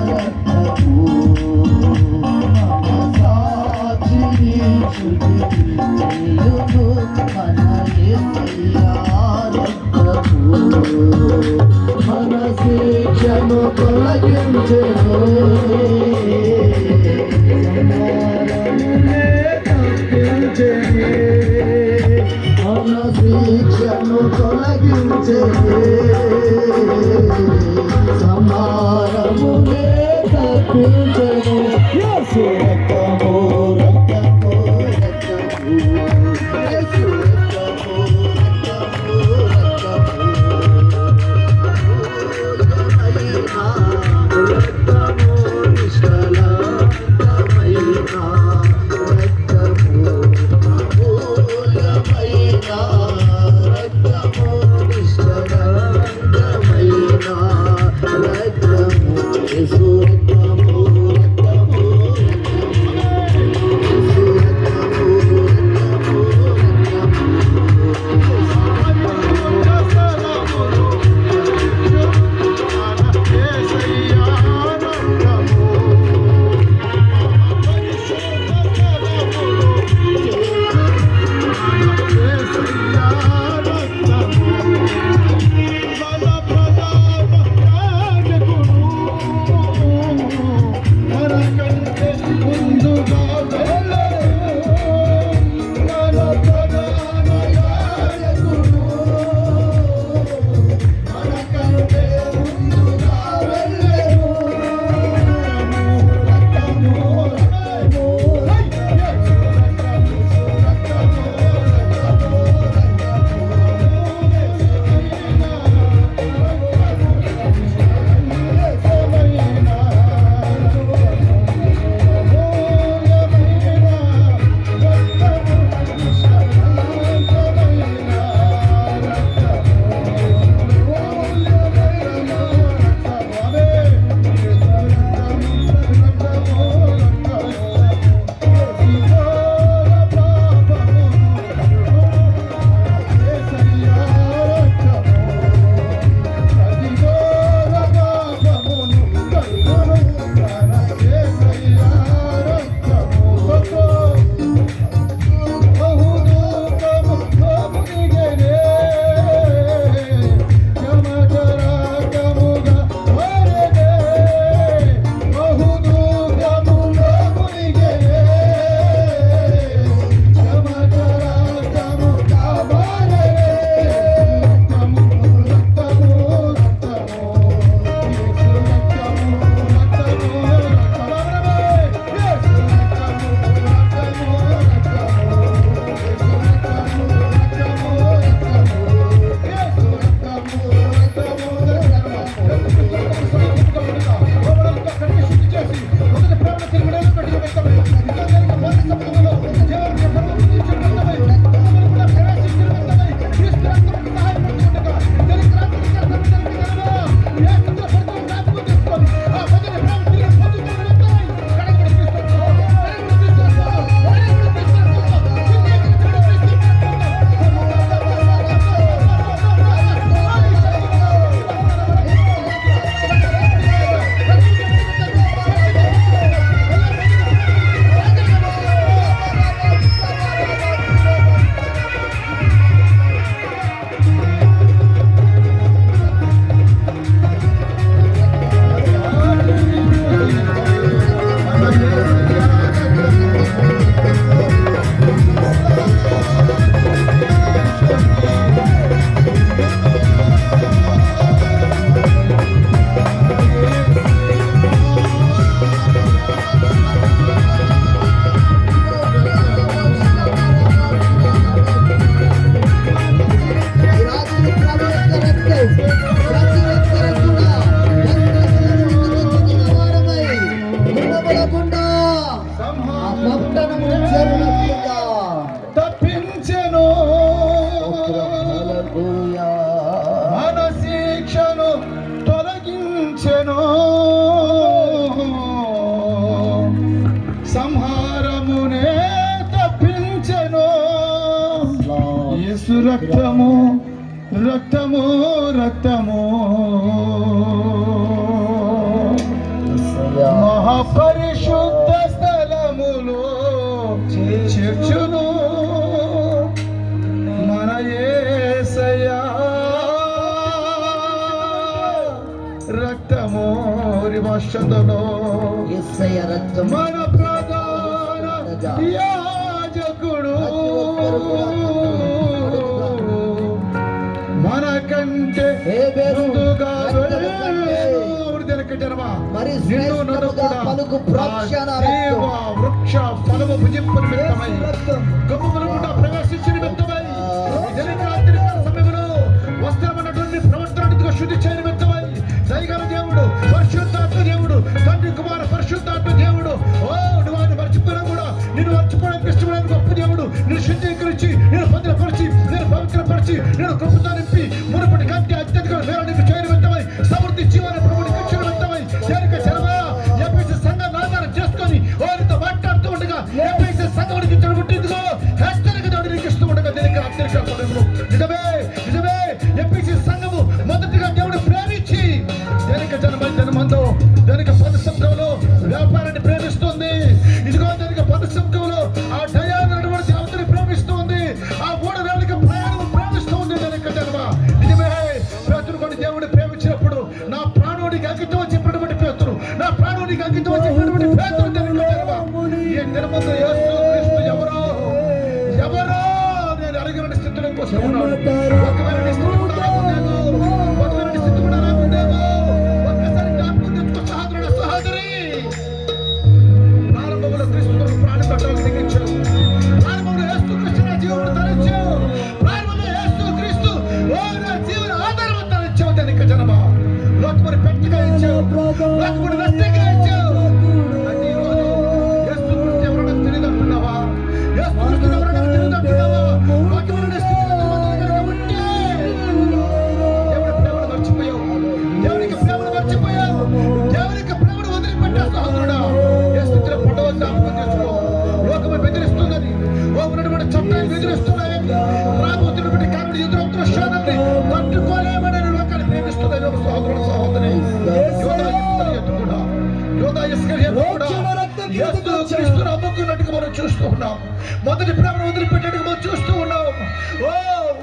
రక్తము, మనసాక్షిని శుద్ధి చేయును మన యేసయ్య రక్తము, మన శిక్షను తొలగించెను, సమానమునే తప్పించెను, మన శిక్షను తొలగించెను, సమానమునే తప్పించెను, యేసు రక్తము రక్తము రక్తము, యేసు రక్తము రక్తము రక్తము, యేసు రక్తము రక్తము రక్తము మహాపరిశుద్ధ స్థలములో చేర్చును మన యేసయ్యా రక్తము రివాషందలో యేసయ్య రక్తము మన ప్రధాన యాజకుడు మనకంటే ముందుగా మరి శ్రేష్ఠముగా పలుకు ప్రోక్షణ వృక్ష ఫలము భుజింపు నిమిత్తమై గమ్ముల గుండా ప్రవేశించిన నిమిత్తమై రాత్రి సమయంలో వస్త్రమైనటువంటి ప్రవర్తనగా శుద్ధి చేయని నిమిత్తమై దయగల దేవుడు పరిశుద్ధాత్మ దేవుడు పరిశుద్ధాత్మ దేవుడు. ఓ నువ్వు ఆయన మర్చిపోయినా కూడా నిన్ను మర్చిపోవడానికి ఇష్టమైన గొప్ప దేవుడు. నేను శుద్ధీకరించి, నేను భద్రపరిచి, నేను పవిత్రపరిచి, నేను కృపతో నింపి మునుపటి కంటే అత్యధిక వేరానికి చేరువంతమై సమృద్ధి జీవన ప్రభునికి చేరువంతమై దేనిక జనమా ఎఫెసీ సంఘాన్ని ఆధారం చేసుకొని వారితో మాట్లాడుతూ ఉండగా ఎఫెసీ సంఘానికి చెడగొట్టిందిగో హెచ్చరిక దేవుడు నీకు ఇస్తూ ఉండగా దేనిక అత్యధిక నిజమే నిజమే. ఎఫెసీ సంఘము మొదటిగా దేవుడు ప్రేమించి దేనిక జనమందో దేనిక పదశబ్దంలో వ్యాపారాన్ని ప్రేమిస్తుంది. ఇదిగో దేనిక పదశబ్దంలో ఆ డయాన్ని దేవతని ప్రేమిస్తుంది. ఆ మూడ దేవుడికి ప్రయాణం ప్రేమిస్తుంది దేనిక జన్మ. నిజమే. పేతురు కూడా దేవుడిని ప్రేమించినప్పుడు నా ప్రాణుడికి అంకితం అని చెప్పినటువంటి పేతురు, నా ప్రాణుడికి అంకితం అని చెప్పినటువంటి పేతురు దేనిక జన్మ. ఈ దినమందు యేసు క్రీస్తు ఎవరో ఎవరో నేను అడిగిన స్థితిలో కోసం ఉన్నాడు. ఒకవేళ నీ స్థితి కూడా రాకుండేమో, ఒకవేళ నీ స్థితి కూడా రాకుండేమో, ఒక్కసారి జ్ఞాపకం తెచ్చుకో సహోదరుడు సహోదరి. ప్రారంభంలో క్రీస్తు కొరకు ప్రాణం పెట్టాలని దిగించాడు. ప్రారంభంలో యేసు క్రీస్తు నా జీవన తరించావు. ప్రారంభంలో యేసు క్రీస్తు ఓ నా జీవన ఆధారం తరించావు దేనిక జనమ. లోకముని పెట్టగా ఇచ్చావు, లోకముని నష్టంగా ఇచ్చావు. అయితే ఈ రోజు యేసు క్రీస్తు ఎవరో నాకు తెలియదు అంటున్నావా? యేసు క్రీస్తు ఎవరో నాకు తెలియదు అంటున్నావా? లోకముని స్థితిలో ఉంటే దేవుడి ప్రేమను మర్చిపోయావు, దేవునికి ప్రేమను మర్చిపోయావు, దేవునికి ప్రేమను వదిలిపెట్టావు సహోదరుడా. ఏ స్థితిలో పడవద్దు జ్ఞాపకం చేసుకో. లోకము బెదిరిస్తున్నది, ఉన్నటువంటి చట్టాన్ని బెదిరిస్తున్నాయని, రాబోతున్నటువంటి కారణం ఎదురవుతున్న శానాన్ని తట్టుకోలేమని లోకాన్ని ప్రేమిస్తున్నాయి సహోదరుడు సహోదరి. యోధా ఇస్కరియోతు కూడా యేసు క్రీస్తును అమ్ముకున్నట్టుగా మనం చూస్తూ ఉన్నాం. మొదటి ప్రేమను వదిలిపెట్టేట్టుగా మనం చూస్తూ ఉన్నాం. ఓ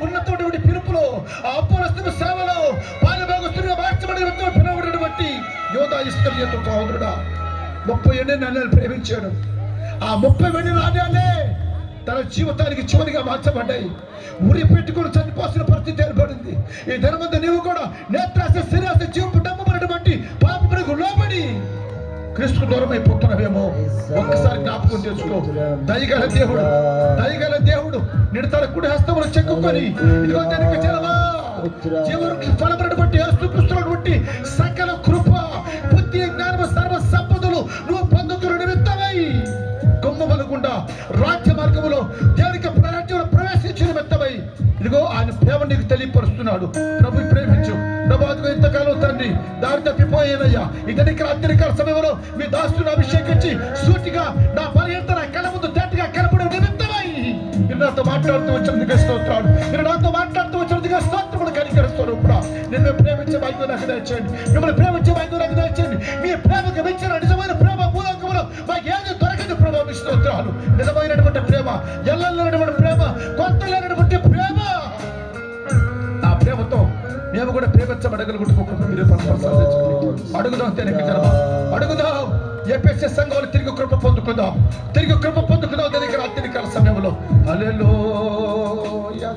ఉన్నటువంటి పిలుపులో, ఆ అపోస్తలుల సేవలో పాలుభాగస్తులుగా మార్చబడిన పిలువబడిన బట్టి యోధా ఇస్కరియోతు సహోదరుడా 38 నాణ్యాలు ప్రేమించాడు. ఆ 38 నాణ్యాలే తన జీవితానికి చివరిగా మార్చబడ్డాయి. ఉరి పెట్టుకుని చనిపోసిన పరిస్థితి ఏర్పడింది. ఈ ధనమందు నీవు కూడా నేత్రాశ శరీరాశ జీవపు డమ్మబడిన బట్టి పాపమునకు లోబడి క్రీస్తుకు దూరం అయిపోతున్నావేమో ఒక్కసారి జ్ఞాపకం చేసుకో. దయగల దేవుడు, దయగల దేవుడు నిన్ను తన కుడి హస్తములు చెక్కుకొని ఇదిగో దేనిక జనమా జీవవృక్ష ఫలములను బట్టి యేసుక్రీస్తును బట్టి సకల కృప బుద్ధి జ్ఞానము సర్వ సంపదలు నువ్వు పొందుతున్న నిమిత్తమై గుమ్మవలకుండా రాజ్య మార్గములో దేవునికి రాజ్యంలో ప్రవేశించిన నిమిత్తమై ఇదిగో ఆయన ప్రేమ నీకు తెలియపరుస్తున్నాడు. ప్రభు ప్రేమించు. ప్రభు అదిగో ఇంతకాలం తండ్రి దారి తప్పిపోయేనయ్యా, ఇతనికి అత్యధికాల సమయంలో మీ దాసుని అభిషేకించి సూటిగా నా బలహీనత నా కళ్ళ ముందు తేటగా కనపడే నిమిత్తమై మీరు నాతో మాట్లాడుతూ వచ్చినందుకు స్తోత్రాలు, మీరు నాతో మాట్లాడుతూ వచ్చినందుకు స్తోత్రములు కనికరిస్తారు. ఇప్పుడు నిన్ను ప్రేమించే భాగ్యం నాకు దయచేయండి, మిమ్మల్ని ప్రేమించే భాగ్యం నాకు దయచేయండి. మీ ప్రేమకు మించిన నిజమైన ప్రేమ భూలోకంలో మాకు ఏది దొరకదు ప్రభావ. స్తోత్రాలు. నిజమైనటువంటి ప్రేమ, ఎల్లైనటువంటి ప్రేమ, కొత్త లేనటువంటి ప్రేమ. ఆ ప్రేమతో మేము కూడా ప్రేమించబడగలుగుతున్నాం. మీరు అడుగుదాం దేనికి జనమ, అడుగుదాం. ఎఫెసీ సంఘంలో తిరిగి కృప పొందుకుందాం, తిరిగి కృప పొందుకుందాం దేనికి అత్యధికాల సమయంలో. హల్లెలూయా.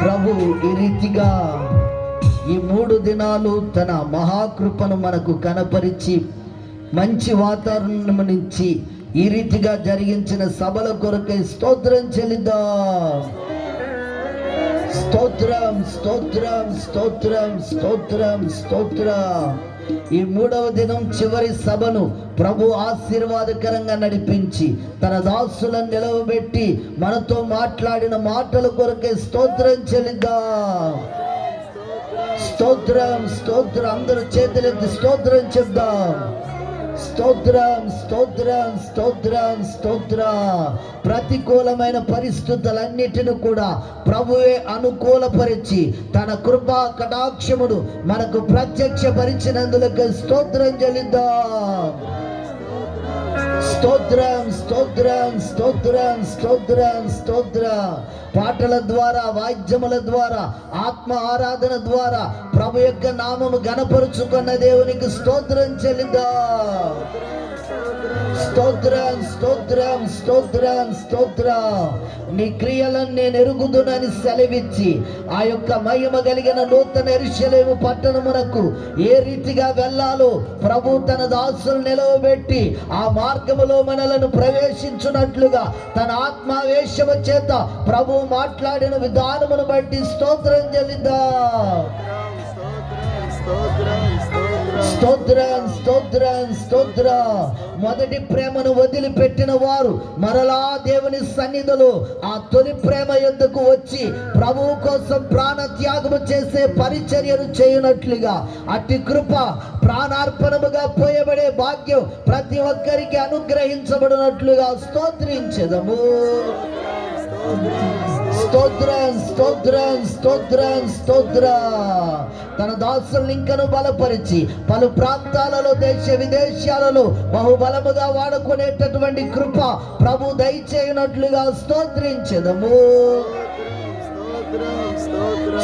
ప్రభు ఈ రీతిగా ఈ 3 దినాలు తన మహాకృపను మనకు కనపరిచి మంచి వాతావరణం నుంచి ఈ రీతిగా జరిగించిన సభల కొరకై స్తోత్రం చెల్లిద్దాం. స్తోత్రం స్తోత్రం స్తోత్రం స్తోత్రం స్తోత్రం. ఈ 3వ దినం చివరి సభను ప్రభు ఆశీర్వాదకరంగా నడిపించి తన దాసులను నిలవబెట్టి మనతో మాట్లాడిన మాటల కొరకే స్తోత్రం చెల్లిద్దాం. స్తోత్రం స్తోత్రం. అందరూ చేతులెత్తి స్తోత్రం చెప్దాం. స్తోత్రం స్తోత్రం స్తోత్రం స్తోత్రం. ప్రతికూలమైన పరిస్థితులన్నిటిని కూడా ప్రభువే అనుకూలపరిచి తన కృపా కటాక్షముడు మనకు ప్రత్యక్షపరిచినందులకు స్తోత్రం చెల్లిద్దాం. స్తోత్రం స్తోత్రం స్తోత్రం స్తోత్రం స్తోత్రం. పాటల ద్వారా, వాద్యముల ద్వారా, ఆత్మ ఆరాధన ద్వారా ప్రభు యొక్క నామము గణపరుచుకున్న దేవునికి స్తోత్రం చెల్లిద్దాం. స్తోత్రం స్తోత్రం స్తోత్రం స్తోత్రం. నీ క్రియలను నేను ఎరుగుదునని సెలవిచ్చి ఆ యొక్క మహిమ కలిగిన నూతన యెరూషలేము పట్టణమునకు ఏ రీతిగా వెళ్ళాలో ప్రభు తన దాసులు నిలవబెట్టి ఆ మార్గములో మనలను ప్రవేశించున్నట్లుగా తన ఆత్మావేశము చేత ప్రభు మాట్లాడిన విధానమును బట్టి స్తోత్రం చెల్లిద్దాం. స్తోత్రం స్తోత్రం స్తోత్ర. మొదటి ప్రేమను వదిలిపెట్టిన వారు మరలా దేవుని సన్నిధిలో ఆ తొలి ప్రేమ యొద్దకు వచ్చి ప్రభువు కోసం ప్రాణ త్యాగము చేసే పరిచర్యను చేయనట్లుగా అట్టి కృప ప్రాణార్పణముగా పోయబడే భాగ్యం ప్రతి ఒక్కరికి అనుగ్రహించబడినట్లుగా స్తోత్రించెదము. స్తోత్రం స్తోత్రం స్తోత్రం స్తోత్ర. తన దాసుల్ని ఇంకను బలపరిచి పలు ప్రాంతాలలో దేశ విదేశాలలో బహుబలముగా వాడుకునేటటువంటి కృప ప్రభు దయచేయనట్లుగా స్తోత్రించెదము.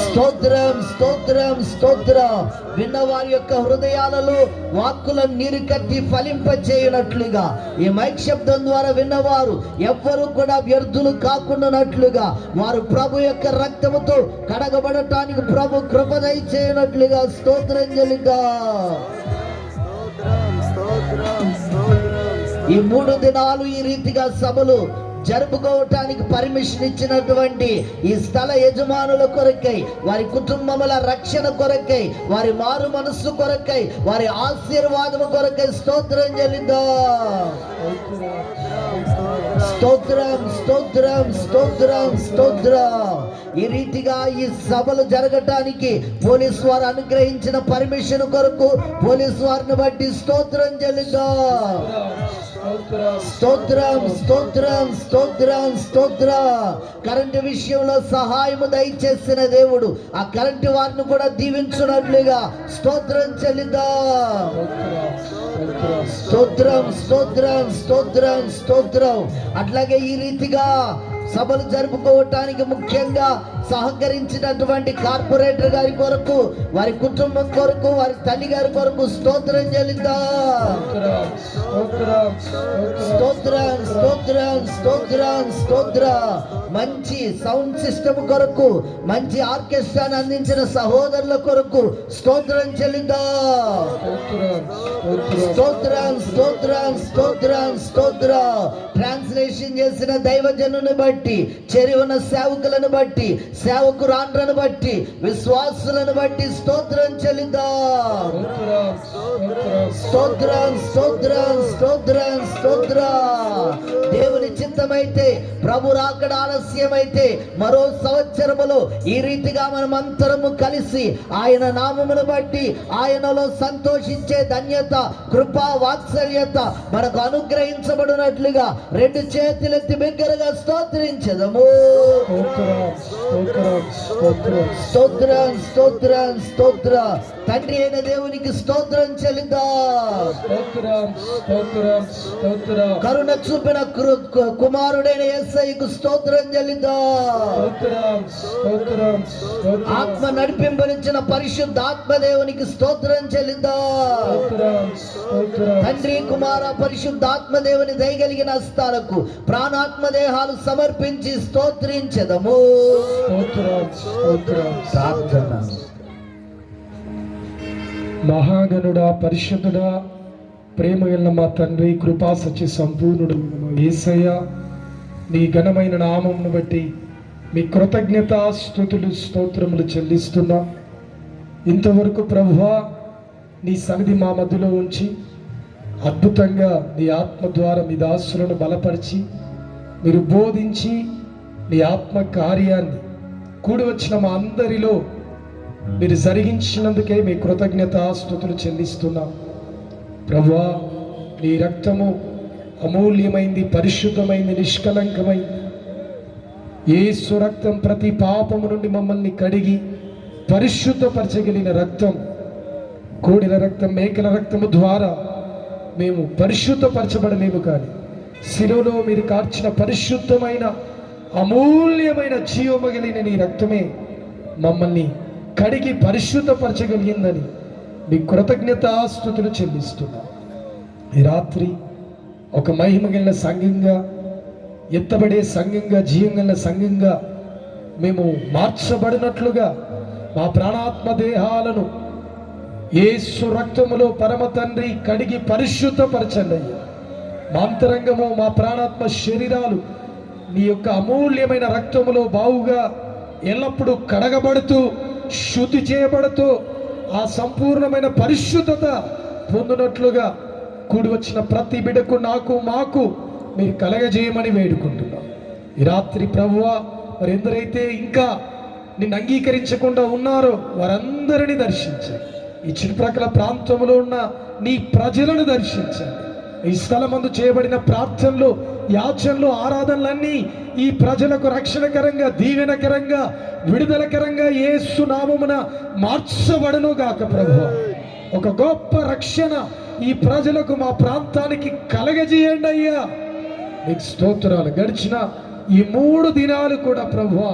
స్తోత్రం స్తోత్రం స్తోత్రం. విన్న వారి యొక్క హృదయాలలో వాక్కులను నీరు కట్టి ఫలింపచేయనట్లుగా ఈ మైక్ శబ్దం ద్వారా విన్నవారు ఎవ్వరూ కూడా వ్యర్థులు కాకుండానట్లుగా వారు ప్రభు యొక్క రక్తముతో కడగబడటానికి ప్రభు కృప దయచేయనట్లుగా స్తోత్రం చెల్లిద్దాం. ఈ 3 దినాలు ఈ రీతిగా సభలు జరుపుకోవటానికి పర్మిషన్ ఇచ్చినటువంటి ఈ స్థల యజమానుల కొరకై, వారి కుటుంబముల రక్షణ కొరకై, వారి మారు మనస్సు కొరకై, వారి ఆశీర్వాదము కొరకై స్తోత్రం చెల్లిద్దాం. స్తోత్రం స్తోత్రం స్తోత్రం స్తోత్రం. ఈ రీతిగా ఈ సభలు జరగటానికి పోలీసు వారు అనుగ్రహించిన పర్మిషన్ కొరకు పోలీసు వారిని బట్టి స్తోత్రం చెల్లిద్దాం. స్తోత్రం స్తోత్రం స్తోత్రం స్తోత్రం. కరెంటు విషయంలో సహాయము దయచేసిన దేవుడు ఆ కరెంటు వారిని కూడా దీవించున్నట్లుగా స్తోత్రం చెల్లిద్దాం. స్తోత్రం స్తోత్రం స్తోత్రం స్తోత్రం. అట్లాగే ఈ రీతిగా సభలు జరుపుకోవటానికి ముఖ్యంగా సహకరించినటువంటి కార్పొరేటర్ గారి కొరకు, వారి కుటుంబం కొరకు, వారి తల్లి గారి కొరకు స్తోత్రం చెల్లిద్దాం. స్తోత్రం స్తోత్రం స్తోత్రం స్తోత్రం. మంచి సౌండ్ సిస్టమ్ కొరకు, మంచి ఆర్కెస్ట్రాను అందించిన సహోదరుల కొరకు స్తోత్రం చెల్లిద్దాం. స్తోత్రం స్తోత్రం స్తోత్రం స్తోత్రం. ట్రాన్స్లేషన్ చేసిన దైవజనుని బట్టి, చెరి ఉన్న సేవకులను బట్టి, సేవకురాండ్రను బట్టి, విశ్వాసులను బట్టి స్తోత్రం చెల్లిద్దాం. స్తోత్రం స్తోత్రం స్తోత్రం స్తోత్రం. దేవుని చిత్తమైతే, ప్రభు రాకడ ఆలస్యమైతే మరో సంవత్సరములో ఈ రీతిగా మనం అంతరము కలిసి ఆయన నామమును బట్టి ఆయనలో సంతోషించే ధన్యత, కృపా, వాత్సల్యత మనకు అనుగ్రహించబడినట్లుగా 2 చేతులెత్తి బిగ్గరగా స్తోత్రించదము. స్తోత్రం స్తోత్రం స్తోత్రం. తండ్రి అయిన దేవునికి స్తోత్రం చెల్లిద్దాం. కరుణ చూపిన కుమారుడైన యేసయ్యకు స్తోత్రం చెల్లిద్దాం. ఆత్మ నడిపింపనిచ్చిన పరిశుద్ధాత్మ దేవునికి స్తోత్రం చెల్లిద్దాం. తండ్రి, కుమార, పరిశుద్ధాత్మ దేవుని దయగలిగిన హస్తాలకు ప్రాణాత్మ దేహాలు సమర్పించి స్తోత్రించెదము. ప్రార్థన. మహాగణుడా, పరిశుద్ధుడా, ప్రేమ గల మా తండ్రి, కృపా సత్య సంపూర్ణుడు యేసయ్య, నీ ఘనమైన నామమును బట్టి మీ కృతజ్ఞత స్తుతులు స్తోత్రములు చెల్లిస్తున్నా. ఇంతవరకు ప్రభువా నీ సన్నిధి మా మధ్యలో ఉంచి అద్భుతంగా నీ ఆత్మ ద్వారా మీ దాసులను బలపరిచి మీరు బోధించి నీ ఆత్మ కార్యాన్ని కూడి వచ్చిన మా అందరిలో మీరు జరిగించినందుకే మీ కృతజ్ఞత స్తుతులు చెల్లిస్తున్నాం. ప్రభువా, నీ రక్తము అమూల్యమైంది, పరిశుద్ధమైంది, నిష్కలంకమైంది. యేసు రక్తం ప్రతి పాపము నుండి మమ్మల్ని కడిగి పరిశుద్ధపరచగలిగిన రక్తం. కోడిల రక్తం, మేకల రక్తము ద్వారా మేము పరిశుద్ధపరచబడలేము, కానీ శిలువలో మీరు కార్చిన పరిశుద్ధమైన అమూల్యమైన జీవమగలిగిన నీ రక్తమే మమ్మల్ని కడిగి పరిశుద్ధపరచగలిగిందని మీ కృతజ్ఞతాస్తుతులు చెల్లిస్తున్నా. ఈ రాత్రి ఒక మహిమగల సంఘంగా, ఎత్తబడే సంఘంగా, జీవంగల సంఘంగా మేము మార్చబడినట్లుగా మా ప్రాణాత్మ దేహాలను యేసు రక్తములో పరమ తండ్రి కడిగి పరిశుద్ధపరచండి అయ్యా. మా అంతరంగము, మా ప్రాణాత్మ శరీరాలు నీ యొక్క అమూల్యమైన రక్తములో బావుగా ఎల్లప్పుడూ కడగబడుతూ, శుద్ధి చేయబడుతూ ఆ సంపూర్ణమైన పరిశుద్ధత పొందినట్లుగా కూడి వచ్చిన ప్రతి బిడ్డకు నాకు మాకు మీరు కలగజేయమని వేడుకుంటున్నాం. ఈ రాత్రి ప్రభువా, మరి ఎందరైతే ఇంకా నిన్ను అంగీకరించకుండా ఉన్నారో వారందరినీ దర్శించండి. ఈ చుట్టుప్రక్కల ప్రాంతంలో ఉన్న నీ ప్రజలను దర్శించండి. ఈ స్థలమందు చేయబడిన ప్రార్థనలు, యాచనలు, ఆరాధనలన్నీ ఈ ప్రజలకు రక్షణకరంగా, దీవెనకరంగా, విడుదలకరంగా యేసు నామమున మార్చబడును గాక. ప్రభువా, ఒక గొప్ప రక్షణ ఈ ప్రజలకు, మా ప్రాంతానికి కలగజేయండి అయ్యా. నీకు స్తోత్రాలు. గడిచిన ఈ 3 దినాలు కూడా ప్రభువా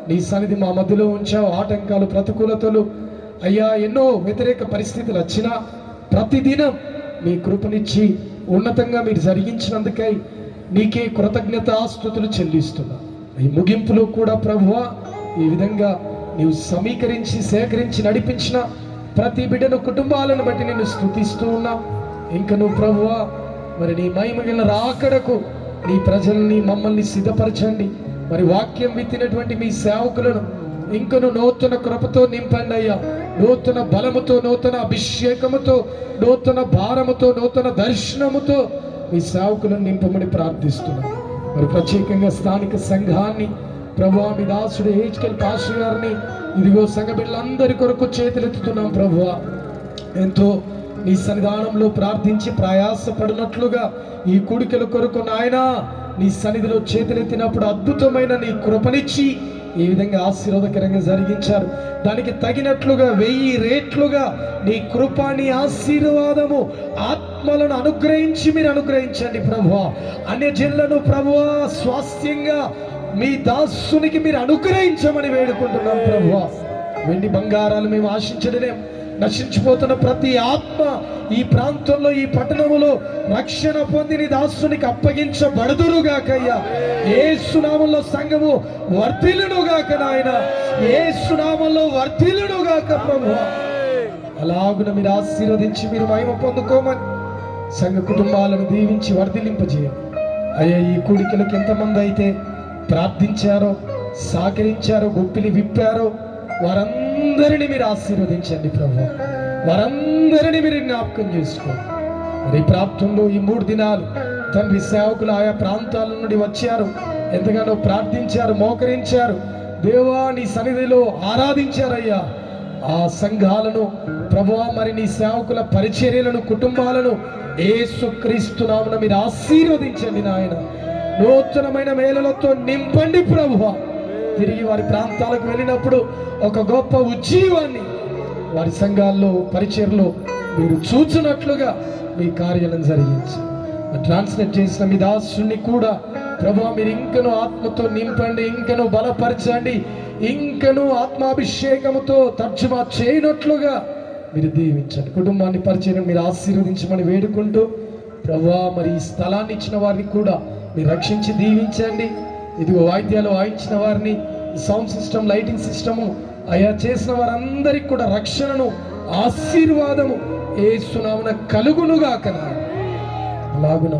నీ సన్నిధి మా మధ్యలో ఉంచావు. ఆటంకాలు, ప్రతికూలతలు అయ్యా, ఎన్నో వ్యతిరేక పరిస్థితులు వచ్చినా ప్రతిదినం మీ కృపనిచ్చి ఉన్నతంగా మీరు జరిగించినందుకై నీకే కృతజ్ఞతాస్తుతులు చెల్లిస్తున్నా. ఈ ముగింపులో కూడా ప్రభువా ఈ విధంగా నీవు సమీకరించి, సేకరించి నడిపించిన ప్రతి బిడ్డను, కుటుంబాలను బట్టి నిన్ను స్తుతిస్తూ ఉన్నా. ఇంకా నువ్వు ప్రభువా మరి నీ మహిమగిన రాకడకు నీ ప్రజల్ని, మమ్మల్ని సిద్ధపరచండి. మరి వాక్యం విత్తినటువంటి మీ సేవకులను ఇంకను నూతన కృపతో నింపండి అయ్యా. నూతన బలముతో, నూతన అభిషేకముతో, నూతన భారముతో, నూతన దర్శనముతో మీ సేవకులను నింపమని ప్రార్థిస్తున్నాం. మరి ప్రత్యేకంగా స్థానిక సంఘాన్ని ప్రభువా, మీ దాసుడు హెచ్కెల్ పాస్టర్ గారిని ఇదిగో సంఘ బిడ్డలందరి కొరకు చేతులెత్తుతున్నాం. ప్రభువా, ఎంతో నీ సన్నిధానంలో ప్రార్థించి ప్రయాసపడినట్లుగా ఈ కూడికల కొరకు నాయనా నీ సన్నిధిలో చేతులెత్తినప్పుడు అద్భుతమైన నీ కృపనిచ్చి ఈ విధంగా ఆశీర్వాదకరంగా జరిగించారు. దానికి తగినట్లుగా 1000 రెట్లుగా నీ కృప, నీ ఆశీర్వాదము, ఆత్మలను అనుగ్రహించి మీరు అనుగ్రహించండి ప్రభువా. అన్యజనులను ప్రభువా స్వాస్థ్యంగా మీ దాసునికి మీరు అనుగ్రహించమని వేడుకుంటున్నాం ప్రభువా. వెండి బంగారాలు మేము ఆశించడమే, నశించిపోతున్న ప్రతి ఆత్మ ఈ ప్రాంతంలో, ఈ పట్టణములో రక్షణ పొంది నీ దాసునికి అప్పగించబడుదురుగాకయ్యా. యేసు నామములో సంఘము వర్ధిల్లునుగాక నాయన, యేసు నామములో వర్ధిల్లునుగాక ప్రభువా. అలాగున మీరు ఆశీర్వదించి మీరు మహిమ పొందుకోమని సంఘ కుటుంబాలను దీవించి వర్ధిల్లింపజేయండి అయ్యా. ఈ కూడికలకు ఎంతమంది అయితే ప్రార్థించారో, సహకరించారో, గుప్పిలి విప్పారో వారందరినీ మీరు ఆశీర్వదించండి ప్రభువా. వారందరినీ మీరు జ్ఞాపకం చేసుకోండి. మరి ఈ ప్రార్థనలో ఈ 3 దినాలు తండ్రి సేవకులు ఆయా ప్రాంతాల నుండి వచ్చారు, ఎంతగానో ప్రార్థించారు, మోకరించారు దేవా, నీ సన్నిధిలో ఆరాధించారయ్యా. ఆ సంఘాలను ప్రభువా, మరి నీ సేవకుల పరిచర్యలను, కుటుంబాలను యేసుక్రీస్తు నామమున మీరు ఆశీర్వదించండి నాయన. నూతనమైన మేలులతో నింపండి ప్రభువా. తిరిగి వారి ప్రాంతాలకు వెళ్ళినప్పుడు ఒక గొప్ప ఉజ్జీవాన్ని వారి సంఘాల్లో, పరిచర్లో మీరు చూచినట్లుగా మీ కార్యాలను జరిగించి ట్రాన్స్లేట్ చేసిన మీ దాసుని కూడా ప్రభువా మీరు ఇంకను ఆత్మతో నింపండి, ఇంకను బలపరచండి, ఇంకను ఆత్మాభిషేకముతో తర్జుమా చేయనట్లుగా మీరు దీవించండి. కుటుంబాన్ని, పరిచయం మీరు ఆశీర్వదించమని వేడుకుంటూ ప్రభువా మరి ఈ స్థలాన్ని ఇచ్చిన వారిని కూడా మీరు రక్షించి దీవించండి. ఇదిగో వాయిద్యాలు వాయించిన వారిని, సౌండ్ సిస్టమ్, లైటింగ్ సిస్టము అయా చేసిన వారందరికీ కూడా రక్షణను, ఆశీర్వాదము యేసు నామమున కలుగునుగాక. అలాగున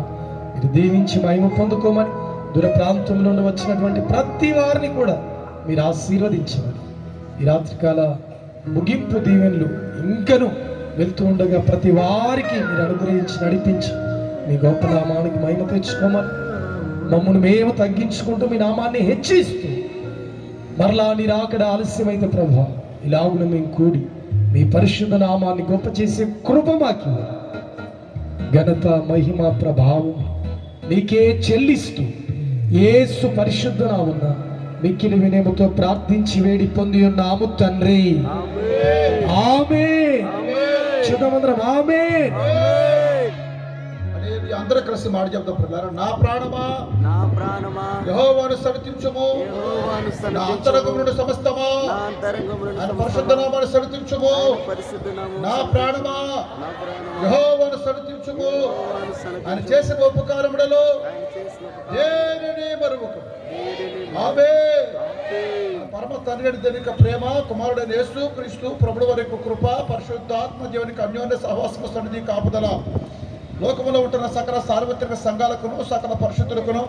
మీరు దీవించి మహిమ పొందుకోమని దూర ప్రాంతంలో నుండి వచ్చినటువంటి ప్రతి వారిని కూడా మీరు ఆశీర్వదించమని ఈ రాత్రికాల ముగింపు దీవెనలు ఇంకను వెళ్తూ ఉండగా ప్రతి వారికి మీరు అనుగ్రహించి నడిపించి మీ గొప్ప నామానికి మహిమ తెచ్చుకోమని మమ్మల్ని మేము తగ్గించుకుంటూ మీ నామాన్ని హెచ్చిస్తూ మరలా నీ రాకడ ఆలస్యమైతే ప్రభువా ఇలాగున మేము కూడి మీ పరిశుద్ధ నామాన్ని గొప్ప చేసే కృప మాకి ఘనత, మహిమ, ప్రభావం నీకే చెల్లిస్తూ యేసు పరిశుద్ధ నామమున మిక్కిలి వినయముతో ప్రార్థించి వేడి పొంది ఉన్నాము తండ్రి. ఆమేన్. చూద్దామందరం ఆమేన్. అందరూ కలిసి మాట చెప్తాం ప్రజలారా. నా ప్రాణమా యెహోవాను స్తుతించుము, నా అంతరంగము నుండి సమస్తమా ఆయన పరిశుద్ధ నామమును స్తుతించుము. నా ప్రాణమా యెహోవాను స్తుతించుము, ఆయన చేసిన ఉపకారములలో దేనిని మరువకు. ఆమేన్. పరమ తండ్రి దేవుని ప్రేమ, కుమారుడైన యేసు క్రీస్తు ప్రభువు వారి యొక్క కృప, పరిశుద్ధాత్మ దేవునికి అన్యోన్య సహవాసము, సన్నిధి, కాపుదల లోకములో ఉంటున్న సకల సార్వత్రిక సంఘాలకును, సకల పరిశుద్ధులకును,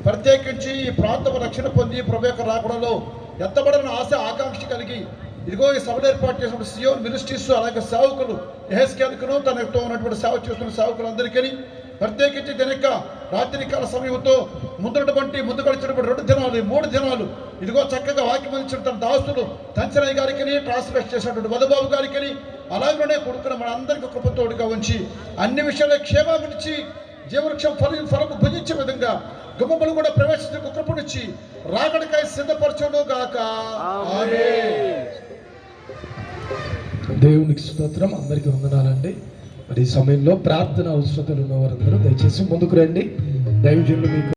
ప్రత్యేకించి ఈ ప్రాంతం రక్షణ పొంది ప్రభు యొక్క రాకడలో ఎత్తబడిన ఆశ, ఆకాంక్ష కలిగి ఇదిగో ఈ సభలు ఏర్పాటు చేసినప్పుడు సియోన్ మినిస్ట్రీస్ అలాగే సేవకులు ఎహెస్కేల్కును తనతో ఉన్నటువంటి సేవ చేస్తున్న సేవకులందరికీ ప్రత్యేకించి దీని యొక్క రాత్రికాల సమయంతో ముందు గడిచినప్పుడు 2 దినాలు 3 దినాలు ఇదిగో చక్కగా వాక్యం అందించిన తన దాసులు తంచరయ్య గారికి ట్రాన్స్లేట్ చేసినటువంటి మధుబాబు గారికి అలాగనే కొడుకున్న మన అందరికీ కృపతోడుగా ఉంచి అన్ని విషయాల్లో క్షేమాన్నిచ్చి జీవవృక్షం ఫలము భుజించే విధంగా గుమ్మములు కూడా ప్రవేశించే కృపనిచ్చి రాకడికై సిద్ధపరచును గాక ఆమేన్. దేవునికి స్తోత్రం. అందరికీ వందనాలండి. మరి ఈ సమయంలో ప్రార్థన అవసరతలు ఉన్నవారందరూ దయచేసి ముందుకు రండి. దైవజనులు మీకు